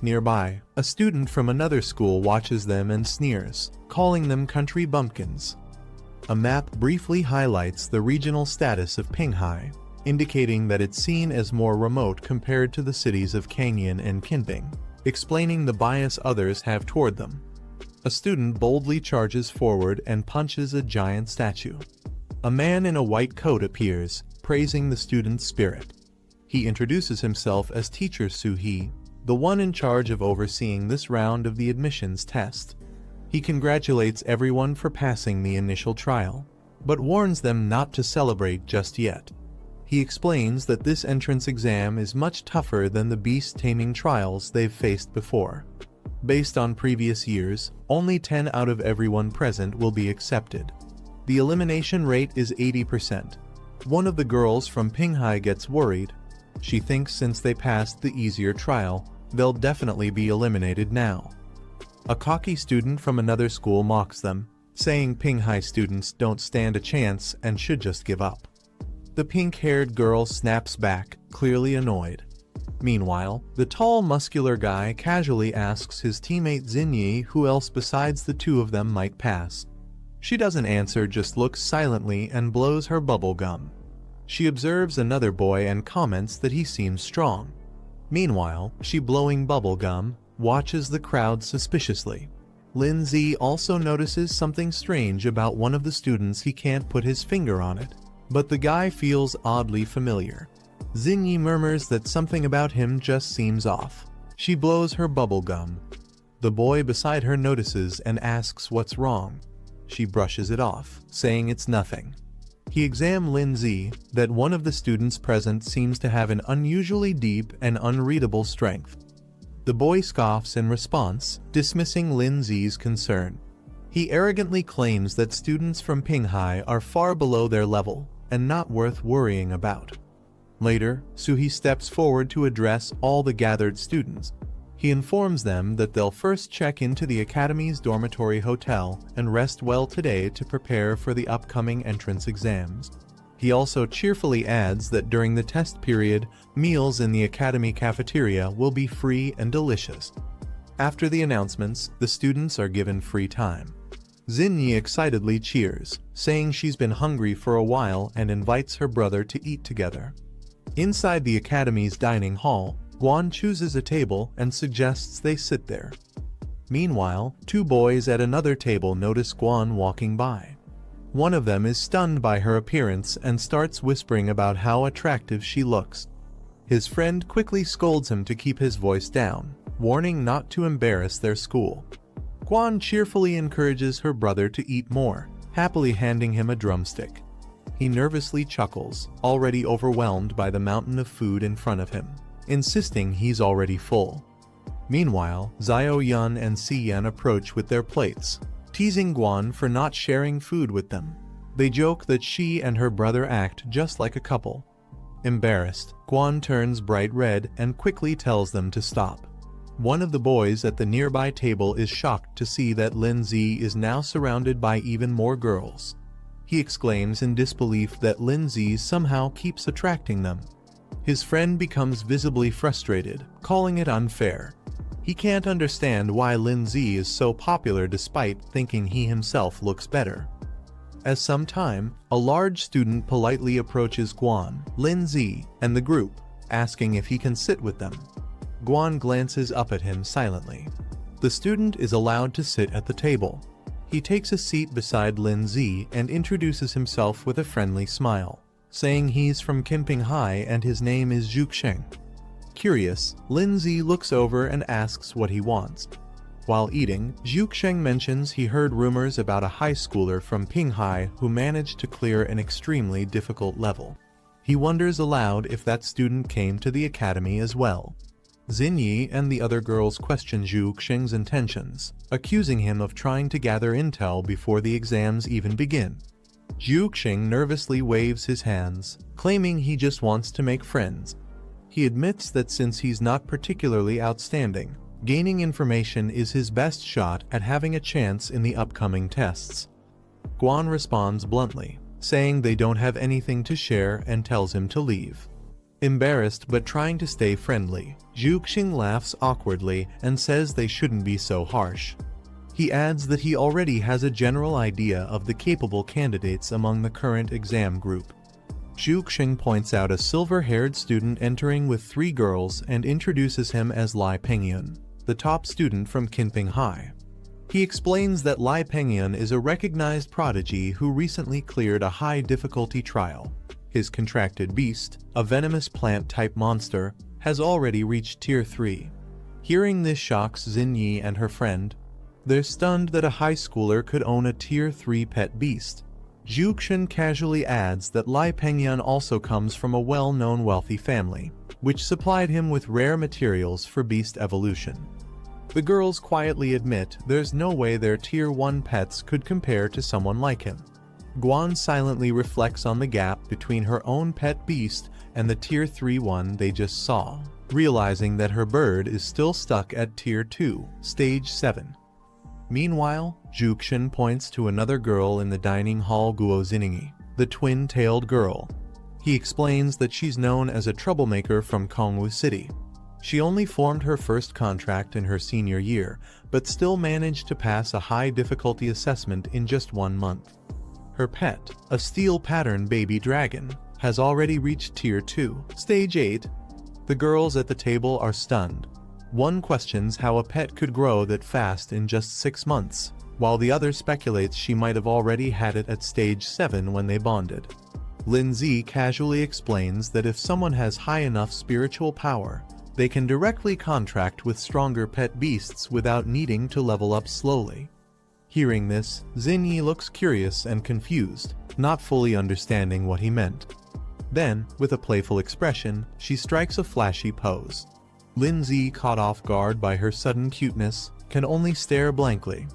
Nearby, a student from another school watches them and sneers, calling them country bumpkins. A map briefly highlights the regional status of Pinghai, indicating that it's seen as more remote compared to the cities of Canyon and Kinping, explaining the bias others have toward them. A student boldly charges forward and punches a giant statue. A man in a white coat appears, praising the student's spirit. He introduces himself as Teacher Su-hee, the one in charge of overseeing this round of the admissions test. He congratulates everyone for passing the initial trial, but warns them not to celebrate just yet. He explains that this entrance exam is much tougher than the beast taming trials they've faced before. Based on previous years, only 10 out of everyone present will be accepted. The elimination rate is 80%. One of the girls from Pinghai gets worried. She thinks since they passed the easier trial, they'll definitely be eliminated now. A cocky student from another school mocks them, saying Pinghai students don't stand a chance and should just give up. The pink-haired girl snaps back, clearly annoyed. Meanwhile, the tall, muscular guy casually asks his teammate Xinyi who else besides the two of them might pass. She doesn't answer, just looks silently and blows her bubble gum. She observes another boy and comments that he seems strong. Meanwhile, she, blowing bubble gum, watches the crowd suspiciously. Lindsay also notices something strange about one of the students. He can't put his finger on it, but the guy feels oddly familiar. Xinyi murmurs that something about him just seems off. She blows her bubble gum. The boy beside her notices and asks what's wrong. She brushes it off, saying it's nothing. He examines Lindsay that one of the students present seems to have an unusually deep and unreadable strength. The boy scoffs in response, dismissing Lindsay's concern. He arrogantly claims that students from Pinghai are far below their level and not worth worrying about. Later, Suhi steps forward to address all the gathered students. He informs them that they'll first check into the Academy's dormitory hotel and rest well today to prepare for the upcoming entrance exams. He also cheerfully adds that during the test period, meals in the Academy cafeteria will be free and delicious. After the announcements, the students are given free time. Xinyi excitedly cheers, saying she's been hungry for a while and invites her brother to eat together. Inside the Academy's dining hall, Guan chooses a table and suggests they sit there. Meanwhile, two boys at another table notice Guan walking by. One of them is stunned by her appearance and starts whispering about how attractive she looks. His friend quickly scolds him to keep his voice down, warning not to embarrass their school. Guan cheerfully encourages her brother to eat more, happily handing him a drumstick. He nervously chuckles, already overwhelmed by the mountain of food in front of him, insisting he's already full. Meanwhile, Xiao Yun and Si Yan approach with their plates, teasing Guan for not sharing food with them. They joke that she and her brother act just like a couple. Embarrassed, Guan turns bright red and quickly tells them to stop. One of the boys at the nearby table is shocked to see that Lindsay is now surrounded by even more girls. He exclaims in disbelief that Lindsay somehow keeps attracting them. His friend becomes visibly frustrated, calling it unfair. He can't understand why Lindsay is so popular despite thinking he himself looks better. As some time, a large student politely approaches Guan, Lindsay, and the group, asking if he can sit with them. Guan glances up at him silently. The student is allowed to sit at the table. He takes a seat beside Lindsay and introduces himself with a friendly smile, saying he's from Pinghai and his name is Zhuxing. Curious, Lindsay looks over and asks what he wants. While eating, Zhuxing mentions he heard rumors about a high schooler from Pinghai who managed to clear an extremely difficult level. He wonders aloud if that student came to the academy as well. Xinyi and the other girls question Zhuxing's intentions, accusing him of trying to gather intel before the exams even begin. Zhuxing nervously waves his hands, claiming he just wants to make friends. He admits that since he's not particularly outstanding, gaining information is his best shot at having a chance in the upcoming tests. Guan responds bluntly, saying they don't have anything to share and tells him to leave. Embarrassed but trying to stay friendly, Zhuxing laughs awkwardly and says they shouldn't be so harsh. He adds that he already has a general idea of the capable candidates among the current exam group. Zhuxing points out a silver-haired student entering with 3 girls and introduces him as Lai Pengyun, the top student from Pinghai. He explains that Lai Pengyun is a recognized prodigy who recently cleared a high-difficulty trial. His contracted beast, a venomous plant-type monster, has already reached Tier 3. Hearing this shocks Xinyi and her friend. They're stunned that a high schooler could own a Tier 3 pet beast. Zhuxing casually adds that Lai Pengyun also comes from a well-known wealthy family, which supplied him with rare materials for beast evolution. The girls quietly admit there's no way their Tier 1 pets could compare to someone like him. Guan silently reflects on the gap between her own pet beast and the Tier 3 one they just saw, realizing that her bird is still stuck at Tier 2, Stage 7. Meanwhile, Zhuxing points to another girl in the dining hall, Guo Xiningi, the twin-tailed girl. He explains that she's known as a troublemaker from Kongwu City. She only formed her first contract in her senior year, but still managed to pass a high difficulty assessment in just 1 month. Her pet, a steel pattern baby dragon, has already reached Tier 2, Stage 8. The girls at the table are stunned. One questions how a pet could grow that fast in just 6 months, while the other speculates she might have already had it at Stage 7 when they bonded. Lindsay casually explains that if someone has high enough spiritual power, they can directly contract with stronger pet beasts without needing to level up slowly. Hearing this, Xinyi looks curious and confused, not fully understanding what he meant. Then, with a playful expression, she strikes a flashy pose. Lindsay, caught off guard by her sudden cuteness, can only stare blankly.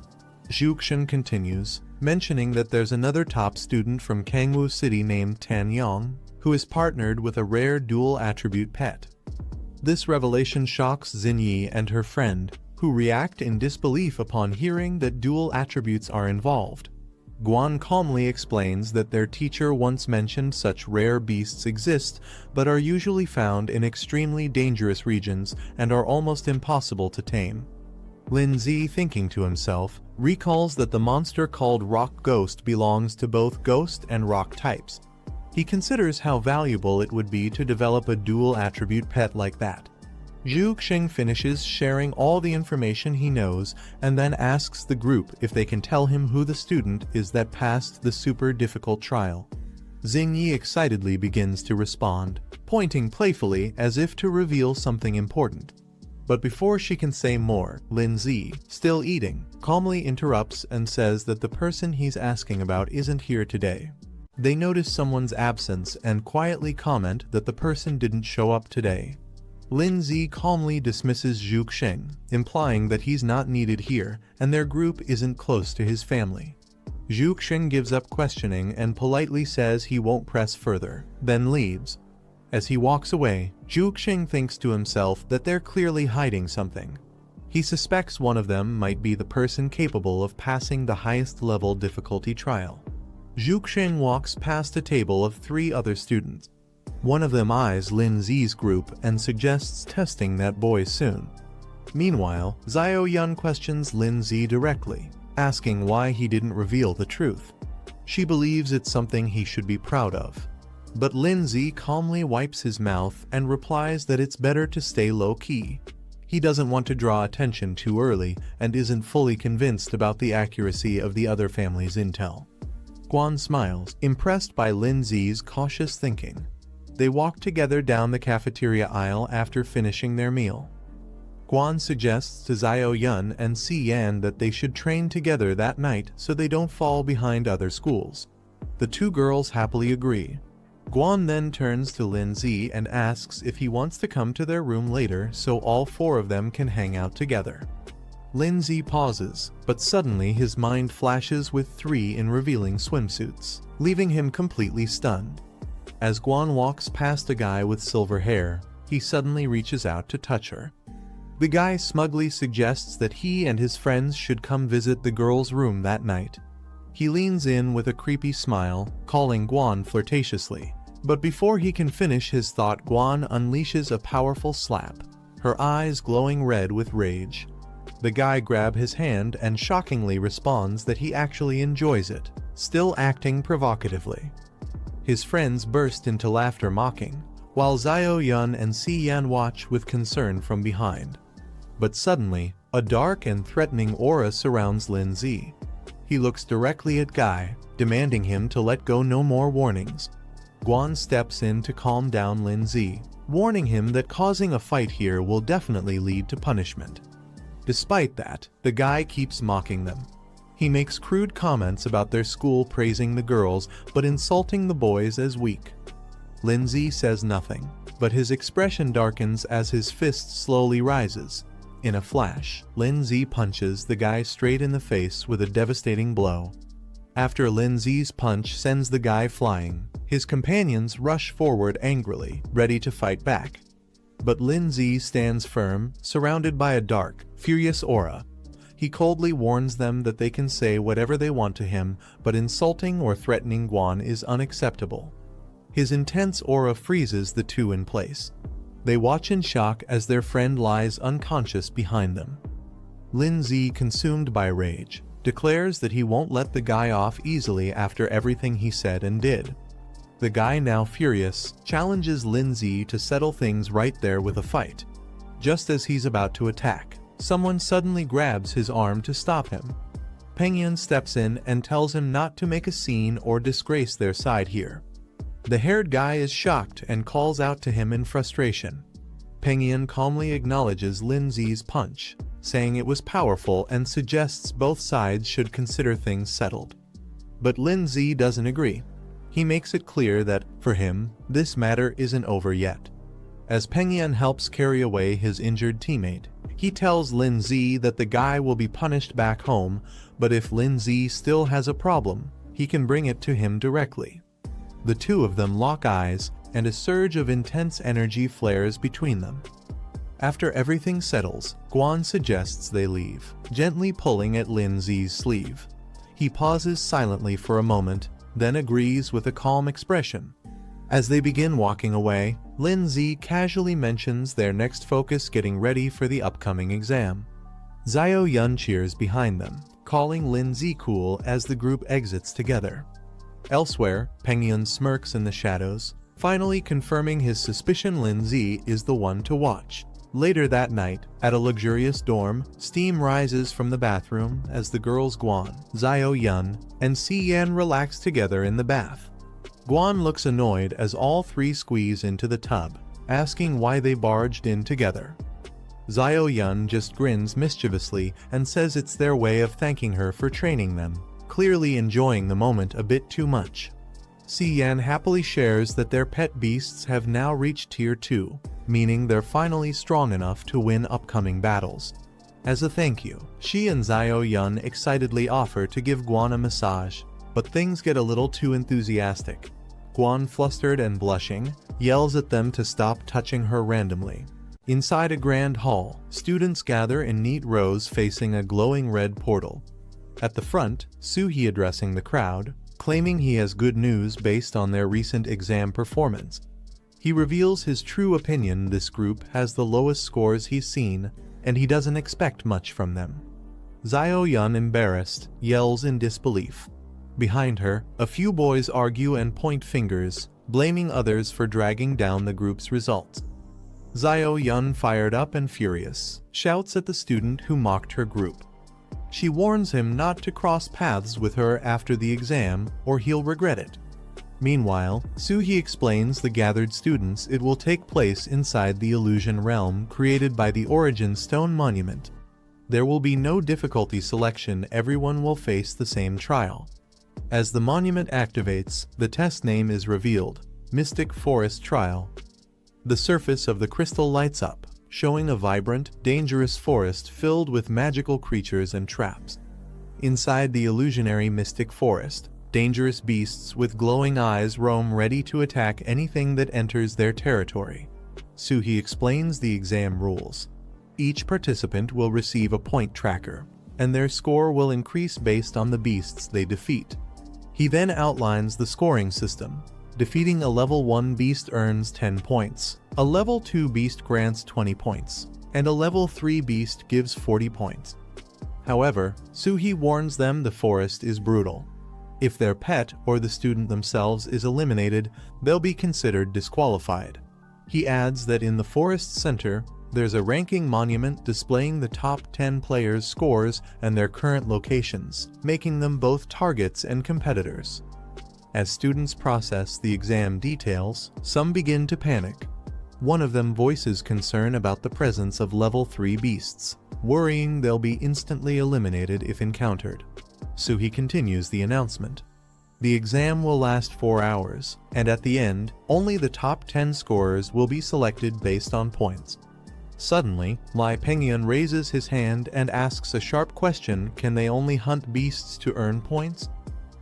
Zhuxian continues, mentioning that there's another top student from Kangwu City named Tan Yong, who is partnered with a rare dual attribute pet. This revelation shocks Xinyi and her friend, who react in disbelief upon hearing that dual attributes are involved. Guan calmly explains that their teacher once mentioned such rare beasts exist, but are usually found in extremely dangerous regions and are almost impossible to tame. Lindsay, thinking to himself, recalls that the monster called Rock Ghost belongs to both ghost and rock types. He considers how valuable it would be to develop a dual attribute pet like that. Zhu Xing finishes sharing all the information he knows and then asks the group if they can tell him who the student is that passed the super difficult trial. Xingyi excitedly begins to respond, pointing playfully as if to reveal something important. But before she can say more, Lindsay, still eating, calmly interrupts and says that the person he's asking about isn't here today. They notice someone's absence and quietly comment that the person didn't show up today. Lindsay calmly dismisses Zhu Xing, implying that he's not needed here and their group isn't close to his family. Zhu Xing gives up questioning and politely says he won't press further, then leaves. As he walks away, Zhu Xing thinks to himself that they're clearly hiding something. He suspects one of them might be the person capable of passing the highest level difficulty trial. Zhu Xing walks past a table of 3 other students. One of them eyes Lindsay's group and suggests testing that boy soon. Meanwhile, Xiao Yun questions Lindsay directly, asking why he didn't reveal the truth. She believes it's something he should be proud of. But Lindsay calmly wipes his mouth and replies that it's better to stay low-key. He doesn't want to draw attention too early and isn't fully convinced about the accuracy of the other family's intel. Guan smiles, impressed by Lindsay's cautious thinking. They walk together down the cafeteria aisle after finishing their meal. Guan suggests to Xiao Yun and Si Yan that they should train together that night so they don't fall behind other schools. The 2 girls happily agree. Guan then turns to Lindsay and asks if he wants to come to their room later so all 4 of them can hang out together. Lindsay pauses, but suddenly his mind flashes with 3 in revealing swimsuits, leaving him completely stunned. As Guan walks past a guy with silver hair, he suddenly reaches out to touch her. The guy smugly suggests that he and his friends should come visit the girl's room that night. He leans in with a creepy smile, calling Guan flirtatiously. But before he can finish his thought, Guan unleashes a powerful slap, her eyes glowing red with rage. The guy grabs his hand and shockingly responds that he actually enjoys it, still acting provocatively. His friends burst into laughter mocking, while Xiao Yun and Si Yan watch with concern from behind. But suddenly, a dark and threatening aura surrounds Lindsay. He looks directly at Guy, demanding him to let go. No more warnings. Guan steps in to calm down Lindsay, warning him that causing a fight here will definitely lead to punishment. Despite that, the guy keeps mocking them. He makes crude comments about their school, praising the girls but insulting the boys as weak. Lindsay says nothing, but his expression darkens as his fist slowly rises. In a flash, Lindsay punches the guy straight in the face with a devastating blow. After Lindsay's punch sends the guy flying, his companions rush forward angrily, ready to fight back. But Lindsay stands firm, surrounded by a dark, furious aura. He coldly warns them that they can say whatever they want to him, but insulting or threatening Guan is unacceptable. His intense aura freezes the 2 in place. They watch in shock as their friend lies unconscious behind them. Lin-Zi, consumed by rage, declares that he won't let the guy off easily after everything he said and did. The guy, now furious, challenges Lin-Zi to settle things right there with a fight. Just as he's about to attack, someone suddenly grabs his arm to stop him. Peng-Yan steps in and tells him not to make a scene or disgrace their side here. The haired guy is shocked and calls out to him in frustration. Peng-Yan calmly acknowledges Lin-Zi's punch, saying it was powerful and suggests both sides should consider things settled. But Lin-Zi doesn't agree. He makes it clear that, for him, this matter isn't over yet. As Peng-Yan helps carry away his injured teammate, he tells Lin-Zi that the guy will be punished back home, but if Lin-Zi still has a problem, he can bring it to him directly. The two of them lock eyes, and a surge of intense energy flares between them. After everything settles, Guan suggests they leave, gently pulling at Lin-Zi's sleeve. He pauses silently for a moment, then agrees with a calm expression. As they begin walking away, Lin-Zi casually mentions their next focus getting ready for the upcoming exam. Xiao Yun cheers behind them, calling Lin-Zi cool as the group exits together. Elsewhere, Peng-Yan smirks in the shadows, finally confirming his suspicion Lin-Zi is the one to watch. Later that night, at a luxurious dorm, steam rises from the bathroom as the girls Guan, Xiao Yun, and Si-Yan relax together in the bath. Guan looks annoyed as all three squeeze into the tub, asking why they barged in together. Xiao Yun just grins mischievously and says it's their way of thanking her for training them, clearly enjoying the moment a bit too much. Si-Yan happily shares that their pet beasts have now reached Tier 2, meaning they're finally strong enough to win upcoming battles. As a thank you, she and Xiao Yun excitedly offer to give Guan a massage, but things get a little too enthusiastic. Guan, flustered and blushing, yells at them to stop touching her randomly. Inside a grand hall, students gather in neat rows facing a glowing red portal. At the front, Soo-hee addressing the crowd, claiming he has good news based on their recent exam performance. He reveals his true opinion: this group has the lowest scores he's seen, and he doesn't expect much from them. Xiao Yun, embarrassed, yells in disbelief. Behind her, a few boys argue and point fingers, blaming others for dragging down the group's results. Xiao Yun, fired up and furious, shouts at the student who mocked her group. She warns him not to cross paths with her after the exam, or he'll regret it. Meanwhile, Soo-hee explains the gathered students it will take place inside the illusion realm created by the Origin Stone Monument. There will be no difficulty selection, everyone will face the same trial. As the monument activates, the test name is revealed: Mystic Forest Trial. The surface of the crystal lights up, showing a vibrant, dangerous forest filled with magical creatures and traps. Inside the illusionary mystic forest, dangerous beasts with glowing eyes roam, ready to attack anything that enters their territory. Soo-hee explains the exam rules. Each participant will receive a point tracker, and their score will increase based on the beasts they defeat. He then outlines the scoring system. Defeating a level 1 beast earns 10 points, a level 2 beast grants 20 points, and a level 3 beast gives 40 points. However, Soo-hee warns them the forest is brutal. If their pet or the student themselves is eliminated, they'll be considered disqualified. He adds that in the forest center, there's a ranking monument displaying the top 10 players' scores and their current locations, making them both targets and competitors. As students process the exam details, some begin to panic. One of them voices concern about the presence of level 3 beasts, worrying they'll be instantly eliminated if encountered. Soo-hee continues the announcement. The exam will last 4 hours, and at the end, only the top 10 scorers will be selected based on points. Suddenly, Lai Peng-Yan raises his hand and asks a sharp question: can they only hunt beasts to earn points?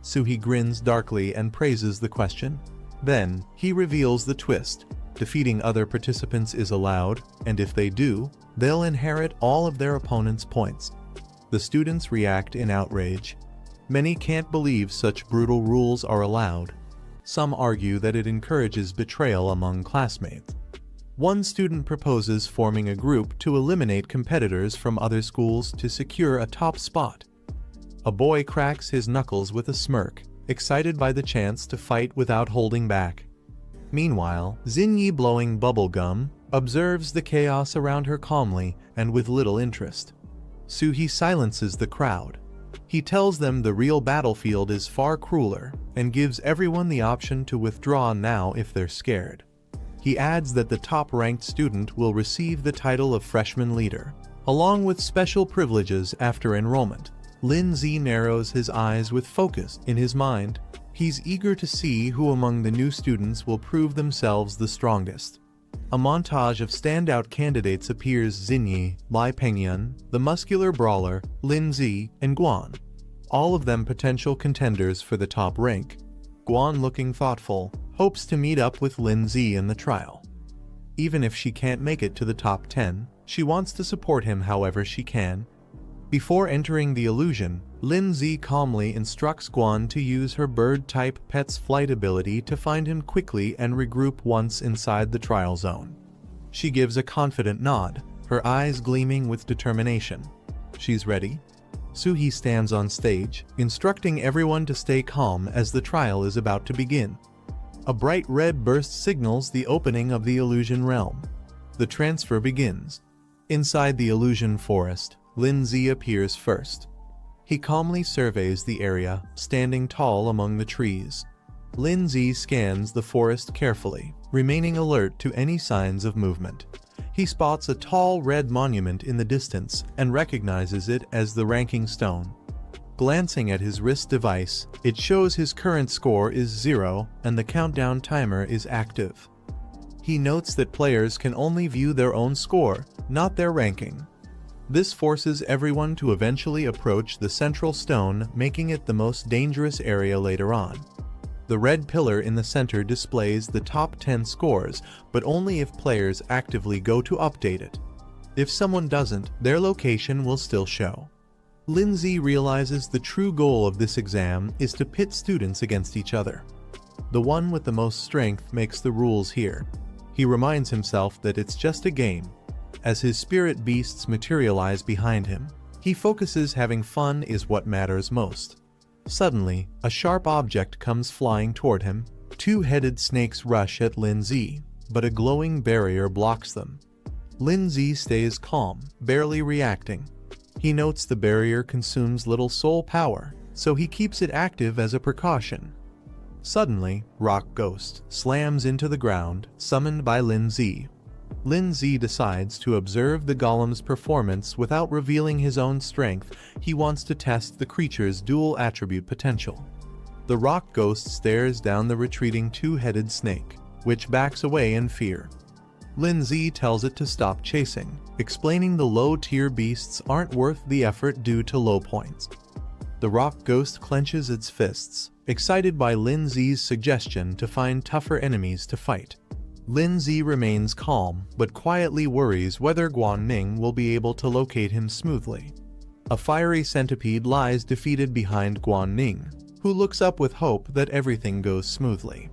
Soo-hee grins darkly and praises the question. Then, he reveals the twist. Defeating other participants is allowed, and if they do, they'll inherit all of their opponent's points. The students react in outrage. Many can't believe such brutal rules are allowed. Some argue that it encourages betrayal among classmates. One student proposes forming a group to eliminate competitors from other schools to secure a top spot. A boy cracks his knuckles with a smirk, excited by the chance to fight without holding back. Meanwhile, Xinyi, blowing bubble gum, observes the chaos around her calmly and with little interest. Suhee silences the crowd. He tells them the real battlefield is far crueler and gives everyone the option to withdraw now if they're scared. He adds that the top-ranked student will receive the title of freshman leader, along with special privileges after enrollment. Lin-Zi narrows his eyes with focus in his mind. He's eager to see who among the new students will prove themselves the strongest. A montage of standout candidates appears: Xinyi, Lai Pengyun, the muscular brawler, Lin-Zi, and Guan. All of them potential contenders for the top rank. Guan, looking thoughtful, hopes to meet up with Lin-Zi in the trial. Even if she can't make it to the top 10, she wants to support him however she can. Before entering the illusion, Lin-Zi calmly instructs Guan to use her bird-type pet's flight ability to find him quickly and regroup once inside the trial zone. She gives a confident nod, her eyes gleaming with determination. She's ready. Suhee stands on stage, instructing everyone to stay calm as the trial is about to begin. A bright red burst signals the opening of the illusion realm. The transfer begins. Inside the illusion forest, Lin-Zi appears first. He calmly surveys the area, standing tall among the trees. Lin-Zi scans the forest carefully, remaining alert to any signs of movement. He spots a tall red monument in the distance and recognizes it as the ranking stone. Glancing at his wrist device, it shows his current score is 0 and the countdown timer is active. He notes that players can only view their own score, not their ranking. This forces everyone to eventually approach the central stone, making it the most dangerous area later on. The red pillar in the center displays the top 10 scores, but only if players actively go to update it. If someone doesn't, their location will still show. Lin-Zi realizes the true goal of this exam is to pit students against each other. The one with the most strength makes the rules here. He reminds himself that it's just a game. As his spirit beasts materialize behind him, he focuses having fun is what matters most. Suddenly, a sharp object comes flying toward him. Two-headed snakes rush at Lin-Zi, but a glowing barrier blocks them. Lin-Zi stays calm, barely reacting. He notes the barrier consumes little soul power, so he keeps it active as a precaution. Suddenly, Rock Ghost slams into the ground, summoned by Lin-Zi. Lin-Zi decides to observe the golem's performance without revealing his own strength. He wants to test the creature's dual attribute potential. The Rock Ghost stares down the retreating two-headed snake, which backs away in fear. Lin-Zi tells it to stop chasing, explaining the low-tier beasts aren't worth the effort due to low points. The Rock Ghost clenches its fists, excited by Lin-Zi's suggestion to find tougher enemies to fight. Lin-Zi remains calm, but quietly worries whether Guan-Ning will be able to locate him smoothly. A fiery centipede lies defeated behind Guan-Ning, who looks up with hope that everything goes smoothly.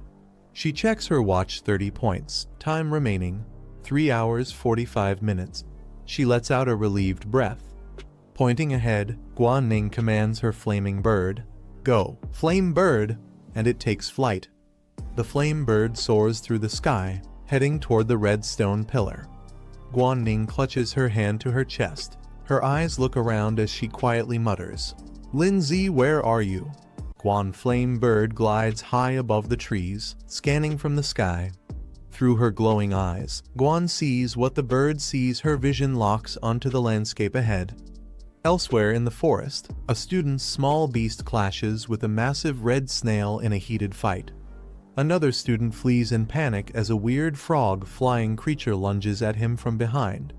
She checks her watch. 30 points, time remaining, 3 hours 45 minutes. She lets out a relieved breath. Pointing ahead, Guan-Ning commands her flaming bird, "Go, flame bird," and it takes flight. The flame bird soars through the sky, heading toward the red stone pillar. Guan-Ning clutches her hand to her chest. Her eyes look around as she quietly mutters, "Lin-Zi, where are you?" Guan Flame Bird glides high above the trees, scanning from the sky. Through her glowing eyes, Guan sees what the bird sees. Her vision locks onto the landscape ahead. Elsewhere in the forest, a student's small beast clashes with a massive red snail in a heated fight. Another student flees in panic as a weird frog-flying creature lunges at him from behind.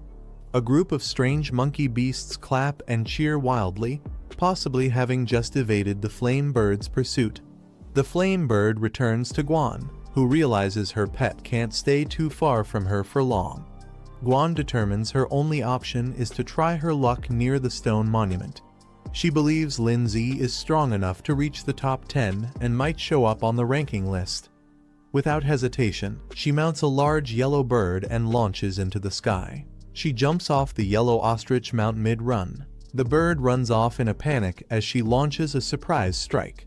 A group of strange monkey beasts clap and cheer wildly, possibly having just evaded the flame bird's pursuit. The flame bird returns to Guan, who realizes her pet can't stay too far from her for long. Guan determines her only option is to try her luck near the stone monument. She believes Lin-Zi is strong enough to reach the top 10 and might show up on the ranking list. Without hesitation, she mounts a large yellow bird and launches into the sky. She jumps off the yellow ostrich mount mid-run. The bird runs off in a panic as she launches a surprise strike.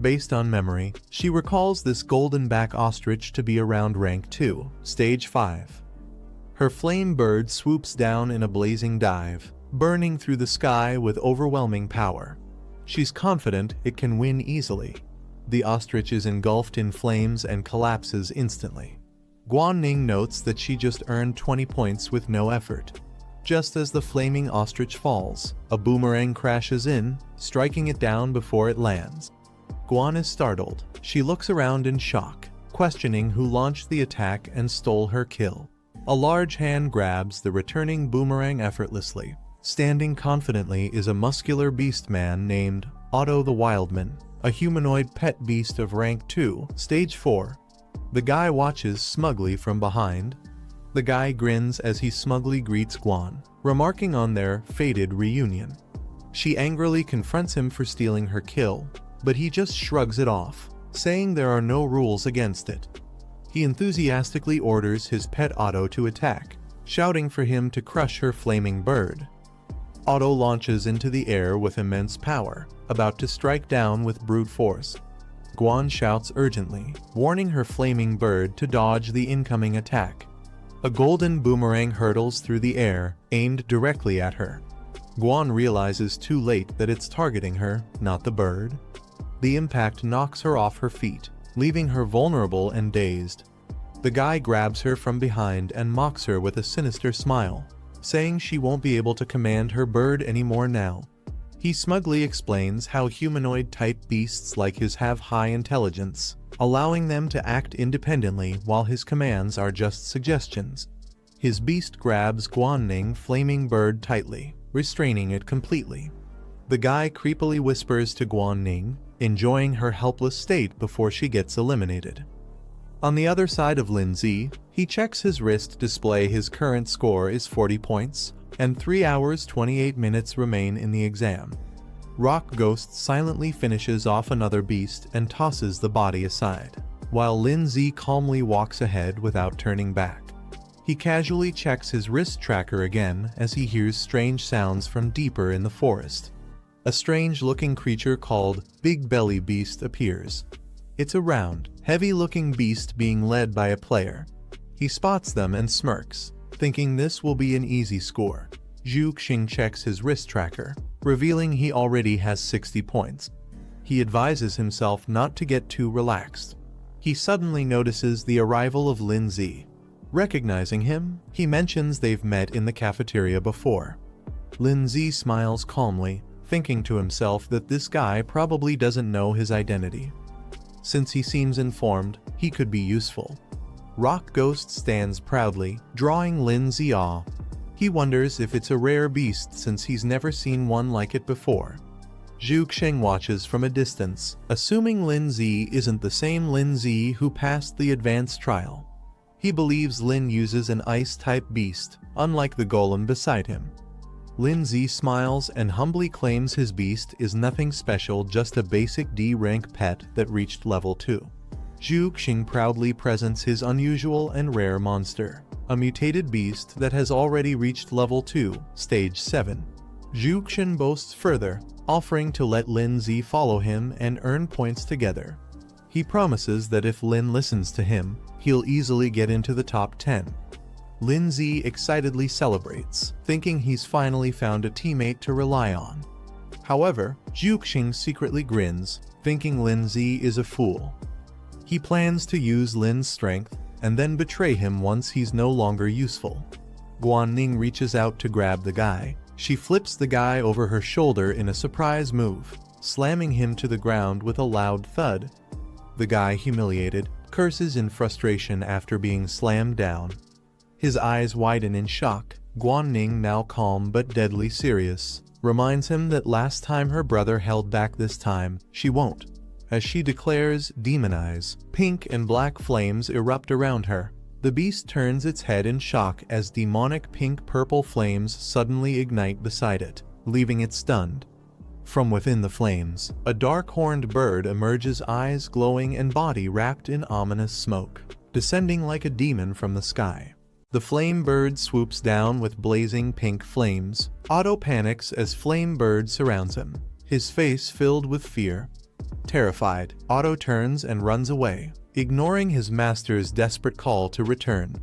Based on memory, she recalls this golden-back ostrich to be around rank 2, stage 5. Her flame bird swoops down in a blazing dive, burning through the sky with overwhelming power. She's confident it can win easily. The ostrich is engulfed in flames and collapses instantly. Guanning notes that she just earned 20 points with no effort. Just as the flaming ostrich falls, a boomerang crashes in, striking it down before it lands. Guan is startled. She looks around in shock, questioning who launched the attack and stole her kill. A large hand grabs the returning boomerang effortlessly. Standing confidently is a muscular beast man named Otto the Wildman, a humanoid pet beast of rank 2, stage 4. The guy watches smugly from behind. The guy grins as he smugly greets Guan, remarking on their fated reunion. She angrily confronts him for stealing her kill, but he just shrugs it off, saying there are no rules against it. He enthusiastically orders his pet Otto to attack, shouting for him to crush her flaming bird. Otto launches into the air with immense power, about to strike down with brute force. Guan shouts urgently, warning her flaming bird to dodge the incoming attack. A golden boomerang hurtles through the air, aimed directly at her. Guan realizes too late that it's targeting her, not the bird. The impact knocks her off her feet, leaving her vulnerable and dazed. The guy grabs her from behind and mocks her with a sinister smile, saying she won't be able to command her bird anymore now. He smugly explains how humanoid-type beasts like his have high intelligence, allowing them to act independently while his commands are just suggestions. His beast grabs Guanning flaming bird tightly, restraining it completely. The guy creepily whispers to Guanning, enjoying her helpless state before she gets eliminated. On the other side of Lindsay, he checks his wrist display. His current score is 40 points, and 3 hours 28 minutes remain in the exam. Rock Ghost silently finishes off another beast and tosses the body aside, while Lindsay calmly walks ahead without turning back. He casually checks his wrist tracker again as he hears strange sounds from deeper in the forest. A strange-looking creature called Big Belly Beast appears. It's a round, heavy-looking beast being led by a player. He spots them and smirks, thinking this will be an easy score. Zhu Xing checks his wrist tracker, revealing he already has 60 points. He advises himself not to get too relaxed. He suddenly notices the arrival of Lindsay. Recognizing him, he mentions they've met in the cafeteria before. Lindsay smiles calmly, thinking to himself that this guy probably doesn't know his identity. Since he seems informed, he could be useful. Rock Ghost stands proudly, drawing Lindsay awe. He wonders if it's a rare beast since he's never seen one like it before. Zhu Xing watches from a distance, assuming Lindsay isn't the same Lindsay who passed the advanced trial. He believes Lin uses an ice-type beast, unlike the golem beside him. Lindsay smiles and humbly claims his beast is nothing special, just a basic D-rank pet that reached level 2. Zhu Xing proudly presents his unusual and rare monster, a mutated beast that has already reached level 2, stage 7. Zhu Xing boasts further, offering to let Lindsay follow him and earn points together. He promises that if Lin listens to him, he'll easily get into the top 10. Lindsay excitedly celebrates, thinking he's finally found a teammate to rely on. However, Zhu Xing secretly grins, thinking Lindsay is a fool. He plans to use Lin's strength and then betray him once he's no longer useful. Guanning reaches out to grab the guy. She flips the guy over her shoulder in a surprise move, slamming him to the ground with a loud thud. The guy, humiliated, curses in frustration after being slammed down. His eyes widen in shock. Guanning, now calm but deadly serious, reminds him that last time her brother held back, this time she won't. As she declares, demonize, pink and black flames erupt around her. The beast turns its head in shock as demonic pink-purple flames suddenly ignite beside it, leaving it stunned. From within the flames, a dark-horned bird emerges, eyes glowing and body wrapped in ominous smoke, descending like a demon from the sky. The flame bird swoops down with blazing pink flames. Otto panics as flame bird surrounds him, his face filled with fear. Terrified, Otto turns and runs away, ignoring his master's desperate call to return.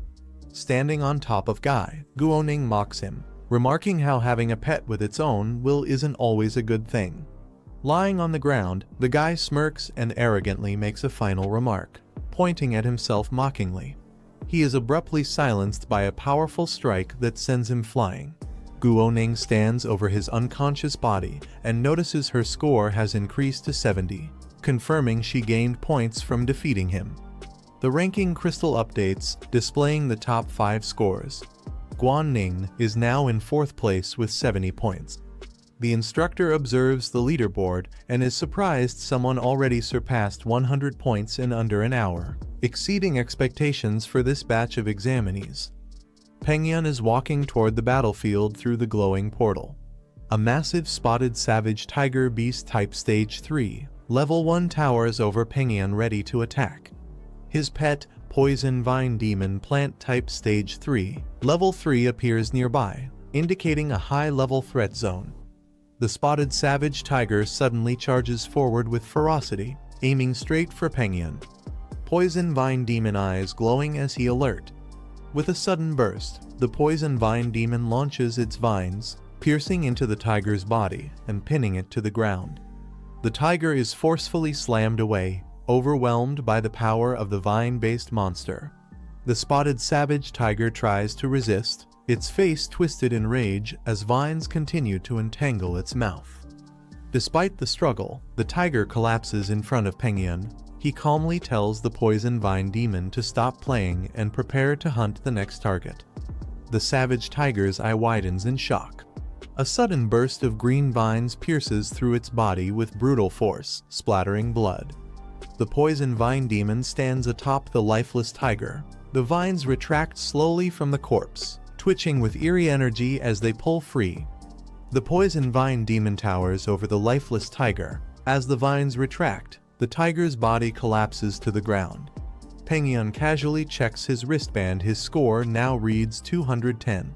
Standing on top of Guy, Guoning mocks him, remarking how having a pet with its own will isn't always a good thing. Lying on the ground, the guy smirks and arrogantly makes a final remark, pointing at himself mockingly. He is abruptly silenced by a powerful strike that sends him flying. Guoning stands over his unconscious body and notices her score has increased to 70, confirming she gained points from defeating him. The ranking crystal updates, displaying the top 5 scores. Guoning is now in 4th place with 70 points. The instructor observes the leaderboard and is surprised someone already surpassed 100 points in under an hour, exceeding expectations for this batch of examinees. Pengyun is walking toward the battlefield through the glowing portal. A massive spotted savage tiger beast type stage 3, level 1 towers over Pengyun ready to attack. His pet, poison vine demon plant type stage 3, level 3 appears nearby, indicating a high-level threat zone. The spotted savage tiger suddenly charges forward with ferocity, aiming straight for Pengyun. Poison vine demon eyes glowing as he alert. With a sudden burst, the poison vine demon launches its vines, piercing into the tiger's body and pinning it to the ground. The tiger is forcefully slammed away, overwhelmed by the power of the vine-based monster. The spotted savage tiger tries to resist, its face twisted in rage as vines continue to entangle its mouth. Despite the struggle, the tiger collapses in front of Pengyun. He calmly tells the poison vine demon to stop playing and prepare to hunt the next target. The savage tiger's eye widens in shock. A sudden burst of green vines pierces through its body with brutal force, splattering blood. The poison vine demon stands atop the lifeless tiger. The vines retract slowly from the corpse, twitching with eerie energy as they pull free. The poison vine demon towers over the lifeless tiger. As the vines retract, the tiger's body collapses to the ground. Pengyun casually checks his wristband. His score now reads 210.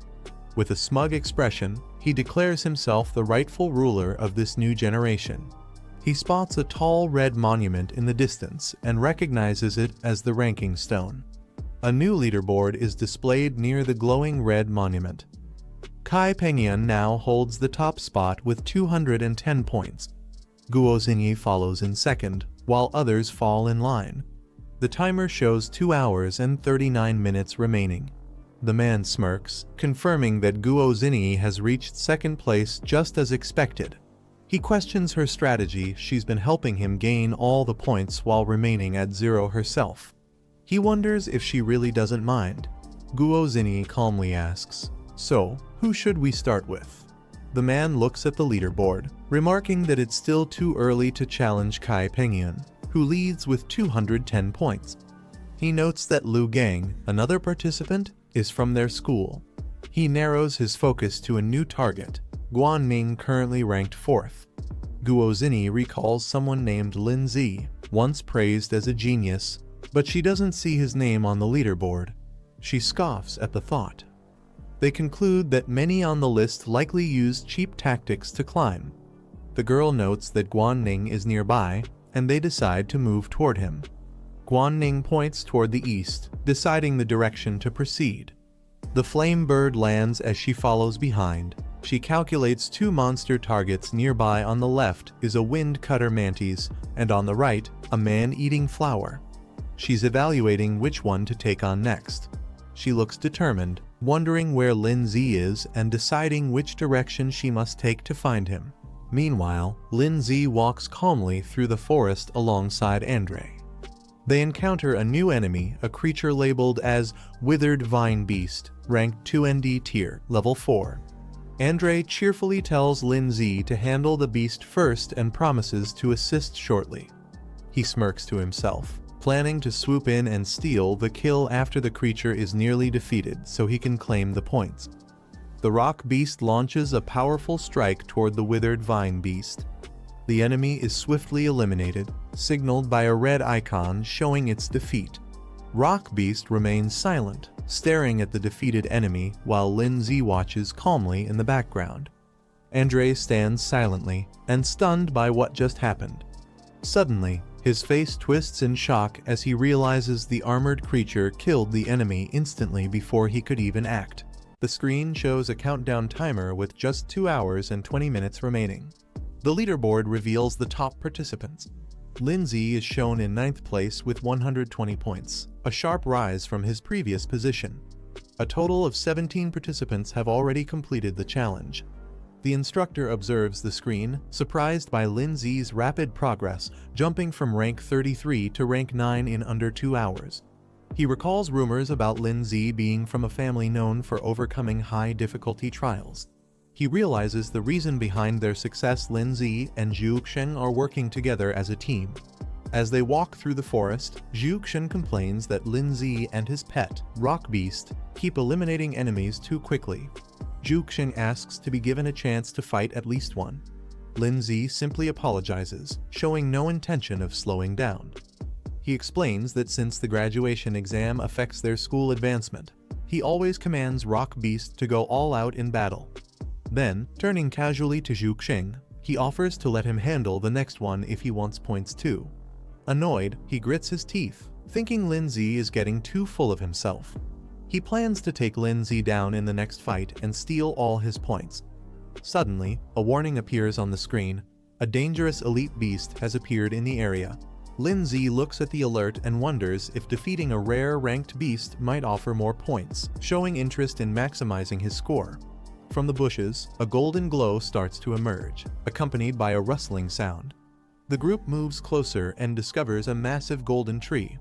With a smug expression, he declares himself the rightful ruler of this new generation. He spots a tall red monument in the distance and recognizes it as the ranking stone. A new leaderboard is displayed near the glowing red monument. Kai Pengyun now holds the top spot with 210 points. Guo Xingyi follows in second, while others fall in line. The timer shows 2 hours and 39 minutes remaining. The man smirks, confirming that Guo Xingyi has reached second place just as expected. He questions her strategy. She's been helping him gain all the points while remaining at 0 herself. He wonders if she really doesn't mind. Guo Xingyi calmly asks, "So, who should we start with?" The man looks at the leaderboard, remarking that it's still too early to challenge Kai Pengyun, who leads with 210 points. He notes that Lu Gang, another participant, is from their school. He narrows his focus to a new target, Guanming, currently ranked 4th. Guo Xingyi recalls someone named Lin Zi, once praised as a genius, but she doesn't see his name on the leaderboard. She scoffs at the thought. They conclude that many on the list likely used cheap tactics to climb. The girl notes that Guanning is nearby, and they decide to move toward him. Guanning points toward the east, deciding the direction to proceed. The flame bird lands as she follows behind. She calculates 2 monster targets. Nearby on the left is a wind cutter mantis, and on the right, a man-eating flower. She's evaluating which one to take on next. She looks determined, wondering where Lin Zi is and deciding which direction she must take to find him. Meanwhile, Lin Zi walks calmly through the forest alongside Andre. They encounter a new enemy, a creature labeled as Withered Vine Beast, ranked 2ND tier, level 4. Andre cheerfully tells Lin Zi to handle the beast first and promises to assist shortly. He smirks to himself, planning to swoop in and steal the kill after the creature is nearly defeated so he can claim the points. The rock beast launches a powerful strike toward the withered vine beast. The enemy is swiftly eliminated, signaled by a red icon showing its defeat. Rock Beast remains silent, staring at the defeated enemy while Lindsay watches calmly in the background. Andre stands silently and stunned by what just happened. Suddenly, his face twists in shock as he realizes the armored creature killed the enemy instantly before he could even act. The screen shows a countdown timer with just 2 hours and 20 minutes remaining. The leaderboard reveals the top participants. Lindsay is shown in 9th place with 120 points, a sharp rise from his previous position. A total of 17 participants have already completed the challenge. The instructor observes the screen, surprised by Lindsay's rapid progress, jumping from rank 33 to rank 9 in under 2 hours. He recalls rumors about Lindsay being from a family known for overcoming high-difficulty trials. He realizes the reason behind their success. Lindsay and Zhuxiang are working together as a team. As they walk through the forest, Zhuxiang complains that Lindsay and his pet, Rock Beast, keep eliminating enemies too quickly. Zhuxiang asks to be given a chance to fight at least one. Lindsay simply apologizes, showing no intention of slowing down. He explains that since the graduation exam affects their school advancement, he always commands Rock Beast to go all out in battle. Then, turning casually to Zhuxiang, he offers to let him handle the next one if he wants points too. Annoyed, he grits his teeth, thinking Lindsay is getting too full of himself. He plans to take Lindsay down in the next fight and steal all his points. Suddenly, a warning appears on the screen. A dangerous elite beast has appeared in the area. Lindsay looks at the alert and wonders if defeating a rare ranked beast might offer more points, showing interest in maximizing his score. From the bushes, a golden glow starts to emerge, accompanied by a rustling sound. The group moves closer and discovers a massive golden tree.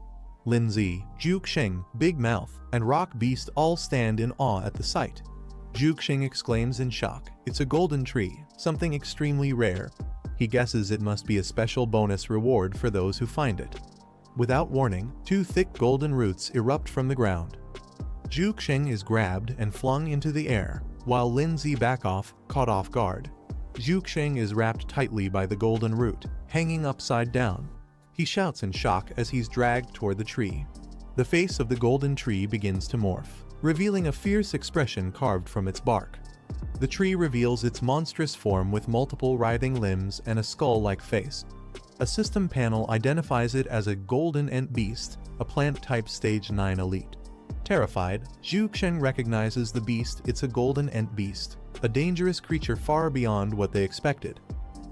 Lindsay, Zhuxiang, Big Mouth, and Rock Beast all stand in awe at the sight. Zhuxiang exclaims in shock, "It's a golden tree, something extremely rare." He guesses it must be a special bonus reward for those who find it. Without warning, 2 thick golden roots erupt from the ground. Zhuxiang is grabbed and flung into the air, while Lindsay back off, caught off guard. Zhuxiang is wrapped tightly by the golden root, hanging upside down. He shouts in shock as he's dragged toward the tree. The face of the golden tree begins to morph, revealing a fierce expression carved from its bark. The tree reveals its monstrous form with multiple writhing limbs and a skull-like face. A system panel identifies it as a golden ant beast, a plant-type stage 9 elite. Terrified, Zhuxiang recognizes the beast. It's a golden ant beast, a dangerous creature far beyond what they expected.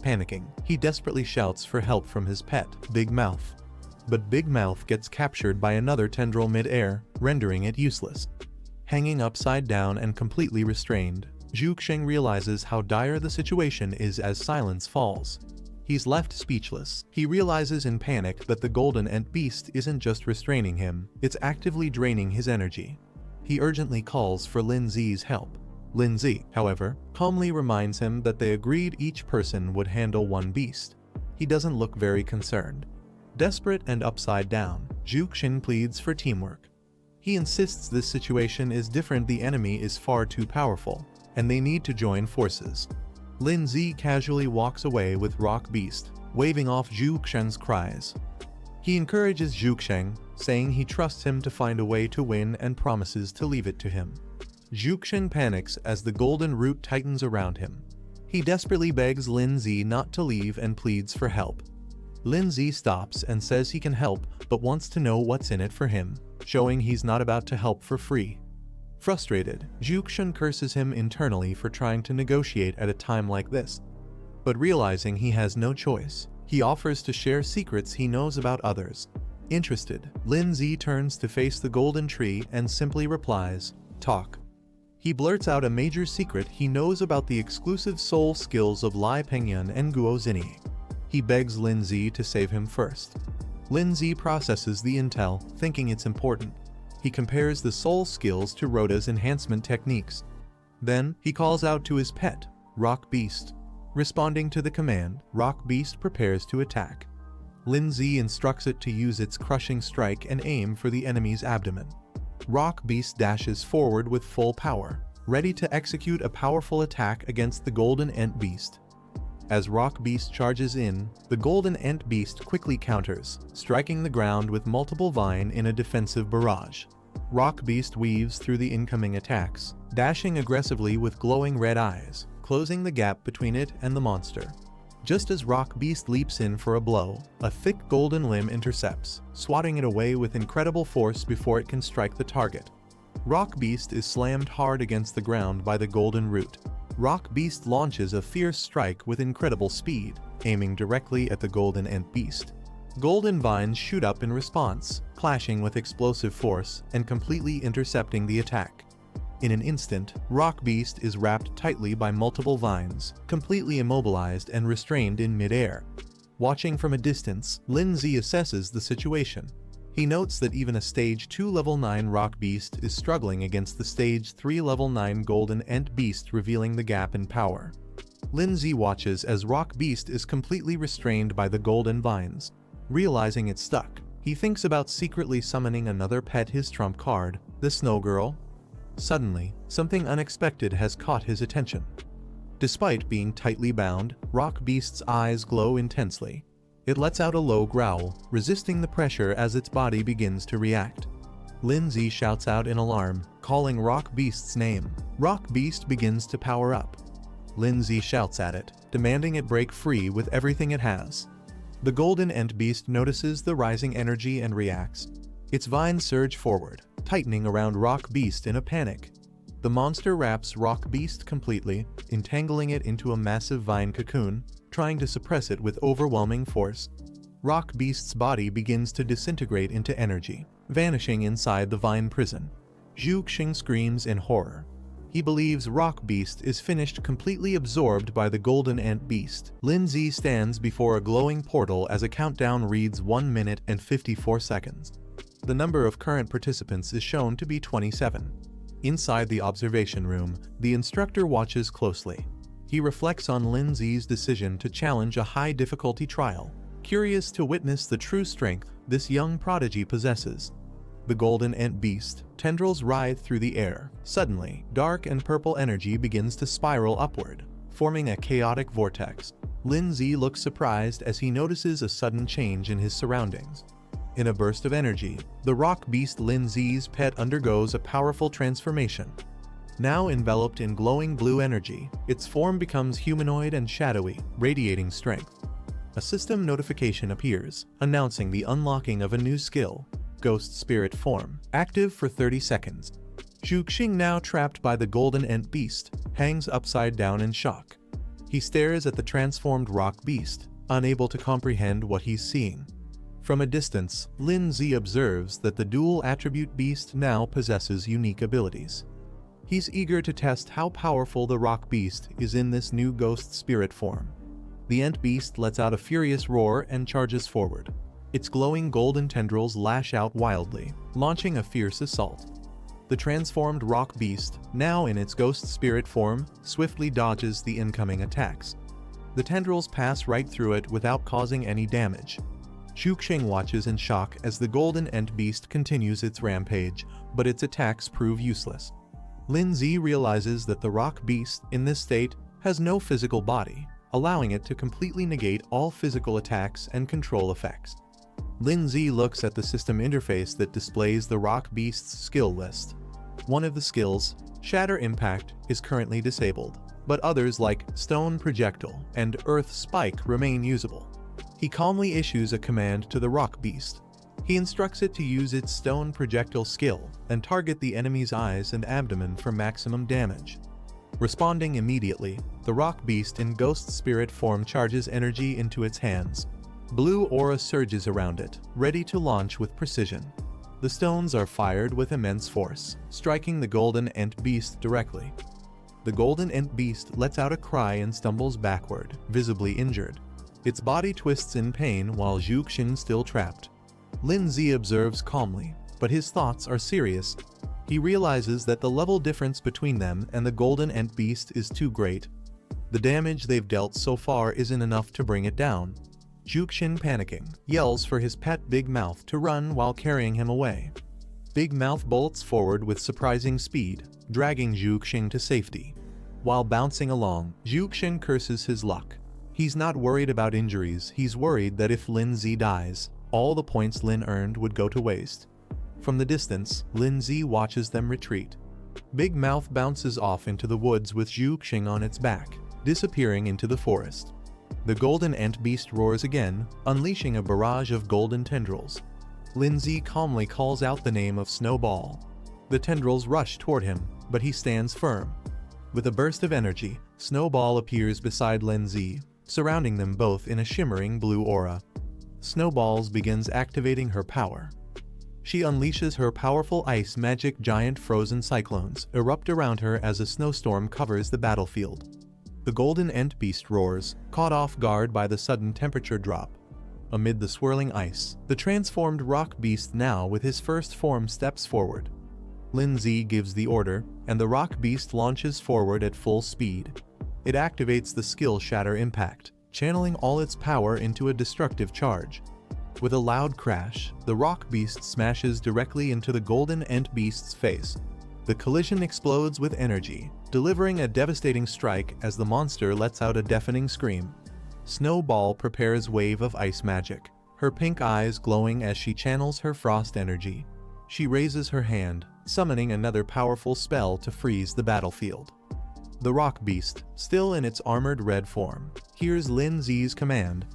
Panicking, he desperately shouts for help from his pet, Big Mouth. But Big Mouth gets captured by another tendril mid-air, rendering it useless. Hanging upside down and completely restrained, Zhuxiang realizes how dire the situation is as silence falls. He's left speechless. He realizes in panic that the golden ant beast isn't just restraining him, it's actively draining his energy. He urgently calls for Lindsay's help. Lindsay, however, calmly reminds him that they agreed each person would handle one beast. He doesn't look very concerned. Desperate and upside down, Zhuxiang pleads for teamwork. He insists this situation is different. The enemy is far too powerful, and they need to join forces. Lindsay casually walks away with Rock Beast, waving off Zhuxiang's cries. He encourages Zhuxiang, saying he trusts him to find a way to win and promises to leave it to him. Zhuxiang panics as the golden root tightens around him. He desperately begs Lindsay not to leave and pleads for help. Lindsay stops and says he can help but wants to know what's in it for him, showing he's not about to help for free. Frustrated, Zhuxiang curses him internally for trying to negotiate at a time like this. But realizing he has no choice, he offers to share secrets he knows about others. Interested, Lindsay turns to face the golden tree and simply replies, "Talk." He blurts out a major secret he knows about the exclusive soul skills of Lai Pengyan and Guo Zinyi. He begs Lindsay to save him first. Lindsay processes the intel, thinking it's important. He compares the soul skills to Rhoda's enhancement techniques. Then, he calls out to his pet, Rock Beast. Responding to the command, Rock Beast prepares to attack. Lindsay instructs it to use its crushing strike and aim for the enemy's abdomen. Rock Beast dashes forward with full power, ready to execute a powerful attack against the golden ant beast. As Rock Beast charges in, the Golden Ant Beast quickly counters, striking the ground with multiple vine in a defensive barrage. Rock Beast weaves through the incoming attacks, dashing aggressively with glowing red eyes, closing the gap between it and the monster. Just as Rock Beast leaps in for a blow, a thick golden limb intercepts, swatting it away with incredible force before it can strike the target. Rock Beast is slammed hard against the ground by the golden root. Rock Beast launches a fierce strike with incredible speed, aiming directly at the Golden Ant Beast. Golden vines shoot up in response, clashing with explosive force and completely intercepting the attack. In an instant, Rock Beast is wrapped tightly by multiple vines, completely immobilized and restrained in mid-air. Watching from a distance, Lindsay assesses the situation. He notes that even a Stage 2 Level 9 Rock Beast is struggling against the Stage 3 Level 9 Golden Ant Beast, revealing the gap in power. Lindsay watches as Rock Beast is completely restrained by the golden vines. Realizing it's stuck, he thinks about secretly summoning another pet, his trump card, the Snow Girl. Suddenly, something unexpected has caught his attention. Despite being tightly bound, Rock Beast's eyes glow intensely. It lets out a low growl, resisting the pressure as its body begins to react. Lindsay shouts out in alarm, calling Rock Beast's name. Rock Beast begins to power up. Lindsay shouts at it, demanding it break free with everything it has. The Golden Ant Beast notices the rising energy and reacts. Its vines surge forward, tightening around Rock Beast in a panic. The monster wraps Rock Beast completely, entangling it into a massive vine cocoon, trying to suppress it with overwhelming force. Rock Beast's body begins to disintegrate into energy, vanishing inside the vine prison. Zhu Xing screams in horror. He believes Rock Beast is finished, completely absorbed by the Golden Ant Beast. Lindsay stands before a glowing portal as a countdown reads 1 minute and 54 seconds. The number of current participants is shown to be 27. Inside the observation room, the instructor watches closely. He reflects on Lindsay's decision to challenge a high-difficulty trial, curious to witness the true strength this young prodigy possesses. The Golden Ant Beast tendrils writhe through the air. Suddenly, dark and purple energy begins to spiral upward, forming a chaotic vortex. Lindsay looks surprised as he notices a sudden change in his surroundings. In a burst of energy, the Rock Beast, Lindsay's pet, undergoes a powerful transformation. Now enveloped in glowing blue energy, its form becomes humanoid and shadowy, radiating strength. A system notification appears, announcing the unlocking of a new skill, Ghost Spirit Form, active for 30 seconds. Zhu Xing, now trapped by the Golden Ant Beast, hangs upside down in shock. He stares at the transformed Rock Beast, unable to comprehend what he's seeing. From a distance, Lindsay observes that the dual-attribute beast now possesses unique abilities. He's eager to test how powerful the Rock Beast is in this new Ghost Spirit form. The Ant Beast lets out a furious roar and charges forward. Its glowing golden tendrils lash out wildly, launching a fierce assault. The transformed Rock Beast, now in its Ghost Spirit form, swiftly dodges the incoming attacks. The tendrils pass right through it without causing any damage. Zhu Xing watches in shock as the Golden Ant Beast continues its rampage, but its attacks prove useless. Lindsay realizes that the Rock Beast, in this state, has no physical body, allowing it to completely negate all physical attacks and control effects. Lindsay looks at the system interface that displays the Rock Beast's skill list. One of the skills, Shatter Impact, is currently disabled, but others like Stone Projectile and Earth Spike remain usable. He calmly issues a command to the Rock Beast. He instructs it to use its Stone Projectile skill and target the enemy's eyes and abdomen for maximum damage. Responding immediately, the Rock Beast in Ghost Spirit form charges energy into its hands. Blue aura surges around it, ready to launch with precision. The stones are fired with immense force, striking the Golden Ant Beast directly. The Golden Ant Beast lets out a cry and stumbles backward, visibly injured. Its body twists in pain while Zhu Xing still trapped. Lindsay observes calmly, but his thoughts are serious. He realizes that the level difference between them and the Golden Ant Beast is too great. The damage they've dealt so far isn't enough to bring it down. Zhu Xing, panicking, yells for his pet Big Mouth to run while carrying him away. Big Mouth bolts forward with surprising speed, dragging Zhu Xing to safety. While bouncing along, Zhu Xing curses his luck. He's not worried about injuries, he's worried that if Lin Zi dies, all the points Lin earned would go to waste. From the distance, Lin Zi watches them retreat. Big Mouth bounces off into the woods with Zhu Xing on its back, disappearing into the forest. The golden ant beast roars again, unleashing a barrage of golden tendrils. Lin Zi calmly calls out the name of Snowball. The tendrils rush toward him, but he stands firm. With a burst of energy, Snowball appears beside Lin Zi, surrounding them both in a shimmering blue aura. Snowballs begins activating her power. She unleashes her powerful ice magic. Giant frozen cyclones erupt around her as a snowstorm covers the battlefield. The golden ant beast roars, caught off guard by the sudden temperature drop. Amid the swirling ice, the transformed rock beast now with his first form steps forward. Lin Zi gives the order, and the rock beast launches forward at full speed. It activates the skill Shatter Impact, channeling all its power into a destructive charge. With a loud crash, the rock beast smashes directly into the golden ant beast's face. The collision explodes with energy, delivering a devastating strike as the monster lets out a deafening scream. Snowball prepares wave of ice magic, her pink eyes glowing as she channels her frost energy. She raises her hand, summoning another powerful spell to freeze the battlefield. The rock beast, still in its armored red form, hears Lin Zi's command.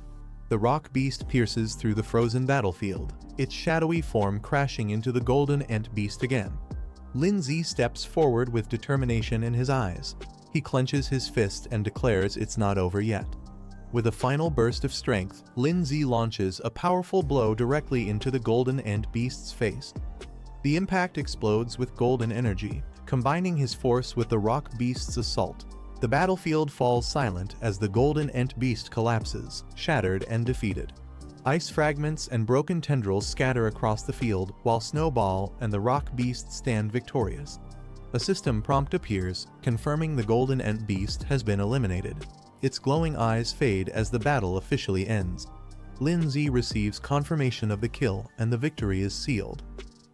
The rock beast pierces through the frozen battlefield, its shadowy form crashing into the golden ant beast again. Lin Zi steps forward with determination in his eyes. He clenches his fist and declares it's not over yet. With a final burst of strength, Lin Zi launches a powerful blow directly into the golden ant beast's face. The impact explodes with golden energy, combining his force with the rock beast's assault. The battlefield falls silent as the golden ant beast collapses, shattered and defeated. Ice fragments and broken tendrils scatter across the field, while Snowball and the rock beast stand victorious. A system prompt appears, confirming the golden ant beast has been eliminated. Its glowing eyes fade as the battle officially ends. Lin Zi receives confirmation of the kill, and the victory is sealed.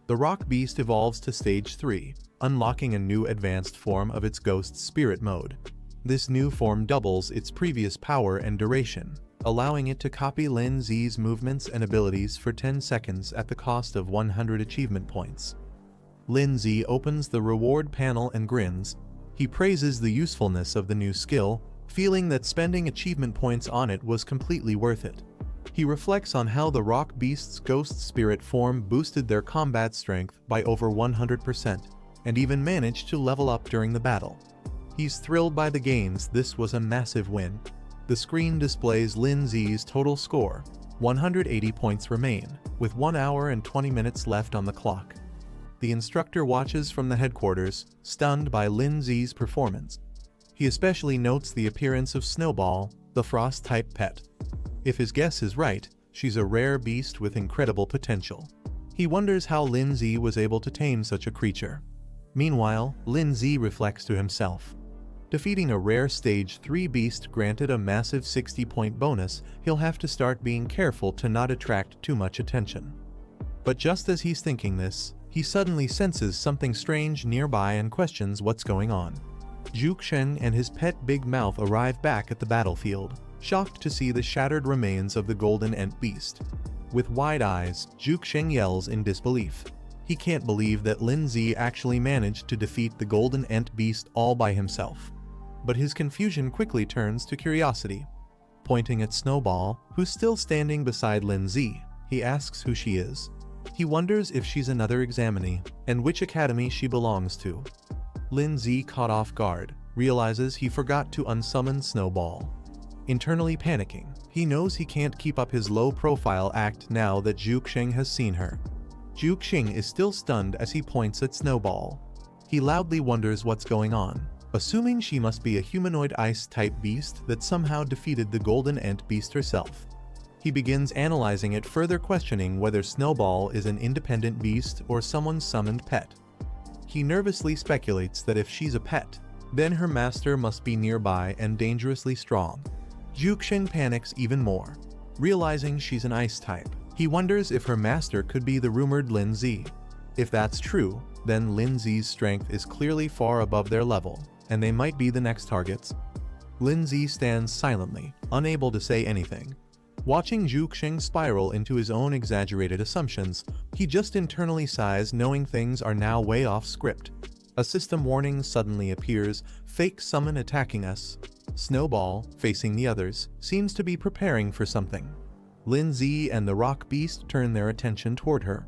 The rock beast evolves to stage 3, unlocking a new advanced form of its ghost spirit mode. This new form doubles its previous power and duration, allowing it to copy Lin Zi's movements and abilities for 10 seconds at the cost of 100 achievement points. Lin Zi opens the reward panel and grins. He praises the usefulness of the new skill, feeling that spending achievement points on it was completely worth it. He reflects on how the rock beast's ghost spirit form boosted their combat strength by over 100%, and even managed to level up during the battle. He's thrilled by the gains. This was a massive win. The screen displays Lin Zi's total score. 180 points remain, with 1 hour and 20 minutes left on the clock. The instructor watches from the headquarters, stunned by Lin Zi's performance. He especially notes the appearance of Snowball, the frost-type pet. If his guess is right, she's a rare beast with incredible potential. He wonders how Lin Zi was able to tame such a creature. Meanwhile, Lin Zi reflects to himself. Defeating a rare stage 3 beast granted a massive 60-point bonus. He'll have to start being careful to not attract too much attention. But just as he's thinking this, he suddenly senses something strange nearby and questions what's going on. Zhu Xing and his pet Big Mouth arrive back at the battlefield, shocked to see the shattered remains of the golden ant beast. With wide eyes, Zhu Xing yells in disbelief. He can't believe that Lin Zi actually managed to defeat the golden ant beast all by himself. But his confusion quickly turns to curiosity. Pointing at Snowball, who's still standing beside Lin Zi, he asks who she is. He wonders if she's another examinee, and which academy she belongs to. Lin Zi, caught off guard, realizes he forgot to unsummon Snowball. Internally panicking, he knows he can't keep up his low-profile act now that Zhu Xing has seen her. Zhu Xing is still stunned as he points at Snowball. He loudly wonders what's going on, assuming she must be a humanoid ice-type beast that somehow defeated the golden ant beast herself. He begins analyzing it, further questioning whether Snowball is an independent beast or someone's summoned pet. He nervously speculates that if she's a pet, then her master must be nearby and dangerously strong. Zhu Xing panics even more. Realizing she's an ice type, he wonders if her master could be the rumored Lin Zi. If that's true, then Lin Zi's strength is clearly far above their level, and they might be the next targets. Lindsay stands silently, unable to say anything. Watching Zhuxing spiral into his own exaggerated assumptions, he just internally sighs, knowing things are now way off script. A system warning suddenly appears, fake summon attacking us. Snowball, facing the others, seems to be preparing for something. Lindsay and the rock beast turn their attention toward her.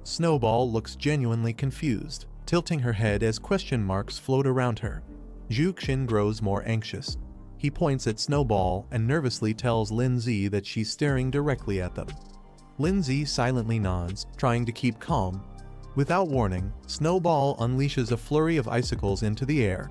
Snowball looks genuinely confused, tilting her head as question marks float around her. Zhuxing grows more anxious. He points at Snowball and nervously tells Lindsay that she's staring directly at them. Lindsay silently nods, trying to keep calm. Without warning, Snowball unleashes a flurry of icicles into the air.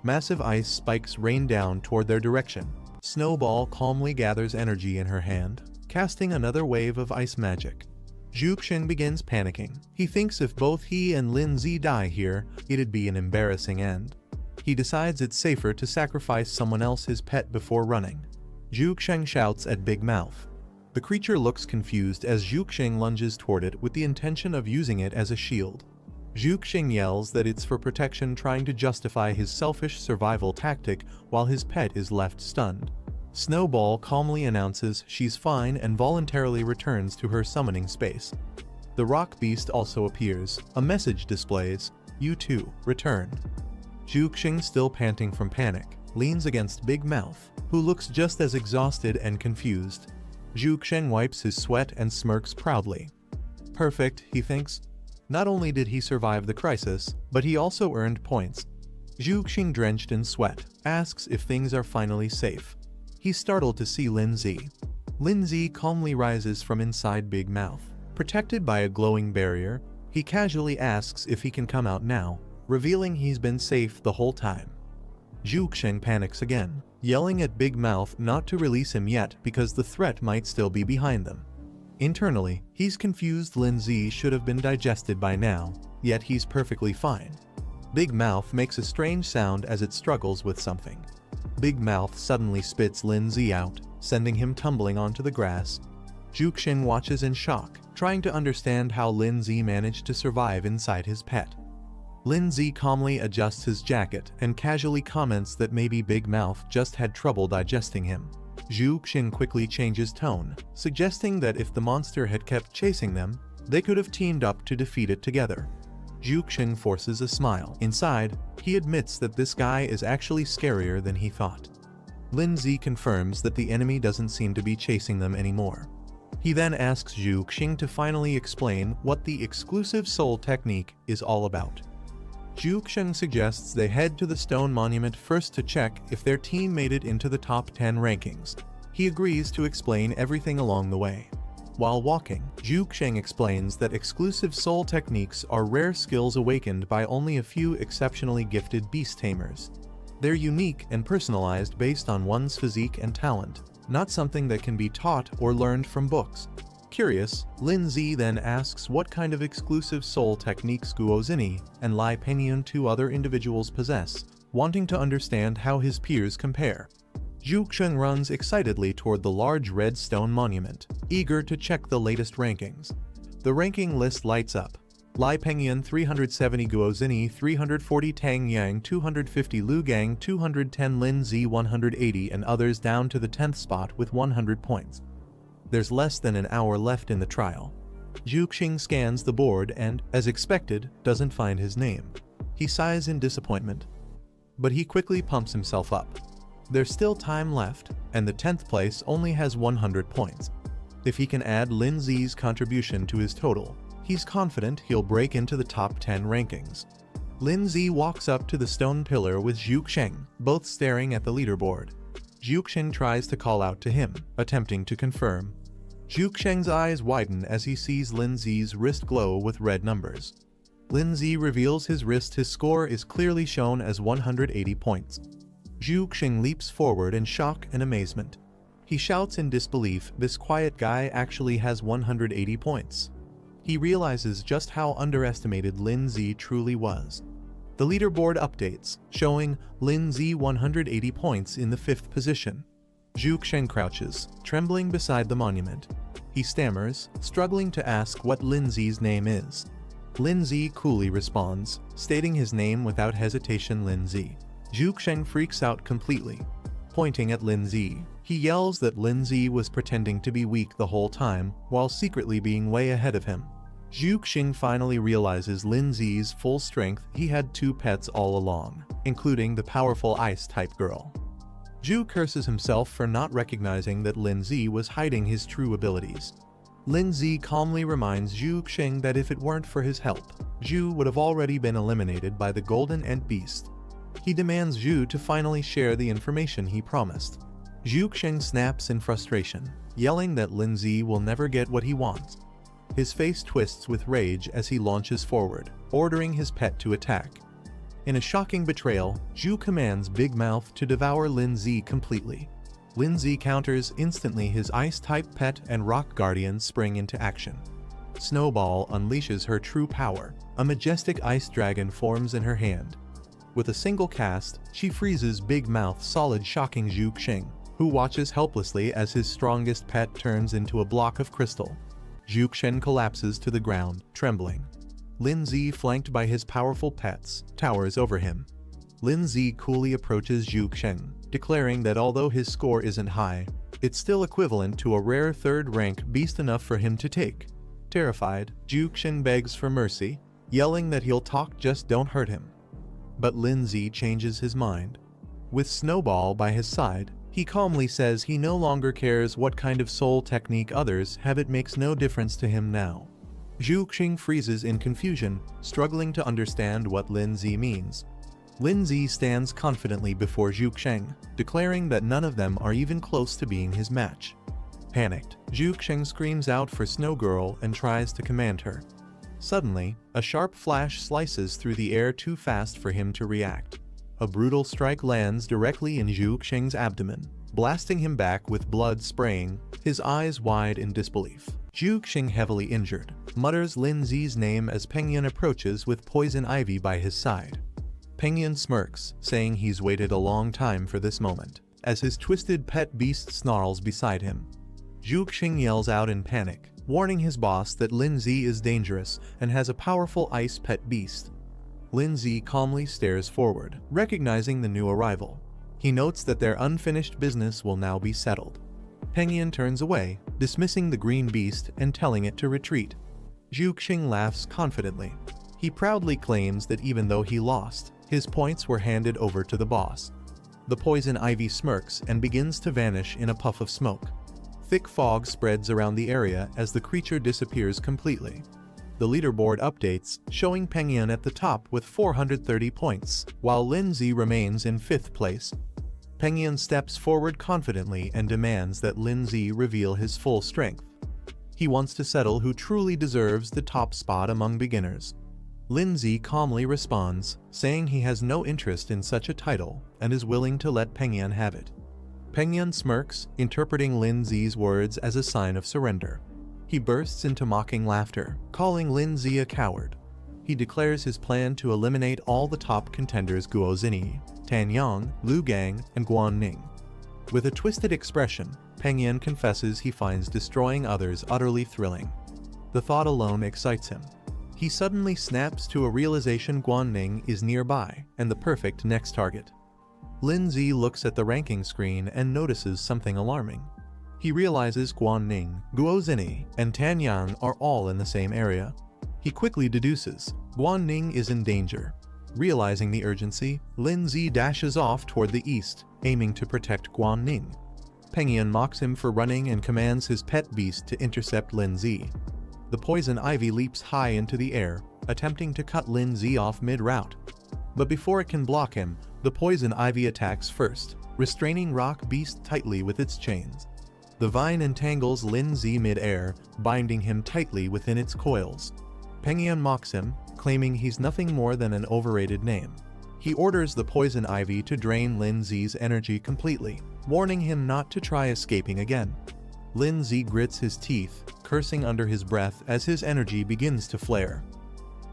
Massive ice spikes rain down toward their direction. Snowball calmly gathers energy in her hand, casting another wave of ice magic. Zhuxing begins panicking. He thinks if both he and Lindsay die here, it'd be an embarrassing end. He decides it's safer to sacrifice someone else's pet before running. Zhuxing shouts at Big Mouth. The creature looks confused as Zhuxing lunges toward it with the intention of using it as a shield. Zhuxing yells that it's for protection, trying to justify his selfish survival tactic while his pet is left stunned. Snowball calmly announces she's fine and voluntarily returns to her summoning space. The rock beast also appears. A message displays, "You too, return." Zhuxing, still panting from panic, leans against Big Mouth, who looks just as exhausted and confused. Zhuxing wipes his sweat and smirks proudly. Perfect, he thinks. Not only did he survive the crisis, but he also earned points. Zhuxing, drenched in sweat, asks if things are finally safe. He's startled to see Lindsay. Lindsay calmly rises from inside Big Mouth. Protected by a glowing barrier, he casually asks if he can come out now, revealing he's been safe the whole time. Zhuxing panics again, yelling at Big Mouth not to release him yet because the threat might still be behind them. Internally, he's confused. Lindsay should have been digested by now, yet he's perfectly fine. Big Mouth makes a strange sound as it struggles with something. Big Mouth suddenly spits Lindsay out, sending him tumbling onto the grass. Zhuxing watches in shock, trying to understand how Lindsay managed to survive inside his pet. Lindsay calmly adjusts his jacket and casually comments that maybe Big Mouth just had trouble digesting him. Zhuxing quickly changes tone, suggesting that if the monster had kept chasing them, they could have teamed up to defeat it together. Zhuxing forces a smile. Inside, he admits that this guy is actually scarier than he thought. Lindsay confirms that the enemy doesn't seem to be chasing them anymore. He then asks Zhuxing to finally explain what the exclusive soul technique is all about. Zhuxing suggests they head to the stone monument first to check if their team made it into the top 10 rankings. He agrees to explain everything along the way. While walking, Zhuxing explains that exclusive soul techniques are rare skills awakened by only a few exceptionally gifted beast tamers. They're unique and personalized based on one's physique and talent, not something that can be taught or learned from books. Curious, Lindsay then asks what kind of exclusive soul techniques Guozini and Lai Pengyun, two other individuals, possess, wanting to understand how his peers compare. Zhuxing runs excitedly toward the large red stone monument, eager to check the latest rankings. The ranking list lights up. Lai Pengyun 370, Guozini 340, Tang Yang 250, Lu Gang 210, Lindsay 180, and others down to the 10th spot with 100 points. There's less than an hour left in the trial. Zhuxing scans the board and, as expected, doesn't find his name. He sighs in disappointment. But he quickly pumps himself up. There's still time left, and the 10th place only has 100 points. If he can add Lindsay's contribution to his total, he's confident he'll break into the top 10 rankings. Lindsay walks up to the stone pillar with Zhuxing, both staring at the leaderboard. Zhuxing tries to call out to him, attempting to confirm. Zhuxing's eyes widen as he sees Lindsay's wrist glow with red numbers. Lindsay reveals his wrist. His score is clearly shown as 180 points. Zhuxing leaps forward in shock and amazement. He shouts in disbelief, this quiet guy actually has 180 points. He realizes just how underestimated Lindsay truly was. The leaderboard updates, showing Lindsay 180 points in the 5th position. Zhuxing crouches, trembling beside the monument. He stammers, struggling to ask what Lindsay's name is. Lindsay coolly responds, stating his name without hesitation, Lindsay. Zhuxing freaks out completely. pointing at Lindsay. He yells that Lindsay was pretending to be weak the whole time, while secretly being way ahead of him. Zhu Xing finally realizes Lindsay's full strength. He had 2 pets all along, including the powerful ice-type girl. Zhu curses himself for not recognizing that Lindsay was hiding his true abilities. Lindsay calmly reminds Zhu Xing that if it weren't for his help, Zhu would have already been eliminated by the Golden Ant Beast. He demands Zhu to finally share the information he promised. Zhu Xing snaps in frustration, yelling that Lindsay will never get what he wants. His face twists with rage as he launches forward, ordering his pet to attack. In a shocking betrayal, Zhu commands Big Mouth to devour Lindsay completely. Lindsay counters instantly. His ice-type pet and rock guardians spring into action. Snowball unleashes her true power. A majestic ice dragon forms in her hand. With a single cast, she freezes Big Mouth solid, shocking Zhu Xing, who watches helplessly as his strongest pet turns into a block of crystal. Zhu Xing collapses to the ground, trembling. Lindsay, flanked by his powerful pets, towers over him. Lindsay coolly approaches Zhu Xing, declaring that although his score isn't high, it's still equivalent to a rare 3rd-rank beast, enough for him to take. Terrified, Zhu Xing begs for mercy, yelling that he'll talk, just don't hurt him. But Lindsay changes his mind. With Snowball by his side, he calmly says he no longer cares what kind of soul technique others have, it makes no difference to him now. Zhu Xing freezes in confusion, struggling to understand what Lindsay means. Lindsay stands confidently before Zhu Xing, declaring that none of them are even close to being his match. Panicked, Zhu Xing screams out for Snow Girl and tries to command her. Suddenly, a sharp flash slices through the air too fast for him to react. A brutal strike lands directly in Zhu Xing's abdomen, blasting him back with blood spraying, his eyes wide in disbelief. Zhu Xing, heavily injured, mutters Lindsay's name as Pengyan approaches with poison ivy by his side. Pengyan smirks, saying he's waited a long time for this moment, as his twisted pet beast snarls beside him. Zhu Xing yells out in panic, warning his boss that Lindsay is dangerous and has a powerful ice pet beast. Lindsay calmly stares forward, recognizing the new arrival. He notes that their unfinished business will now be settled. Pengyan turns away, dismissing the green beast and telling it to retreat. Zhu Xing laughs confidently. He proudly claims that even though he lost, his points were handed over to the boss. The poison ivy smirks and begins to vanish in a puff of smoke. Thick fog spreads around the area as the creature disappears completely. The leaderboard updates, showing Pengyan at the top with 430 points, while Lindsay remains in 5th place. Pengyan steps forward confidently and demands that Lindsay reveal his full strength. He wants to settle who truly deserves the top spot among beginners. Lindsay calmly responds, saying he has no interest in such a title and is willing to let Pengyan have it. Pengyan smirks, interpreting Lindsay's words as a sign of surrender. He bursts into mocking laughter, calling Lindsay a coward. He declares his plan to eliminate all the top contenders: Guo Zini, Tan Yang, Lu Gang, and Guan Ning. With a twisted expression, Pengyan confesses he finds destroying others utterly thrilling. The thought alone excites him. He suddenly snaps to a realization: Guan Ning is nearby and the perfect next target. Lindsay looks at the ranking screen and notices something alarming. He realizes Guan Ning, Guo Zini, and Tan Yang are all in the same area. He quickly deduces Guan Ning is in danger. Realizing the urgency, Lindsay dashes off toward the east, aiming to protect Guan Ning. Pengyan mocks him for running and commands his pet beast to intercept Lindsay. The poison ivy leaps high into the air, attempting to cut Lindsay off mid-route. But before it can block him, the poison ivy attacks first, restraining Rock Beast tightly with its chains. The vine entangles Lindsay mid-air, binding him tightly within its coils. Pengyan mocks him, claiming he's nothing more than an overrated name. He orders the poison ivy to drain Lindsay's energy completely, warning him not to try escaping again. Lindsay grits his teeth, cursing under his breath as his energy begins to flare.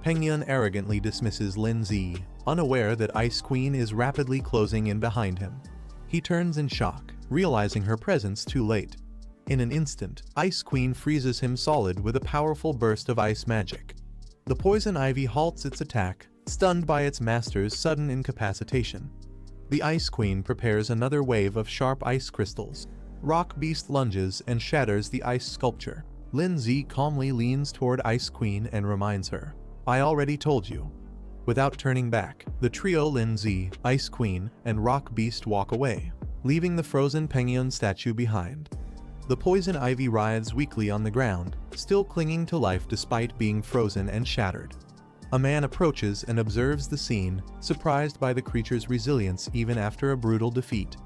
Pengyan arrogantly dismisses Lindsay, unaware that Ice Queen is rapidly closing in behind him. He turns in shock, realizing her presence too late. In an instant, Ice Queen freezes him solid with a powerful burst of ice magic. The poison ivy halts its attack, stunned by its master's sudden incapacitation. The Ice Queen prepares another wave of sharp ice crystals. Rock Beast lunges and shatters the ice sculpture. Lin Z calmly leans toward Ice Queen and reminds her, "I already told you." Without turning back, the trio Lin Z, Ice Queen, and Rock Beast walk away, leaving the frozen Penguin statue behind. The poison ivy writhes weakly on the ground, still clinging to life despite being frozen and shattered. A man approaches and observes the scene, surprised by the creature's resilience even after a brutal defeat.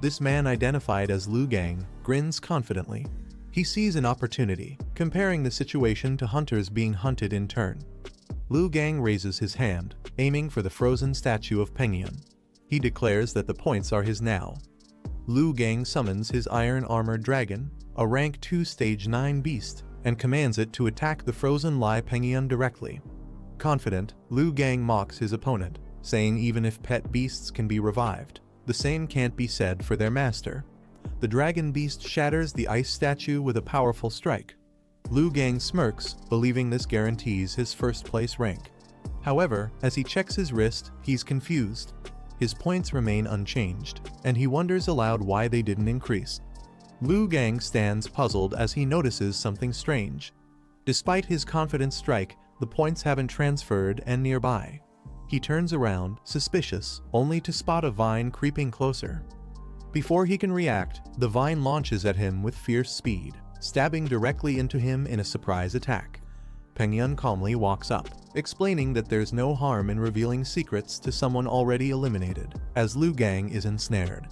This man, identified as Liu Gang, grins confidently. He sees an opportunity, comparing the situation to hunters being hunted in turn. Liu Gang raises his hand, aiming for the frozen statue of Penguin. He declares that the points are his now. Liu Gang summons his iron-armored dragon, a rank 2 stage 9 beast, and commands it to attack the frozen Lai Penguin directly. Confident, Liu Gang mocks his opponent, saying even if pet beasts can be revived, the same can't be said for their master. The dragon beast shatters the ice statue with a powerful strike. Liu Gang smirks, believing this guarantees his first place rank. However, as he checks his wrist, he's confused. His points remain unchanged, and he wonders aloud why they didn't increase. Liu Gang stands puzzled as he notices something strange. Despite his confident strike, the points haven't transferred and nearby. He turns around, suspicious, only to spot a vine creeping closer. Before he can react, the vine launches at him with fierce speed, stabbing directly into him in a surprise attack. Penguin calmly walks up, explaining that there's no harm in revealing secrets to someone already eliminated, as Liu Gang is ensnared.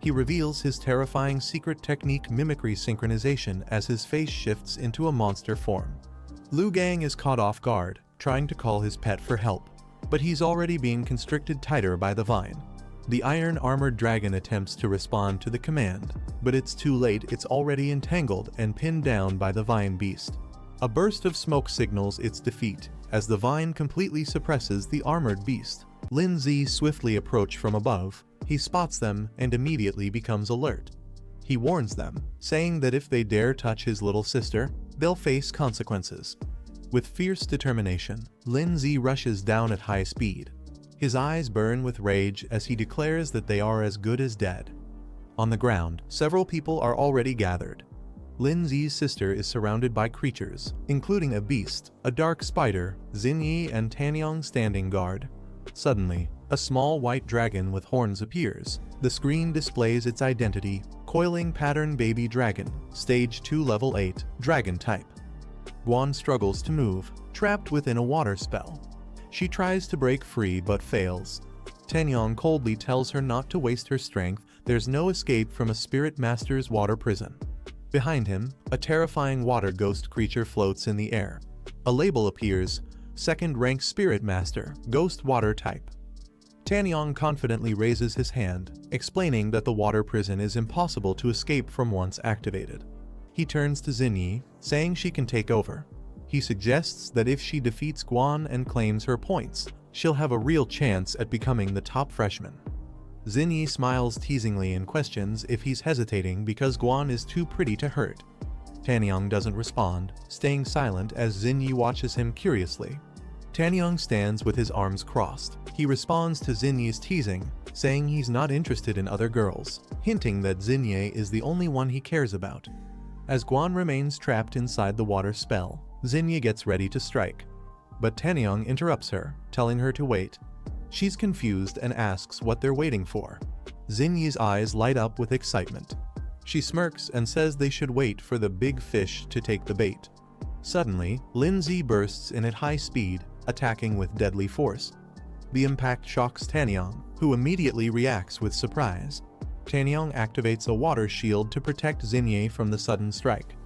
He reveals his terrifying secret technique, mimicry synchronization, as his face shifts into a monster form. Liu Gang is caught off guard, trying to call his pet for help, but he's already being constricted tighter by the vine. The iron-armored dragon attempts to respond to the command, but it's too late. It's already entangled and pinned down by the vine beast. A burst of smoke signals its defeat, as the vine completely suppresses the armored beast. Lin Z swiftly approach from above. He spots them and immediately becomes alert. He warns them, saying that if they dare touch his little sister, they'll face consequences. With fierce determination, Lin Z rushes down at high speed. His eyes burn with rage as he declares that they are as good as dead. On the ground, several people are already gathered. Lin Z's sister is surrounded by creatures, including a beast, a dark spider, Xinyi and Tanyong standing guard. Suddenly, a small white dragon with horns appears. The screen displays its identity, Coiling Pattern Baby Dragon, Stage 2 Level 8, Dragon Type. Guan struggles to move, trapped within a water spell. She tries to break free but fails. Tanyong coldly tells her not to waste her strength. There's no escape from a spirit master's water prison. Behind him, a terrifying water ghost creature floats in the air. A label appears, Second Rank Spirit Master, Ghost Water Type. Tanyong confidently raises his hand, explaining that the water prison is impossible to escape from once activated. He turns to Xinyi, saying she can take over. He suggests that if she defeats Guan and claims her points, she'll have a real chance at becoming the top freshman. Xinyi smiles teasingly and questions if he's hesitating because Guan is too pretty to hurt. Tanyong doesn't respond, staying silent as Xinyi watches him curiously. Tanyong stands with his arms crossed. He responds to Xinyi's teasing, saying he's not interested in other girls, hinting that Xinyi is the only one he cares about. As Guan remains trapped inside the water spell, Xinyi gets ready to strike. But Tanyong interrupts her, telling her to wait. She's confused and asks what they're waiting for. Xinyi's eyes light up with excitement. She smirks and says they should wait for the big fish to take the bait. Suddenly, Lin Z bursts in at high speed, attacking with deadly force. The impact shocks Tanyong, who immediately reacts with surprise. Tanyong activates a water shield to protect Xinyi from the sudden strike.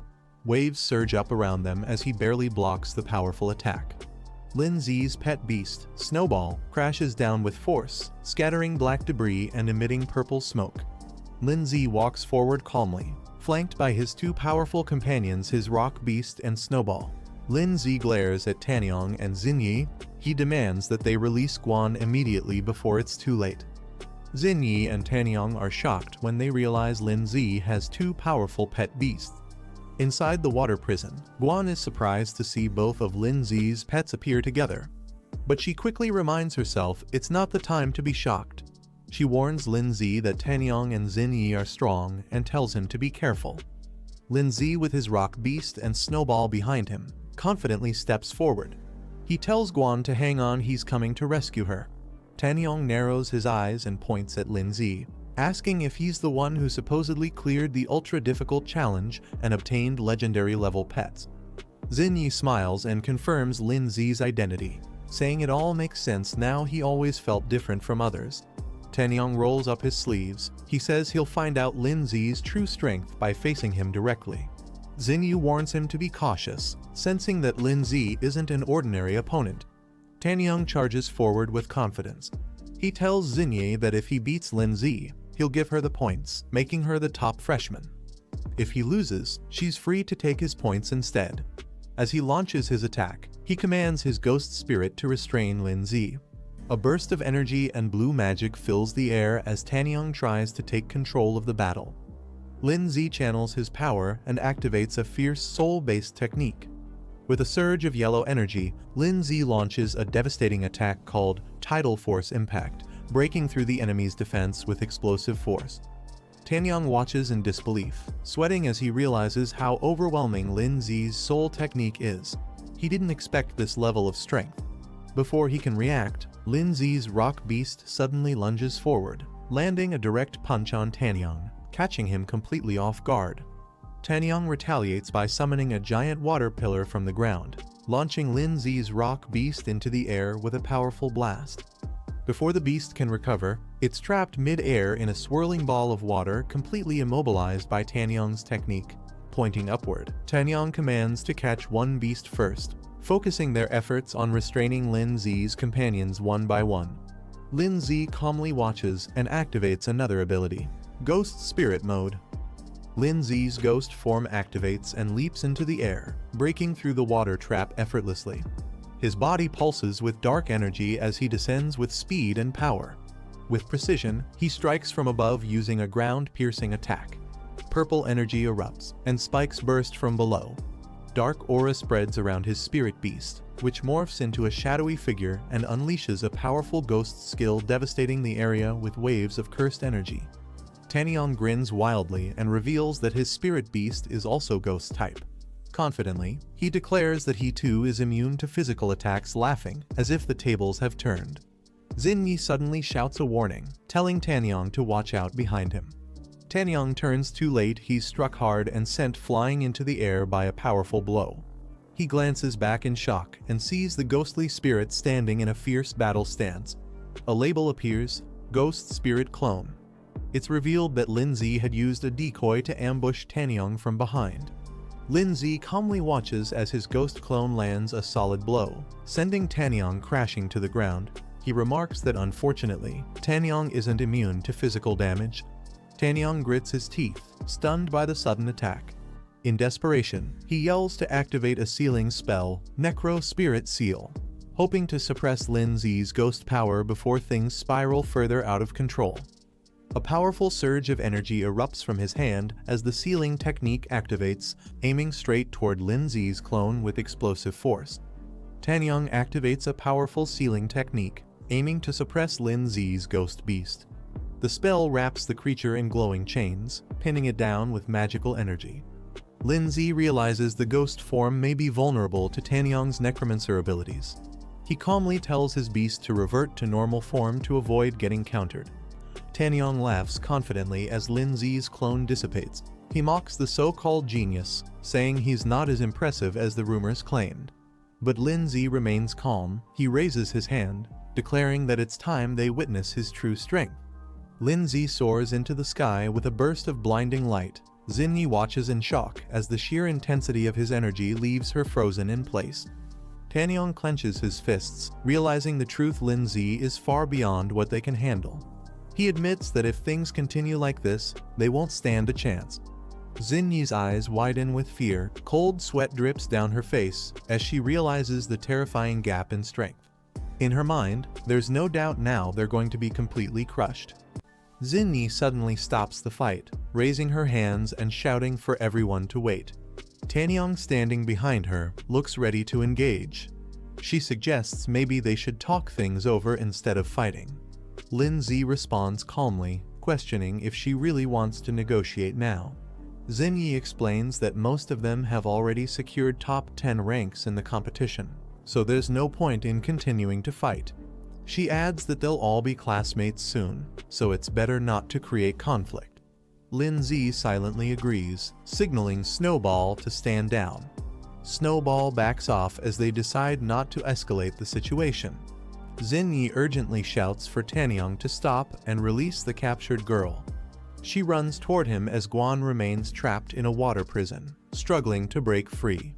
Waves surge up around them as he barely blocks the powerful attack. Lin Z's pet beast, Snowball, crashes down with force, scattering black debris and emitting purple smoke. Lin Z walks forward calmly, flanked by his two powerful companions, his rock beast and Snowball. Lin Z glares at Tanyong and Xinyi. He demands that they release Guan immediately before it's too late. Xinyi and Tanyong are shocked when they realize Lin Z has two powerful pet beasts. Inside the water prison, Guan is surprised to see both of Lin Z's pets appear together. But she quickly reminds herself it's not the time to be shocked. She warns Lin Zi that Tanyang and Xin Yi are strong and tells him to be careful. Lin Zi, with his rock beast and Snowball behind him, confidently steps forward. He tells Guan to hang on, he's coming to rescue her. Tanyang narrows his eyes and points at Lin Zi, asking if he's the one who supposedly cleared the ultra-difficult challenge and obtained legendary-level pets. Xin Yi smiles and confirms Lin Zi's identity, saying it all makes sense now, he always felt different from others. Tanyang rolls up his sleeves. He says he'll find out Lin Zi's true strength by facing him directly. Xin Yi warns him to be cautious, sensing that Lin Zi isn't an ordinary opponent. Tanyang charges forward with confidence. He tells Xin Yi that if he beats Lin Zi, he'll give her the points, making her the top freshman. If he loses, she's free to take his points instead. As he launches his attack, he commands his ghost spirit to restrain Lin Zi. A burst of energy and blue magic fills the air as Tanyang tries to take control of the battle. Lin Zi channels his power and activates a fierce soul-based technique. With a surge of yellow energy, Lin Zi launches a devastating attack called Tidal Force Impact, breaking through the enemy's defense with explosive force. Tanyang watches in disbelief, sweating as he realizes how overwhelming Lin Zi's soul technique is. He didn't expect this level of strength. Before he can react, Lin Zi's rock beast suddenly lunges forward, landing a direct punch on Tanyang, catching him completely off guard. Tanyang retaliates by summoning a giant water pillar from the ground, launching Lin Zi's rock beast into the air with a powerful blast. Before the beast can recover, it's trapped mid-air in a swirling ball of water, completely immobilized by Tanyang's technique. Pointing upward, Tanyang commands to catch one beast first, focusing their efforts on restraining Lin Zi's companions one by one. Lin Zi calmly watches and activates another ability, Ghost Spirit Mode. Lin Zi's ghost form activates and leaps into the air, breaking through the water trap effortlessly. His body pulses with dark energy as he descends with speed and power. With precision, he strikes from above using a ground-piercing attack. Purple energy erupts, and spikes burst from below. Dark aura spreads around his spirit beast, which morphs into a shadowy figure and unleashes a powerful ghost skill, devastating the area with waves of cursed energy. Tanyang grins wildly and reveals that his spirit beast is also ghost type. Confidently, he declares that he too is immune to physical attacks, laughing as if the tables have turned. Xin Yi suddenly shouts a warning, telling Tanyang to watch out behind him. Tanyang turns too late. He's struck hard and sent flying into the air by a powerful blow. He glances back in shock and sees the ghostly spirit standing in a fierce battle stance. A label appears, Ghost Spirit Clone. It's revealed that Lin Zi had used a decoy to ambush Tanyang from behind. Lin Zi calmly watches as his ghost clone lands a solid blow, sending Tanyang crashing to the ground. He remarks that unfortunately, Tanyang isn't immune to physical damage. Tanyang grits his teeth, stunned by the sudden attack. In desperation, he yells to activate a sealing spell, Necro Spirit Seal, hoping to suppress Lin Zi's ghost power before things spiral further out of control. A powerful surge of energy erupts from his hand as the sealing technique activates, aiming straight toward Lin Zi's clone with explosive force. Tanyang activates a powerful sealing technique, aiming to suppress Lin Zi's ghost beast. The spell wraps the creature in glowing chains, pinning it down with magical energy. Lin Zi realizes the ghost form may be vulnerable to Tanyang's necromancer abilities. He calmly tells his beast to revert to normal form to avoid getting countered. Tanyang laughs confidently as Lin Zi's clone dissipates. He mocks the so-called genius, saying he's not as impressive as the rumors claimed. But Lin Zi remains calm. He raises his hand, declaring that it's time they witness his true strength. Lin Zi soars into the sky with a burst of blinding light. Xin Yi watches in shock as the sheer intensity of his energy leaves her frozen in place. Tanyang clenches his fists, realizing the truth: Lin Zi is far beyond what they can handle. He admits that if things continue like this, they won't stand a chance. Xin Yi's eyes widen with fear. Cold sweat drips down her face as she realizes the terrifying gap in strength. In her mind, there's no doubt now they're going to be completely crushed. Xin Yi suddenly stops the fight, raising her hands and shouting for everyone to wait. Tanyang, standing behind her, looks ready to engage. She suggests maybe they should talk things over instead of fighting. Lindsay responds calmly, questioning if she really wants to negotiate now. Xinyi explains that most of them have already secured top 10 ranks in the competition, so there's no point in continuing to fight. She adds that they'll all be classmates soon, so it's better not to create conflict. Lindsay silently agrees, signaling Snowball to stand down. Snowball backs off as they decide not to escalate the situation. Xinyi urgently shouts for Tanyang to stop and release the captured girl. She runs toward him as Guan remains trapped in a water prison, struggling to break free.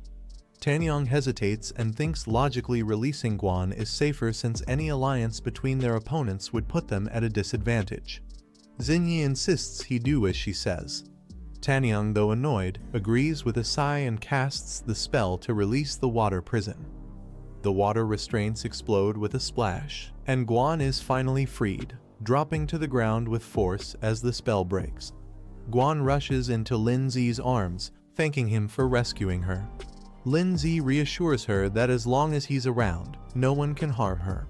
Tanyang hesitates and thinks logically releasing Guan is safer since any alliance between their opponents would put them at a disadvantage. Xinyi insists he do as she says. Tanyang, though annoyed, agrees with a sigh and casts the spell to release the water prison. The water restraints explode with a splash, and Guan is finally freed, dropping to the ground with force as the spell breaks. Guan rushes into Lindsay's arms, thanking him for rescuing her. Lindsay reassures her that as long as he's around, no one can harm her.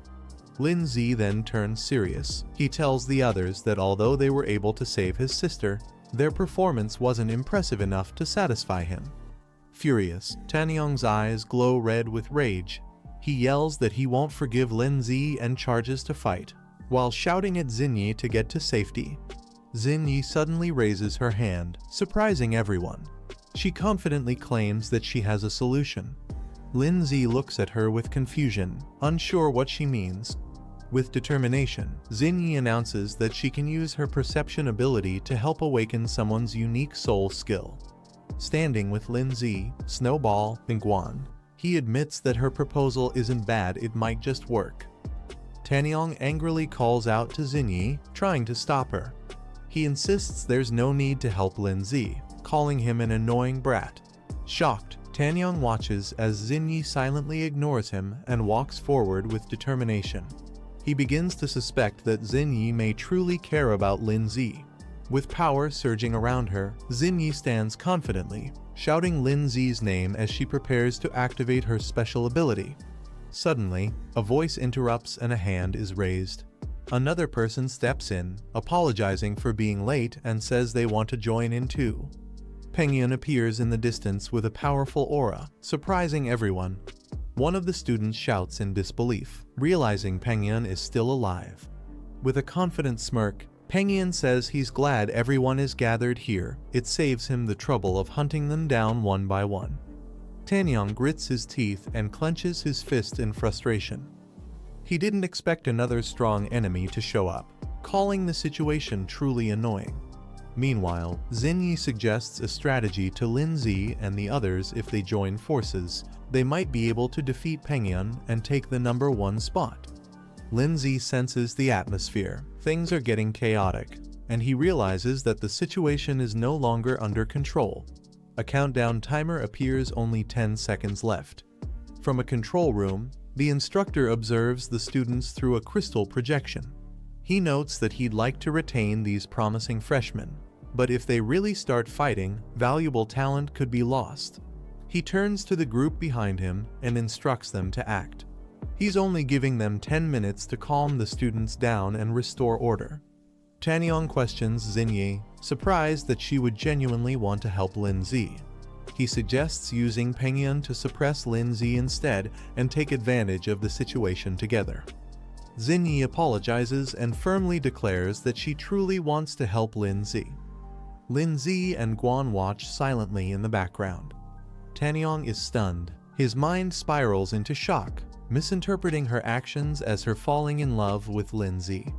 Lindsay then turns serious. He tells the others that although they were able to save his sister, their performance wasn't impressive enough to satisfy him. Furious, Tanyang's eyes glow red with rage. He yells that he won't forgive Lindsay and charges to fight, while shouting at Xinyi to get to safety. Xinyi suddenly raises her hand, surprising everyone. She confidently claims that she has a solution. Lindsay looks at her with confusion, unsure what she means. With determination, Xinyi announces that she can use her perception ability to help awaken someone's unique soul skill. Standing with Lindsay, Snowball, and Guan, he admits that her proposal isn't bad, it might just work. Tanyang angrily calls out to Xinyi, trying to stop her. He insists there's no need to help Lindsay, calling him an annoying brat. Shocked, Tanyang watches as Xinyi silently ignores him and walks forward with determination. He begins to suspect that Xinyi may truly care about Lindsay. With power surging around her, Xinyi stands confidently, shouting Lindsay's name as she prepares to activate her special ability. Suddenly, a voice interrupts and a hand is raised. Another person steps in, apologizing for being late and says they want to join in too. Pengyun appears in the distance with a powerful aura, surprising everyone. One of the students shouts in disbelief, realizing Pengyun is still alive. With a confident smirk, Pengyun says he's glad everyone is gathered here, it saves him the trouble of hunting them down one by one. Tanyang grits his teeth and clenches his fist in frustration. He didn't expect another strong enemy to show up, calling the situation truly annoying. Meanwhile, Xinyi suggests a strategy to Lindsay and the others. If they join forces, they might be able to defeat Pengyun and take the number 1 spot. Lindsay senses the atmosphere. Things are getting chaotic, and he realizes that the situation is no longer under control. A countdown timer appears, only 10 seconds left. From a control room, the instructor observes the students through a crystal projection. He notes that he'd like to retain these promising freshmen, but if they really start fighting, valuable talent could be lost. He turns to the group behind him and instructs them to act. He's only giving them 10 minutes to calm the students down and restore order. Tanyang questions Xinyi, surprised that she would genuinely want to help Lindsay. He suggests using Pengyun to suppress Lindsay instead and take advantage of the situation together. Xinyi apologizes and firmly declares that she truly wants to help Lindsay. Lindsay and Guan watch silently in the background. Tanyang is stunned. His mind spirals into shock, misinterpreting her actions as her falling in love with Lindsay.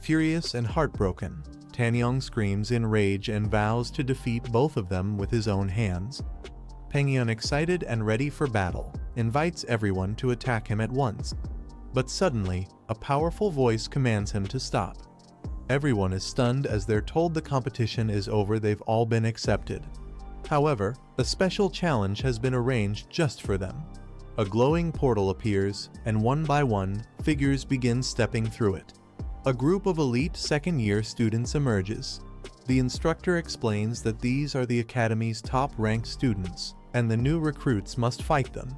Furious and heartbroken, Tanyang screams in rage and vows to defeat both of them with his own hands. Pengyun, excited and ready for battle, invites everyone to attack him at once. But suddenly, a powerful voice commands him to stop. Everyone is stunned as they're told the competition is over. They've all been accepted. However, a special challenge has been arranged just for them. A glowing portal appears, and one by one, figures begin stepping through it. A group of elite second-year students emerges. The instructor explains that these are the academy's top-ranked students, and the new recruits must fight them.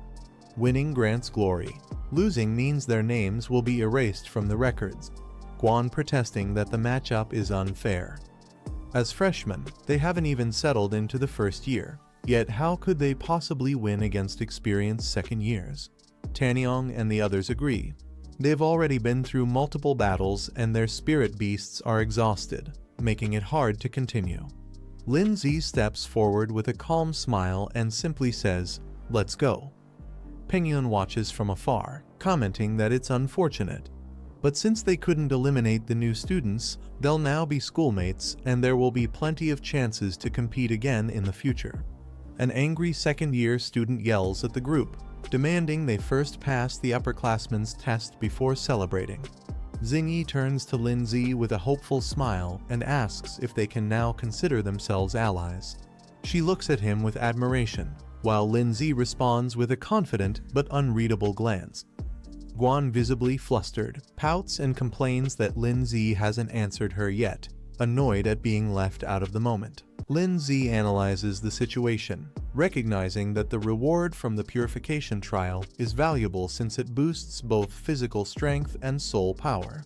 Winning grants glory. Losing means their names will be erased from the records. Guan protesting that the matchup is unfair. As freshmen, they haven't even settled into the first year, yet how could they possibly win against experienced second years? Tanyong and the others agree. They've already been through multiple battles and their spirit beasts are exhausted, making it hard to continue. Lindsay steps forward with a calm smile and simply says, "Let's go." Pengyun watches from afar, commenting that it's unfortunate. But since they couldn't eliminate the new students, they'll now be schoolmates and there will be plenty of chances to compete again in the future. An angry second-year student yells at the group, demanding they first pass the upperclassmen's test before celebrating. Xingyi turns to Lindsay with a hopeful smile and asks if they can now consider themselves allies. She looks at him with admiration, while Lindsay responds with a confident but unreadable glance. Guan, visibly flustered, pouts and complains that Lindsay hasn't answered her yet, annoyed at being left out of the moment. Lindsay analyzes the situation, recognizing that the reward from the purification trial is valuable since it boosts both physical strength and soul power.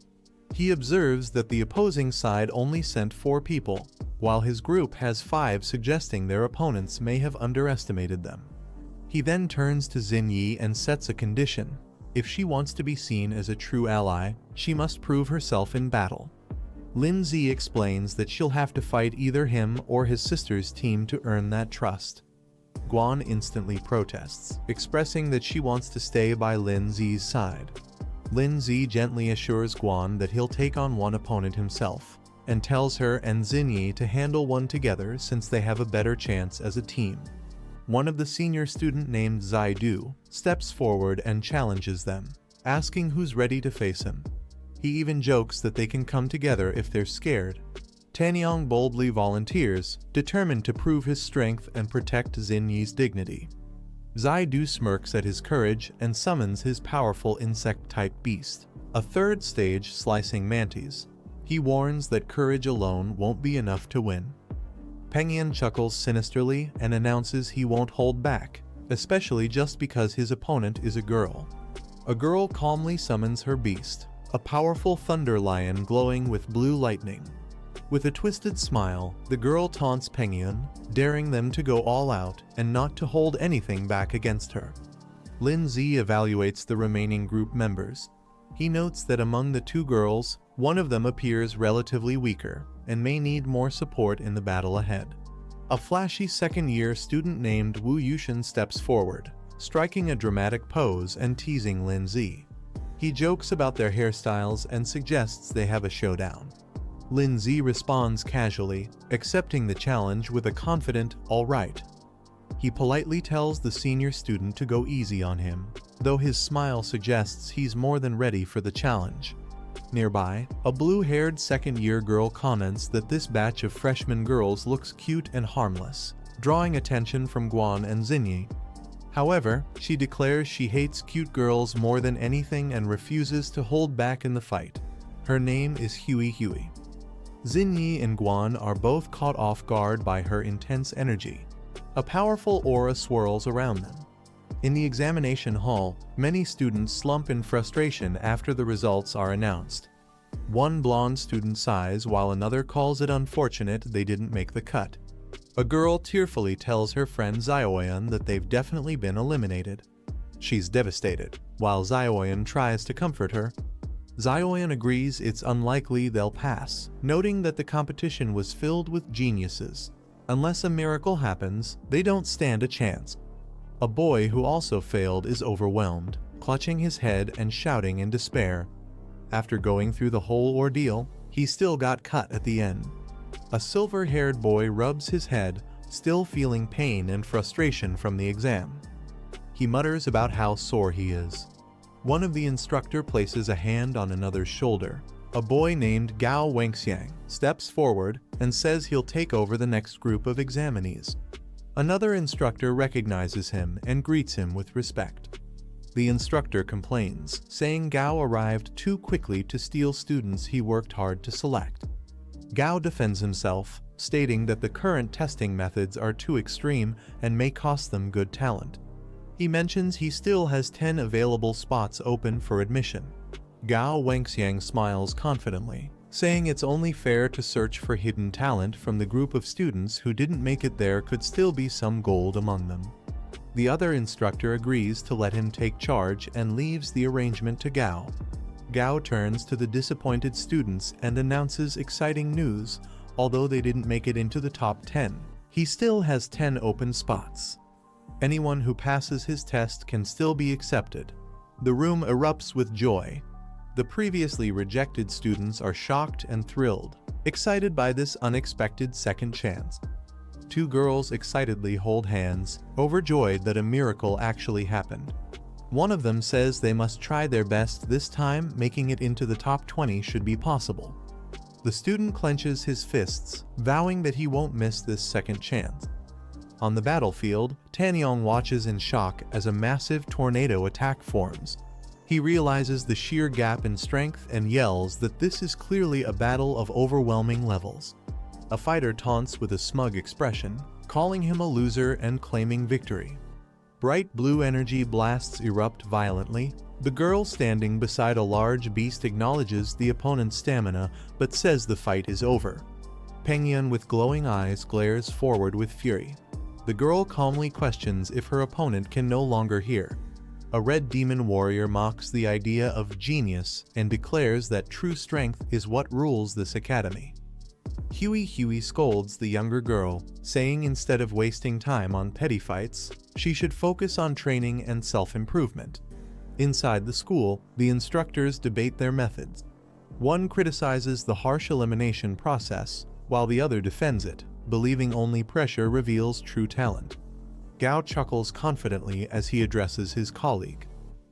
He observes that the opposing side only sent 4 people, while his group has 5, suggesting their opponents may have underestimated them. He then turns to Xingyi and sets a condition. If she wants to be seen as a true ally, she must prove herself in battle. Lindsay explains that she'll have to fight either him or his sister's team to earn that trust. Guan instantly protests, expressing that she wants to stay by Lindsay's side. Lindsay gently assures Guan that he'll take on one opponent himself, and tells her and Xingyi to handle one together since they have a better chance as a team. One of the senior student named Zaidu steps forward and challenges them, asking who's ready to face him. He even jokes that they can come together if they're scared. Tanyong boldly volunteers, determined to prove his strength and protect Xingyi's dignity. Zaidu smirks at his courage and summons his powerful insect-type beast, a third stage slicing mantis. He warns that courage alone won't be enough to win. Pengyun chuckles sinisterly and announces he won't hold back, especially just because his opponent is a girl. A girl calmly summons her beast, a powerful thunder lion glowing with blue lightning. With a twisted smile, the girl taunts Pengyun, daring them to go all out and not to hold anything back against her. Lindsay evaluates the remaining group members. He notes that among the 2 girls, one of them appears relatively weaker and may need more support in the battle ahead. A flashy second-year student named Wu Yushin steps forward, striking a dramatic pose and teasing Lindsay. He jokes about their hairstyles and suggests they have a showdown. Lindsay responds casually, accepting the challenge with a confident, "All right." He politely tells the senior student to go easy on him, though his smile suggests he's more than ready for the challenge. Nearby, a blue-haired second-year girl comments that this batch of freshman girls looks cute and harmless, drawing attention from Guan and Xingyi. However, she declares she hates cute girls more than anything and refuses to hold back in the fight. Her name is Huey. Xingyi and Guan are both caught off guard by her intense energy. A powerful aura swirls around them. In the examination hall, many students slump in frustration after the results are announced. One blonde student sighs while another calls it unfortunate they didn't make the cut. A girl tearfully tells her friend Zioyan that they've definitely been eliminated. She's devastated, while Zioyan tries to comfort her. Zioyan agrees it's unlikely they'll pass, noting that the competition was filled with geniuses. Unless a miracle happens, they don't stand a chance. A boy who also failed is overwhelmed, clutching his head and shouting in despair. After going through the whole ordeal, he still got cut at the end. A silver-haired boy rubs his head, still feeling pain and frustration from the exam. He mutters about how sore he is. One of the instructor places a hand on another's shoulder. A boy named Gao Wengxiang steps forward and says he'll take over the next group of examinees. Another instructor recognizes him and greets him with respect. The instructor complains, saying Gao arrived too quickly to steal students he worked hard to select. Gao defends himself, stating that the current testing methods are too extreme and may cost them good talent. He mentions he still has 10 available spots open for admission. Gao Wangxiang smiles confidently, saying it's only fair to search for hidden talent from the group of students who didn't make it. There could still be some gold among them. The other instructor agrees to let him take charge and leaves the arrangement to Gao. Gao turns to the disappointed students and announces exciting news. Although they didn't make it into the top 10, he still has 10 open spots. Anyone who passes his test can still be accepted. The room erupts with joy. The previously rejected students are shocked and thrilled, excited by this unexpected second chance. Two girls excitedly hold hands, overjoyed that a miracle actually happened. One of them says they must try their best this time. Making it into the top 20 should be possible. The student clenches his fists, vowing that he won't miss this second chance. On the battlefield, Tanyong watches in shock as a massive tornado attack forms. He realizes the sheer gap in strength and yells that this is clearly a battle of overwhelming levels. A fighter taunts with a smug expression, calling him a loser and claiming victory. Bright blue energy blasts erupt violently. The girl standing beside a large beast acknowledges the opponent's stamina but says the fight is over. Pengyun with glowing eyes glares forward with fury. The girl calmly questions if her opponent can no longer hear. A red demon warrior mocks the idea of genius and declares that true strength is what rules this academy. Huey scolds the younger girl, saying instead of wasting time on petty fights, she should focus on training and self-improvement. Inside the school, the instructors debate their methods. One criticizes the harsh elimination process, while the other defends it, believing only pressure reveals true talent. Gao chuckles confidently as he addresses his colleague.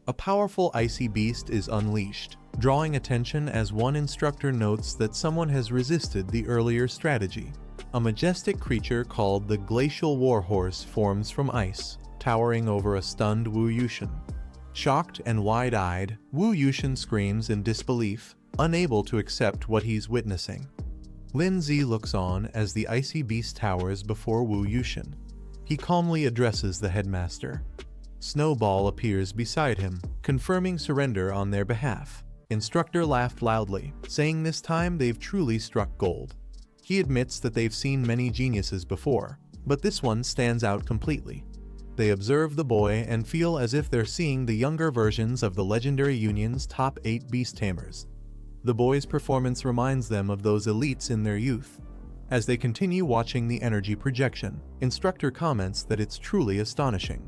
A powerful icy beast is unleashed, drawing attention as one instructor notes that someone has resisted the earlier strategy. A majestic creature called the Glacial Warhorse forms from ice, towering over a stunned Wu Yushin. Shocked and wide-eyed, Wu Yushin screams in disbelief, unable to accept what he's witnessing. Lin Zi looks on as the icy beast towers before Wu Yushin. He calmly addresses the headmaster. Snowball appears beside him, confirming surrender on their behalf. Instructor laughed loudly, saying this time they've truly struck gold. He admits that they've seen many geniuses before, but this one stands out completely. They observe the boy and feel as if they're seeing the younger versions of the legendary union's top 8 beast tamers. The boy's performance reminds them of those elites in their youth. As they continue watching the energy projection, instructor comments that it's truly astonishing.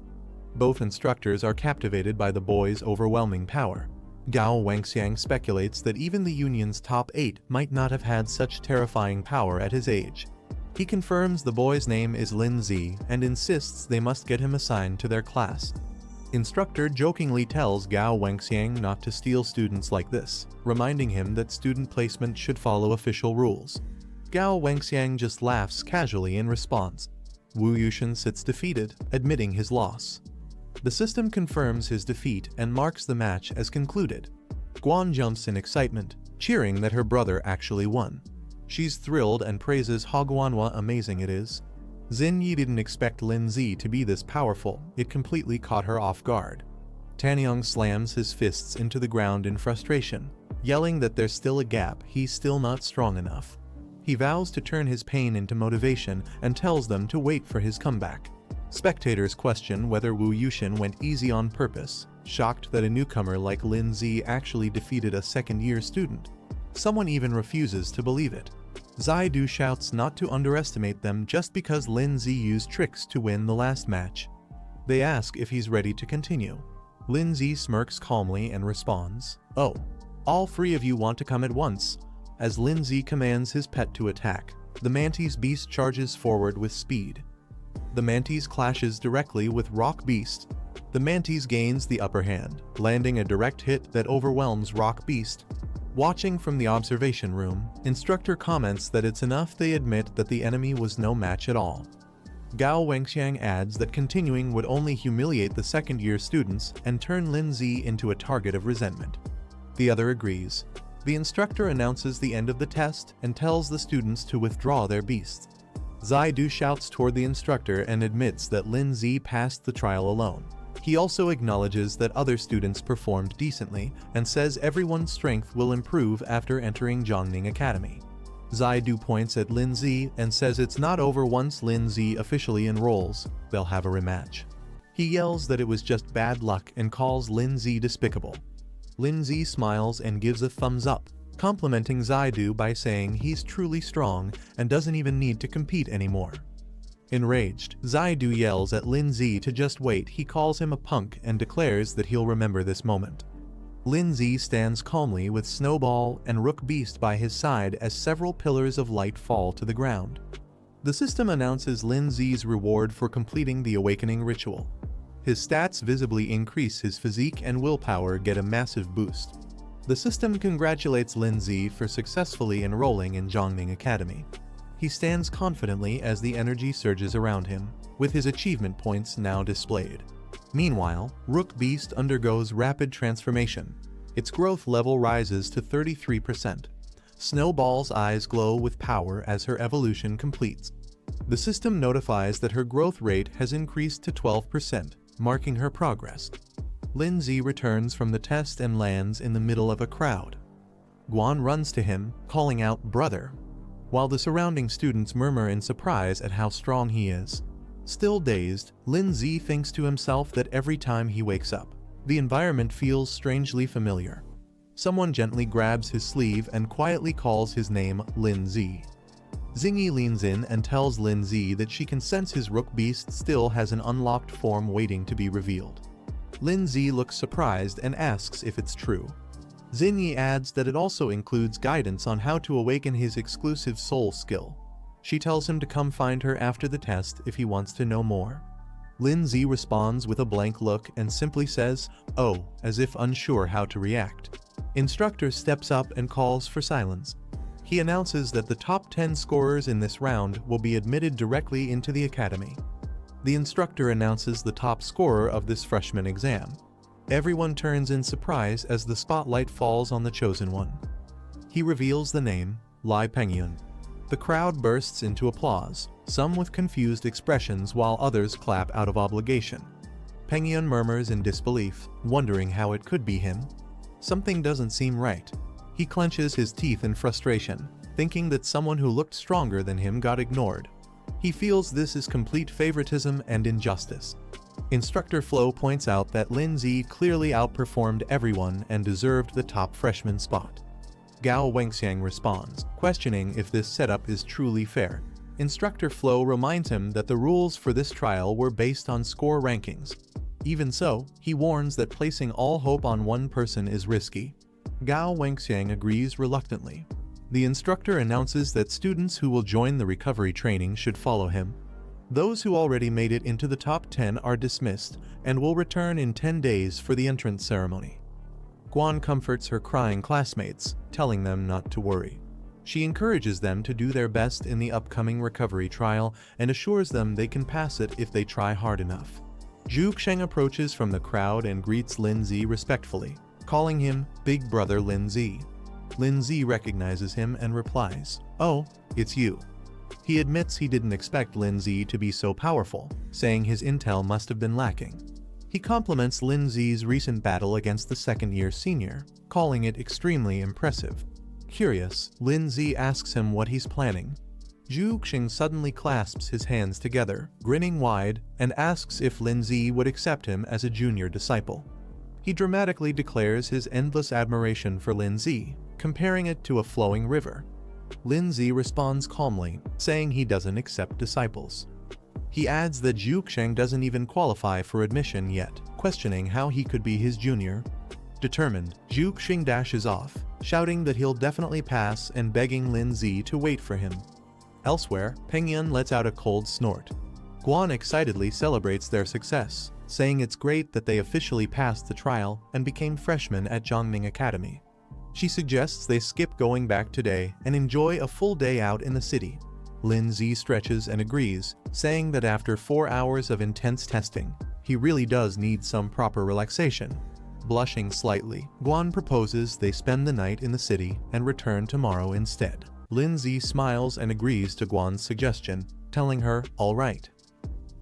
Both instructors are captivated by the boy's overwhelming power. Gao Wangxiang speculates that even the union's top 8 might not have had such terrifying power at his age. He confirms the boy's name is Lin Zi and insists they must get him assigned to their class. Instructor jokingly tells Gao Wangxiang not to steal students like this, reminding him that student placement should follow official rules. Gao Wangxiang just laughs casually in response. Wu Yushin sits defeated, admitting his loss. The system confirms his defeat and marks the match as concluded. Guan jumps in excitement, cheering that her brother actually won. She's thrilled and praises Hogwanhwa amazing it is. Xin Yi didn't expect Lin Zi to be this powerful, it completely caught her off guard. Tanyong slams his fists into the ground in frustration, yelling that there's still a gap, he's still not strong enough. He vows to turn his pain into motivation and tells them to wait for his comeback. Spectators question whether Wu Yushin went easy on purpose, shocked that a newcomer like Lin Zi actually defeated a second-year student. Someone even refuses to believe it. Zaidu shouts not to underestimate them just because Lin Zi used tricks to win the last match. They ask if he's ready to continue. Lin Zi smirks calmly and responds, "Oh, all 3 of you want to come at once." As Lin Zi commands his pet to attack, the Mantis Beast charges forward with speed. The Mantis clashes directly with Rock Beast. The Mantis gains the upper hand, landing a direct hit that overwhelms Rock Beast. Watching from the observation room, instructor comments that it's enough they admit that the enemy was no match at all. Gao Wangxiang adds that continuing would only humiliate the second-year students and turn Lin Zi into a target of resentment. The other agrees. The instructor announces the end of the test and tells the students to withdraw their beasts. Zaidu shouts toward the instructor and admits that Lin Zi passed the trial alone. He also acknowledges that other students performed decently and says everyone's strength will improve after entering Zhongning Academy. Zaidu points at Lin Zi and says it's not over once Lin Zi officially enrolls, they'll have a rematch. He yells that it was just bad luck and calls Lin Zi despicable. Lin Zi smiles and gives a thumbs up, complimenting Zaidu by saying he's truly strong and doesn't even need to compete anymore. Enraged, Zaidu yells at Lin Zi to just wait. He calls him a punk and declares that he'll remember this moment. Lin Zi stands calmly with Snowball and Rook Beast by his side as several pillars of light fall to the ground. The system announces Lin Zi's reward for completing the awakening ritual. His stats visibly increase, his physique and willpower get a massive boost. The system congratulates Lin Zi for successfully enrolling in Zhongning Academy. He stands confidently as the energy surges around him, with his achievement points now displayed. Meanwhile, Rook Beast undergoes rapid transformation. Its growth level rises to 33%. Snowball's eyes glow with power as her evolution completes. The system notifies that her growth rate has increased to 12%, marking her progress. Lin Zi returns from the test and lands in the middle of a crowd. Guan runs to him, calling out, "Brother," while the surrounding students murmur in surprise at how strong he is. Still dazed, Lin Zi thinks to himself that every time he wakes up, the environment feels strangely familiar. Someone gently grabs his sleeve and quietly calls his name Lin Zi. Xingyi leans in and tells Lin Zi that she can sense his Rook Beast still has an unlocked form waiting to be revealed. Lin Zi looks surprised and asks if it's true. Xingyi adds that it also includes guidance on how to awaken his exclusive soul skill. She tells him to come find her after the test if he wants to know more. Lin Zi responds with a blank look and simply says, "Oh," as if unsure how to react. Instructor steps up and calls for silence. He announces that the top 10 scorers in this round will be admitted directly into the academy. The instructor announces the top scorer of this freshman exam. Everyone turns in surprise as the spotlight falls on the chosen one. He reveals the name, Lai Pengyun. The crowd bursts into applause, some with confused expressions while others clap out of obligation. Pengyun murmurs in disbelief, wondering how it could be him. Something doesn't seem right. He clenches his teeth in frustration, thinking that someone who looked stronger than him got ignored. He feels this is complete favoritism and injustice. Instructor Flo points out that Lin Zi clearly outperformed everyone and deserved the top freshman spot. Gao Wengxiang responds, questioning if this setup is truly fair. Instructor Flo reminds him that the rules for this trial were based on score rankings. Even so, he warns that placing all hope on one person is risky. Gao Wengxiang agrees reluctantly. The instructor announces that students who will join the recovery training should follow him. Those who already made it into the top 10 are dismissed and will return in 10 days for the entrance ceremony. Guan comforts her crying classmates, telling them not to worry. She encourages them to do their best in the upcoming recovery trial and assures them they can pass it if they try hard enough. Zhu Sheng approaches from the crowd and greets Lin Zi respectfully, calling him Big Brother Lin Zi. Lin Zi recognizes him and replies, "Oh, it's you." He admits he didn't expect Lin Zi to be so powerful, saying his intel must have been lacking. He compliments Lin Zi's recent battle against the second-year senior, calling it extremely impressive. Curious, Lin Zi asks him what he's planning. Zhu Xing suddenly clasps his hands together, grinning wide, and asks if Lin Zi would accept him as a junior disciple. He dramatically declares his endless admiration for Lin Zi, comparing it to a flowing river. Lin Zi responds calmly, saying he doesn't accept disciples. He adds that Zhu Xing doesn't even qualify for admission yet, questioning how he could be his junior. Determined, Zhu Xing dashes off, shouting that he'll definitely pass and begging Lin Zi to wait for him. Elsewhere, Pengyun lets out a cold snort. Guan excitedly celebrates their success, saying it's great that they officially passed the trial and became freshmen at Zhongning Academy. She suggests they skip going back today and enjoy a full day out in the city. Lin Zi stretches and agrees, saying that after 4 hours of intense testing, he really does need some proper relaxation. Blushing slightly, Guan proposes they spend the night in the city and return tomorrow instead. Lin Zi smiles and agrees to Guan's suggestion, telling her, "All right."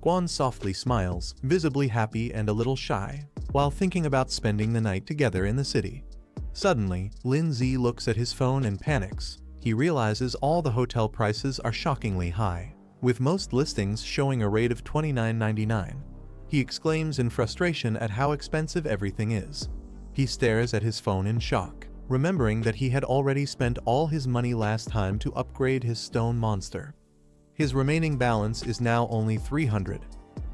Guan softly smiles, visibly happy and a little shy, while thinking about spending the night together in the city. Suddenly, Lin Zi looks at his phone and panics. He realizes all the hotel prices are shockingly high, with most listings showing a rate of $29.99. He exclaims in frustration at how expensive everything is. He stares at his phone in shock, remembering that he had already spent all his money last time to upgrade his stone monster. His remaining balance is now only 300.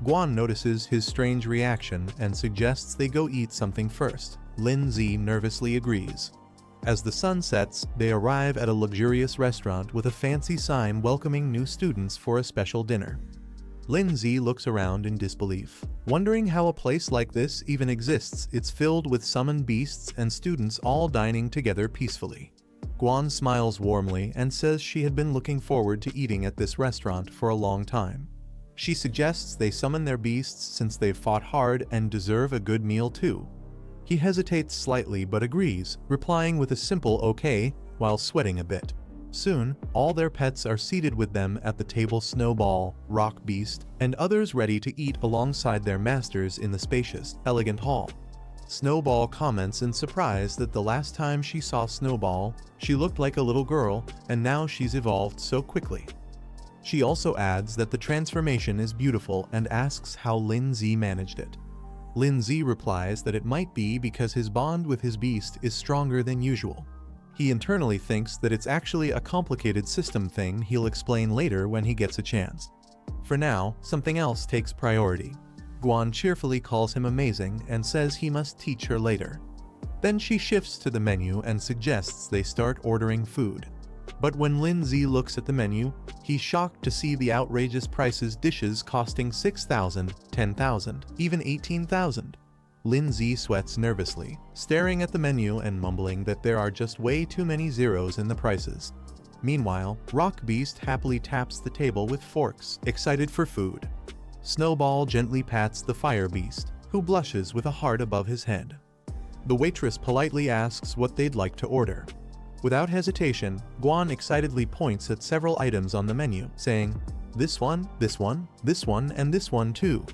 Guan notices his strange reaction and suggests they go eat something first. Lin Zi nervously agrees. As the sun sets, they arrive at a luxurious restaurant with a fancy sign welcoming new students for a special dinner. Lin Zi looks around in disbelief, wondering how a place like this even exists. It's filled with summoned beasts and students all dining together peacefully. Guan smiles warmly and says she had been looking forward to eating at this restaurant for a long time. She suggests they summon their beasts since they've fought hard and deserve a good meal too. He hesitates slightly but agrees, replying with a simple okay, while sweating a bit. Soon, all their pets are seated with them at the table. Snowball, Rock Beast, and others ready to eat alongside their masters in the spacious, elegant hall. Snowball comments in surprise that the last time she saw Snowball, she looked like a little girl, and now she's evolved so quickly. She also adds that the transformation is beautiful and asks how Lin Zi managed it. Lin Zi replies that it might be because his bond with his beast is stronger than usual. He internally thinks that it's actually a complicated system thing he'll explain later when he gets a chance. For now, something else takes priority. Guan cheerfully calls him amazing and says he must teach her later. Then she shifts to the menu and suggests they start ordering food. But when Lin Zi looks at the menu, he's shocked to see the outrageous prices, dishes costing 6,000, 10,000, even 18,000. Lin Zi sweats nervously, staring at the menu and mumbling that there are just way too many zeros in the prices. Meanwhile, Rock Beast happily taps the table with forks, excited for food. Snowball gently pats the Fire Beast, who blushes with a heart above his head. The waitress politely asks what they'd like to order. Without hesitation, Guan excitedly points at several items on the menu, saying, "This one, this one, this one, and this one too."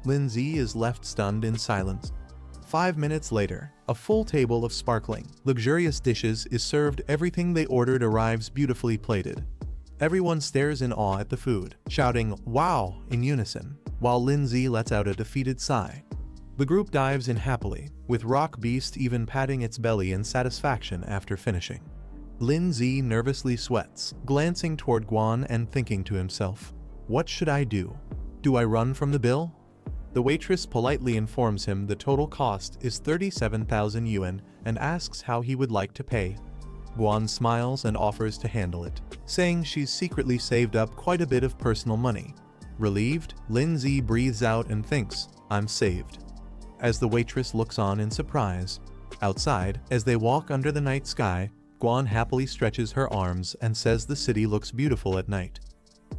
Lin Zi is left stunned in silence. 5 minutes later, a full table of sparkling, luxurious dishes is served. Everything they ordered arrives beautifully plated. Everyone stares in awe at the food, shouting "Wow!" in unison, while Lin Zi lets out a defeated sigh. The group dives in happily, with Rock Beast even patting its belly in satisfaction after finishing. Lin Zi nervously sweats, glancing toward Guan and thinking to himself, "What should I do? Do I run from the bill?" The waitress politely informs him the total cost is 37,000 yuan and asks how he would like to pay. Guan smiles and offers to handle it, saying she's secretly saved up quite a bit of personal money. Relieved, Lin Zi breathes out and thinks, "I'm saved." As the waitress looks on in surprise. Outside, as they walk under the night sky, Guan happily stretches her arms and says the city looks beautiful at night.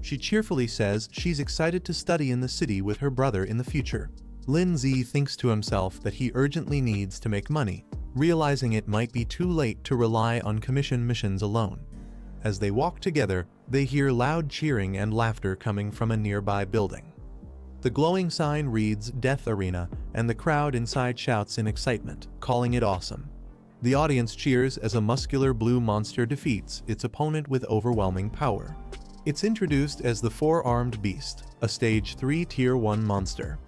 She cheerfully says she's excited to study in the city with her brother in the future. Lin Zi thinks to himself that he urgently needs to make money, realizing it might be too late to rely on commission missions alone. As they walk together, they hear loud cheering and laughter coming from a nearby building. The glowing sign reads "Death Arena," and the crowd inside shouts in excitement, calling it awesome. The audience cheers as a muscular blue monster defeats its opponent with overwhelming power. It's introduced as the Four-Armed Beast, a Stage 3 Tier 1 monster.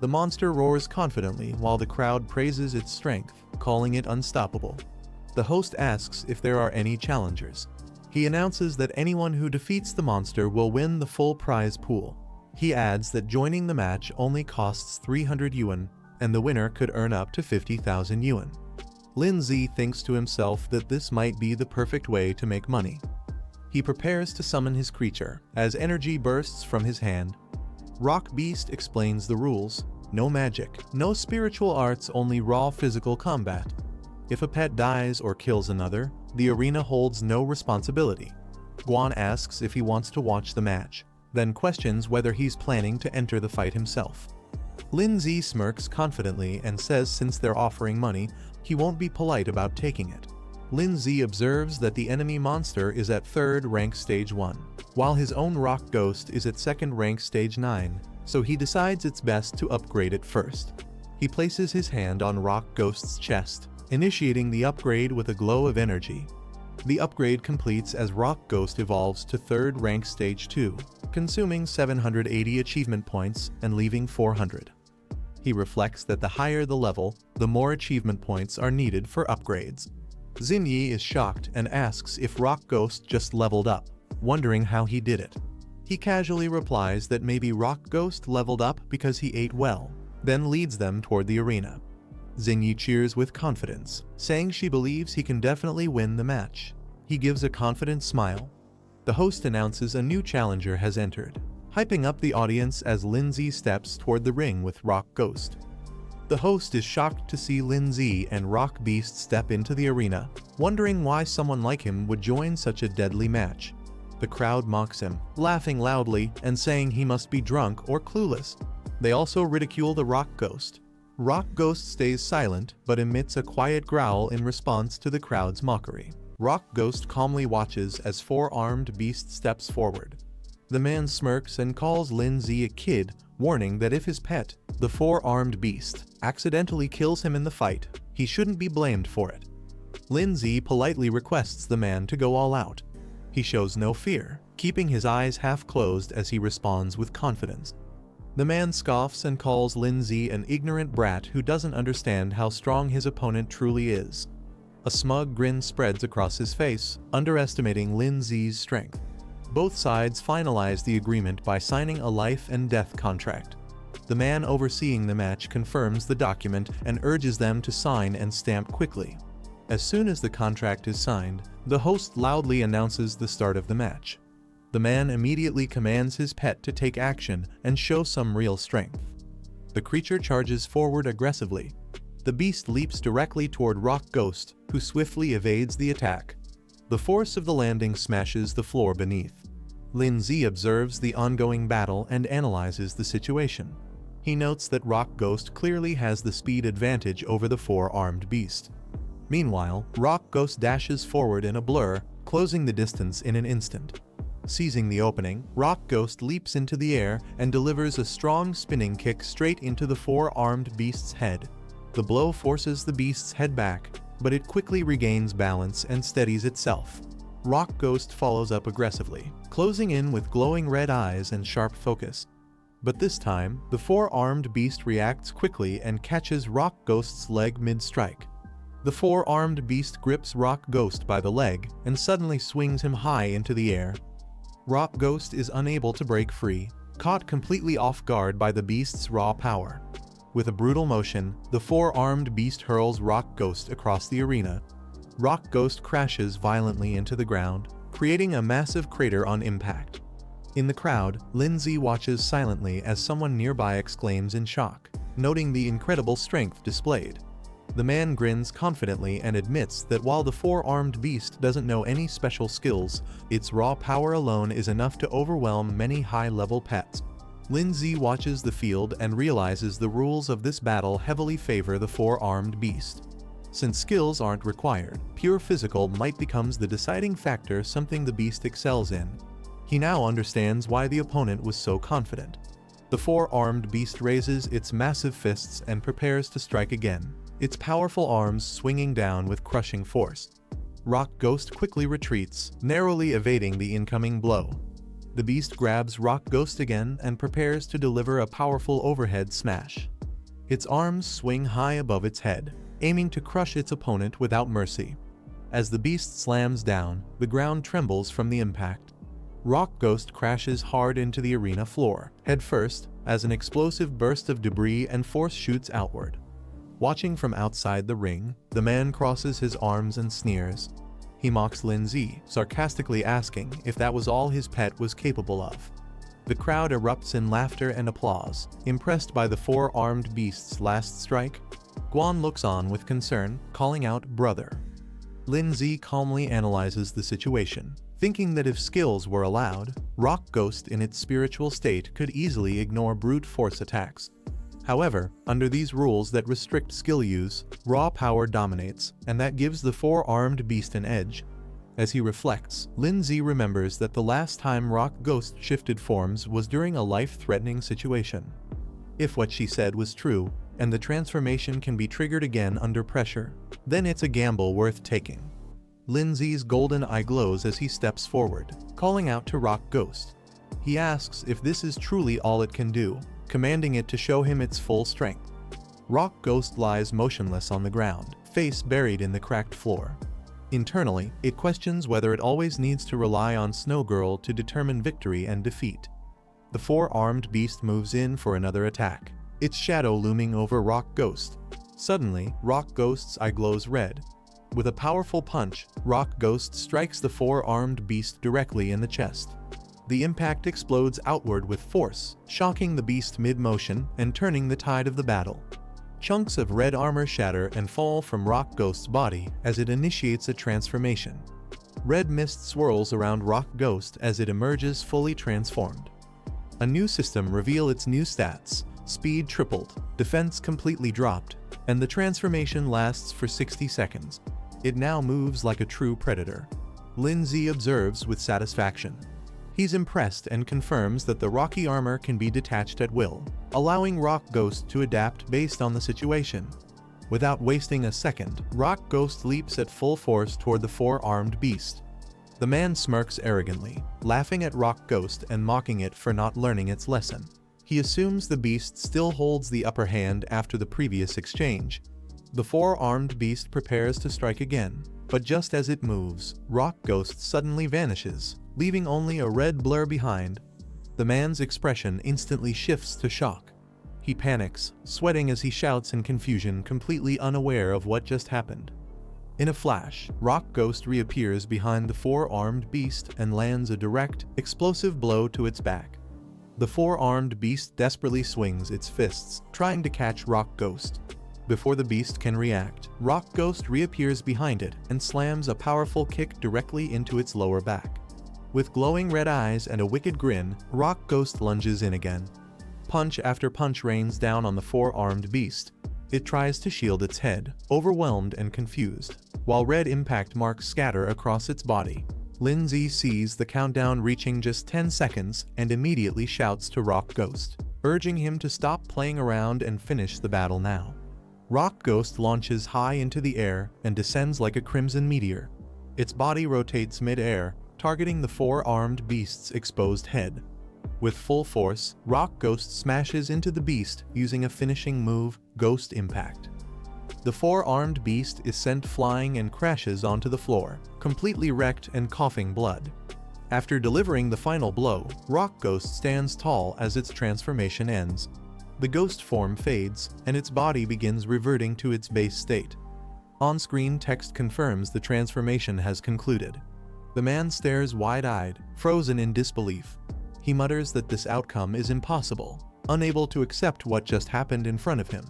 The monster roars confidently while the crowd praises its strength, calling it unstoppable. The host asks if there are any challengers. He announces that anyone who defeats the monster will win the full prize pool. He adds that joining the match only costs 300 yuan, and the winner could earn up to 50,000 yuan. Lin Zi thinks to himself that this might be the perfect way to make money. He prepares to summon his creature, as energy bursts from his hand. Rock Beast explains the rules: no magic, no spiritual arts, only raw physical combat. If a pet dies or kills another, the arena holds no responsibility. Guan asks if he wants to watch the match, then questions whether he's planning to enter the fight himself. Lin Zi smirks confidently and says since they're offering money, he won't be polite about taking it. Lin Zi observes that the enemy monster is at 3rd rank stage 1, while his own rock ghost is at 2nd rank stage 9. so he decides it's best to upgrade it first. He places his hand on Rock Ghost's chest, initiating the upgrade with a glow of energy. The upgrade completes as Rock Ghost evolves to 3rd rank stage 2, consuming 780 achievement points and leaving 400. He reflects that the higher the level, the more achievement points are needed for upgrades. Xinyi is shocked and asks if Rock Ghost just leveled up, wondering how he did it. He casually replies that maybe Rock Ghost leveled up because he ate well, then leads them toward the arena. Xinyi cheers with confidence, saying she believes he can definitely win the match. He gives a confident smile. The host announces a new challenger has entered, hyping up the audience as Lindsay steps toward the ring with Rock Ghost. The host is shocked to see Lindsay and Rock Beast step into the arena, wondering why someone like him would join such a deadly match. The crowd mocks him, laughing loudly and saying he must be drunk or clueless. They also ridicule the Rock Ghost. Rock Ghost stays silent but emits a quiet growl in response to the crowd's mockery. Rock Ghost calmly watches as 4-armed Beast steps forward. The man smirks and calls Lindsay a kid, warning that if his pet, the 4-armed Beast, accidentally kills him in the fight, he shouldn't be blamed for it. Lindsay politely requests the man to go all out. He shows no fear, keeping his eyes half closed as he responds with confidence. The man scoffs and calls Lindsay an ignorant brat who doesn't understand how strong his opponent truly is. A smug grin spreads across his face, underestimating Lindsay's strength. Both sides finalize the agreement by signing a life and death contract. The man overseeing the match confirms the document and urges them to sign and stamp quickly. As soon as the contract is signed, the host loudly announces the start of the match. The man immediately commands his pet to take action and show some real strength. The creature charges forward aggressively. The beast leaps directly toward Rock Ghost, who swiftly evades the attack. The force of the landing smashes the floor beneath. Lindsay observes the ongoing battle and analyzes the situation. He notes that Rock Ghost clearly has the speed advantage over the 4-armed beast. Meanwhile, Rock Ghost dashes forward in a blur, closing the distance in an instant. Seizing the opening, Rock Ghost leaps into the air and delivers a strong spinning kick straight into the 4-armed beast's head. The blow forces the beast's head back, but it quickly regains balance and steadies itself. Rock Ghost follows up aggressively, closing in with glowing red eyes and sharp focus. But this time, the 4-armed beast reacts quickly and catches Rock Ghost's leg mid-strike. The 4-armed beast grips Rock Ghost by the leg and suddenly swings him high into the air. Rock Ghost is unable to break free, caught completely off guard by the beast's raw power. With a brutal motion, the 4-armed beast hurls Rock Ghost across the arena. Rock Ghost crashes violently into the ground, creating a massive crater on impact. In the crowd, Lindsay watches silently as someone nearby exclaims in shock, noting the incredible strength displayed. The man grins confidently and admits that while the 4-armed beast doesn't know any special skills, its raw power alone is enough to overwhelm many high-level pets. Lindsay watches the field and realizes the rules of this battle heavily favor the 4-armed beast. Since skills aren't required, pure physical might becomes the deciding factor, something the beast excels in. He now understands why the opponent was so confident. The 4-armed beast raises its massive fists and prepares to strike again, its powerful arms swinging down with crushing force. Rock Ghost quickly retreats, narrowly evading the incoming blow. The beast grabs Rock Ghost again and prepares to deliver a powerful overhead smash. Its arms swing high above its head, aiming to crush its opponent without mercy. As the beast slams down, the ground trembles from the impact. Rock Ghost crashes hard into the arena floor, headfirst, as an explosive burst of debris and force shoots outward. Watching from outside the ring, the man crosses his arms and sneers. He mocks Lindsay, sarcastically asking if that was all his pet was capable of. The crowd erupts in laughter and applause, impressed by the 4-armed beast's last strike. Guan looks on with concern, calling out, "Brother." Lindsay calmly analyzes the situation, thinking that if skills were allowed, Rock Ghost in its spiritual state could easily ignore brute force attacks. However, under these rules that restrict skill use, raw power dominates, and that gives the 4-armed beast an edge. As he reflects, Lindsay remembers that the last time Rock Ghost shifted forms was during a life-threatening situation. If what she said was true, and the transformation can be triggered again under pressure, then it's a gamble worth taking. Lindsay's golden eye glows as he steps forward, calling out to Rock Ghost. He asks if this is truly all it can do, commanding it to show him its full strength. Rock Ghost lies motionless on the ground, face buried in the cracked floor. Internally, it questions whether it always needs to rely on Snow Girl to determine victory and defeat. The four-armed beast moves in for another attack, its shadow looming over Rock Ghost. Suddenly, Rock Ghost's eye glows red. With a powerful punch, Rock Ghost strikes the four-armed beast directly in the chest. The impact explodes outward with force, shocking the beast mid-motion and turning the tide of the battle. Chunks of red armor shatter and fall from Rock Ghost's body as it initiates a transformation. Red mist swirls around Rock Ghost as it emerges fully transformed. A new system reveals its new stats: speed tripled, defense completely dropped, and the transformation lasts for 60 seconds. It now moves like a true predator. Lindsay observes with satisfaction. He's impressed and confirms that the rocky armor can be detached at will, allowing Rock Ghost to adapt based on the situation. Without wasting a second, Rock Ghost leaps at full force toward the four-armed beast. The man smirks arrogantly, laughing at Rock Ghost and mocking it for not learning its lesson. He assumes the beast still holds the upper hand after the previous exchange. The four-armed beast prepares to strike again, but just as it moves, Rock Ghost suddenly vanishes, leaving only a red blur behind. The man's expression instantly shifts to shock. He panics, sweating as he shouts in confusion, completely unaware of what just happened. In a flash, Rock Ghost reappears behind the four-armed beast and lands a direct, explosive blow to its back. The four-armed beast desperately swings its fists, trying to catch Rock Ghost. Before the beast can react, Rock Ghost reappears behind it and slams a powerful kick directly into its lower back. With glowing red eyes and a wicked grin, Rock Ghost lunges in again. Punch after punch rains down on the four-armed beast. It tries to shield its head, overwhelmed and confused, while red impact marks scatter across its body. Lindsay sees the countdown reaching just 10 seconds and immediately shouts to Rock Ghost, urging him to stop playing around and finish the battle now. Rock Ghost launches high into the air and descends like a crimson meteor. Its body rotates mid-air, targeting the four-armed beast's exposed head. With full force, Rock Ghost smashes into the beast using a finishing move, Ghost Impact. The four-armed beast is sent flying and crashes onto the floor, completely wrecked and coughing blood. After delivering the final blow, Rock Ghost stands tall as its transformation ends. The ghost form fades, and its body begins reverting to its base state. On-screen text confirms the transformation has concluded. The man stares wide-eyed, frozen in disbelief. He mutters that this outcome is impossible, unable to accept what just happened in front of him.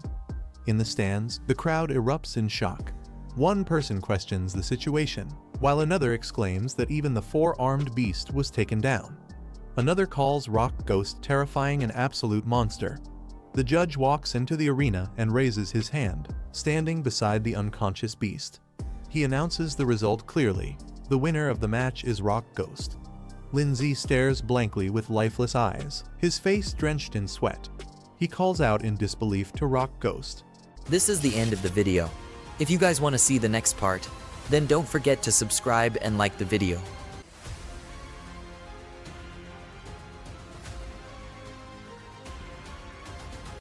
In the stands, the crowd erupts in shock. One person questions the situation, while another exclaims that even the four-armed beast was taken down. Another calls Rock Ghost terrifying and absolute monster. The judge walks into the arena and raises his hand, standing beside the unconscious beast. He announces the result clearly. The winner of the match is Rock Ghost. Lindsay stares blankly with lifeless eyes, his face drenched in sweat. He calls out in disbelief to Rock Ghost. This is the end of the video. If you guys want to see the next part, then don't forget to subscribe and like the video.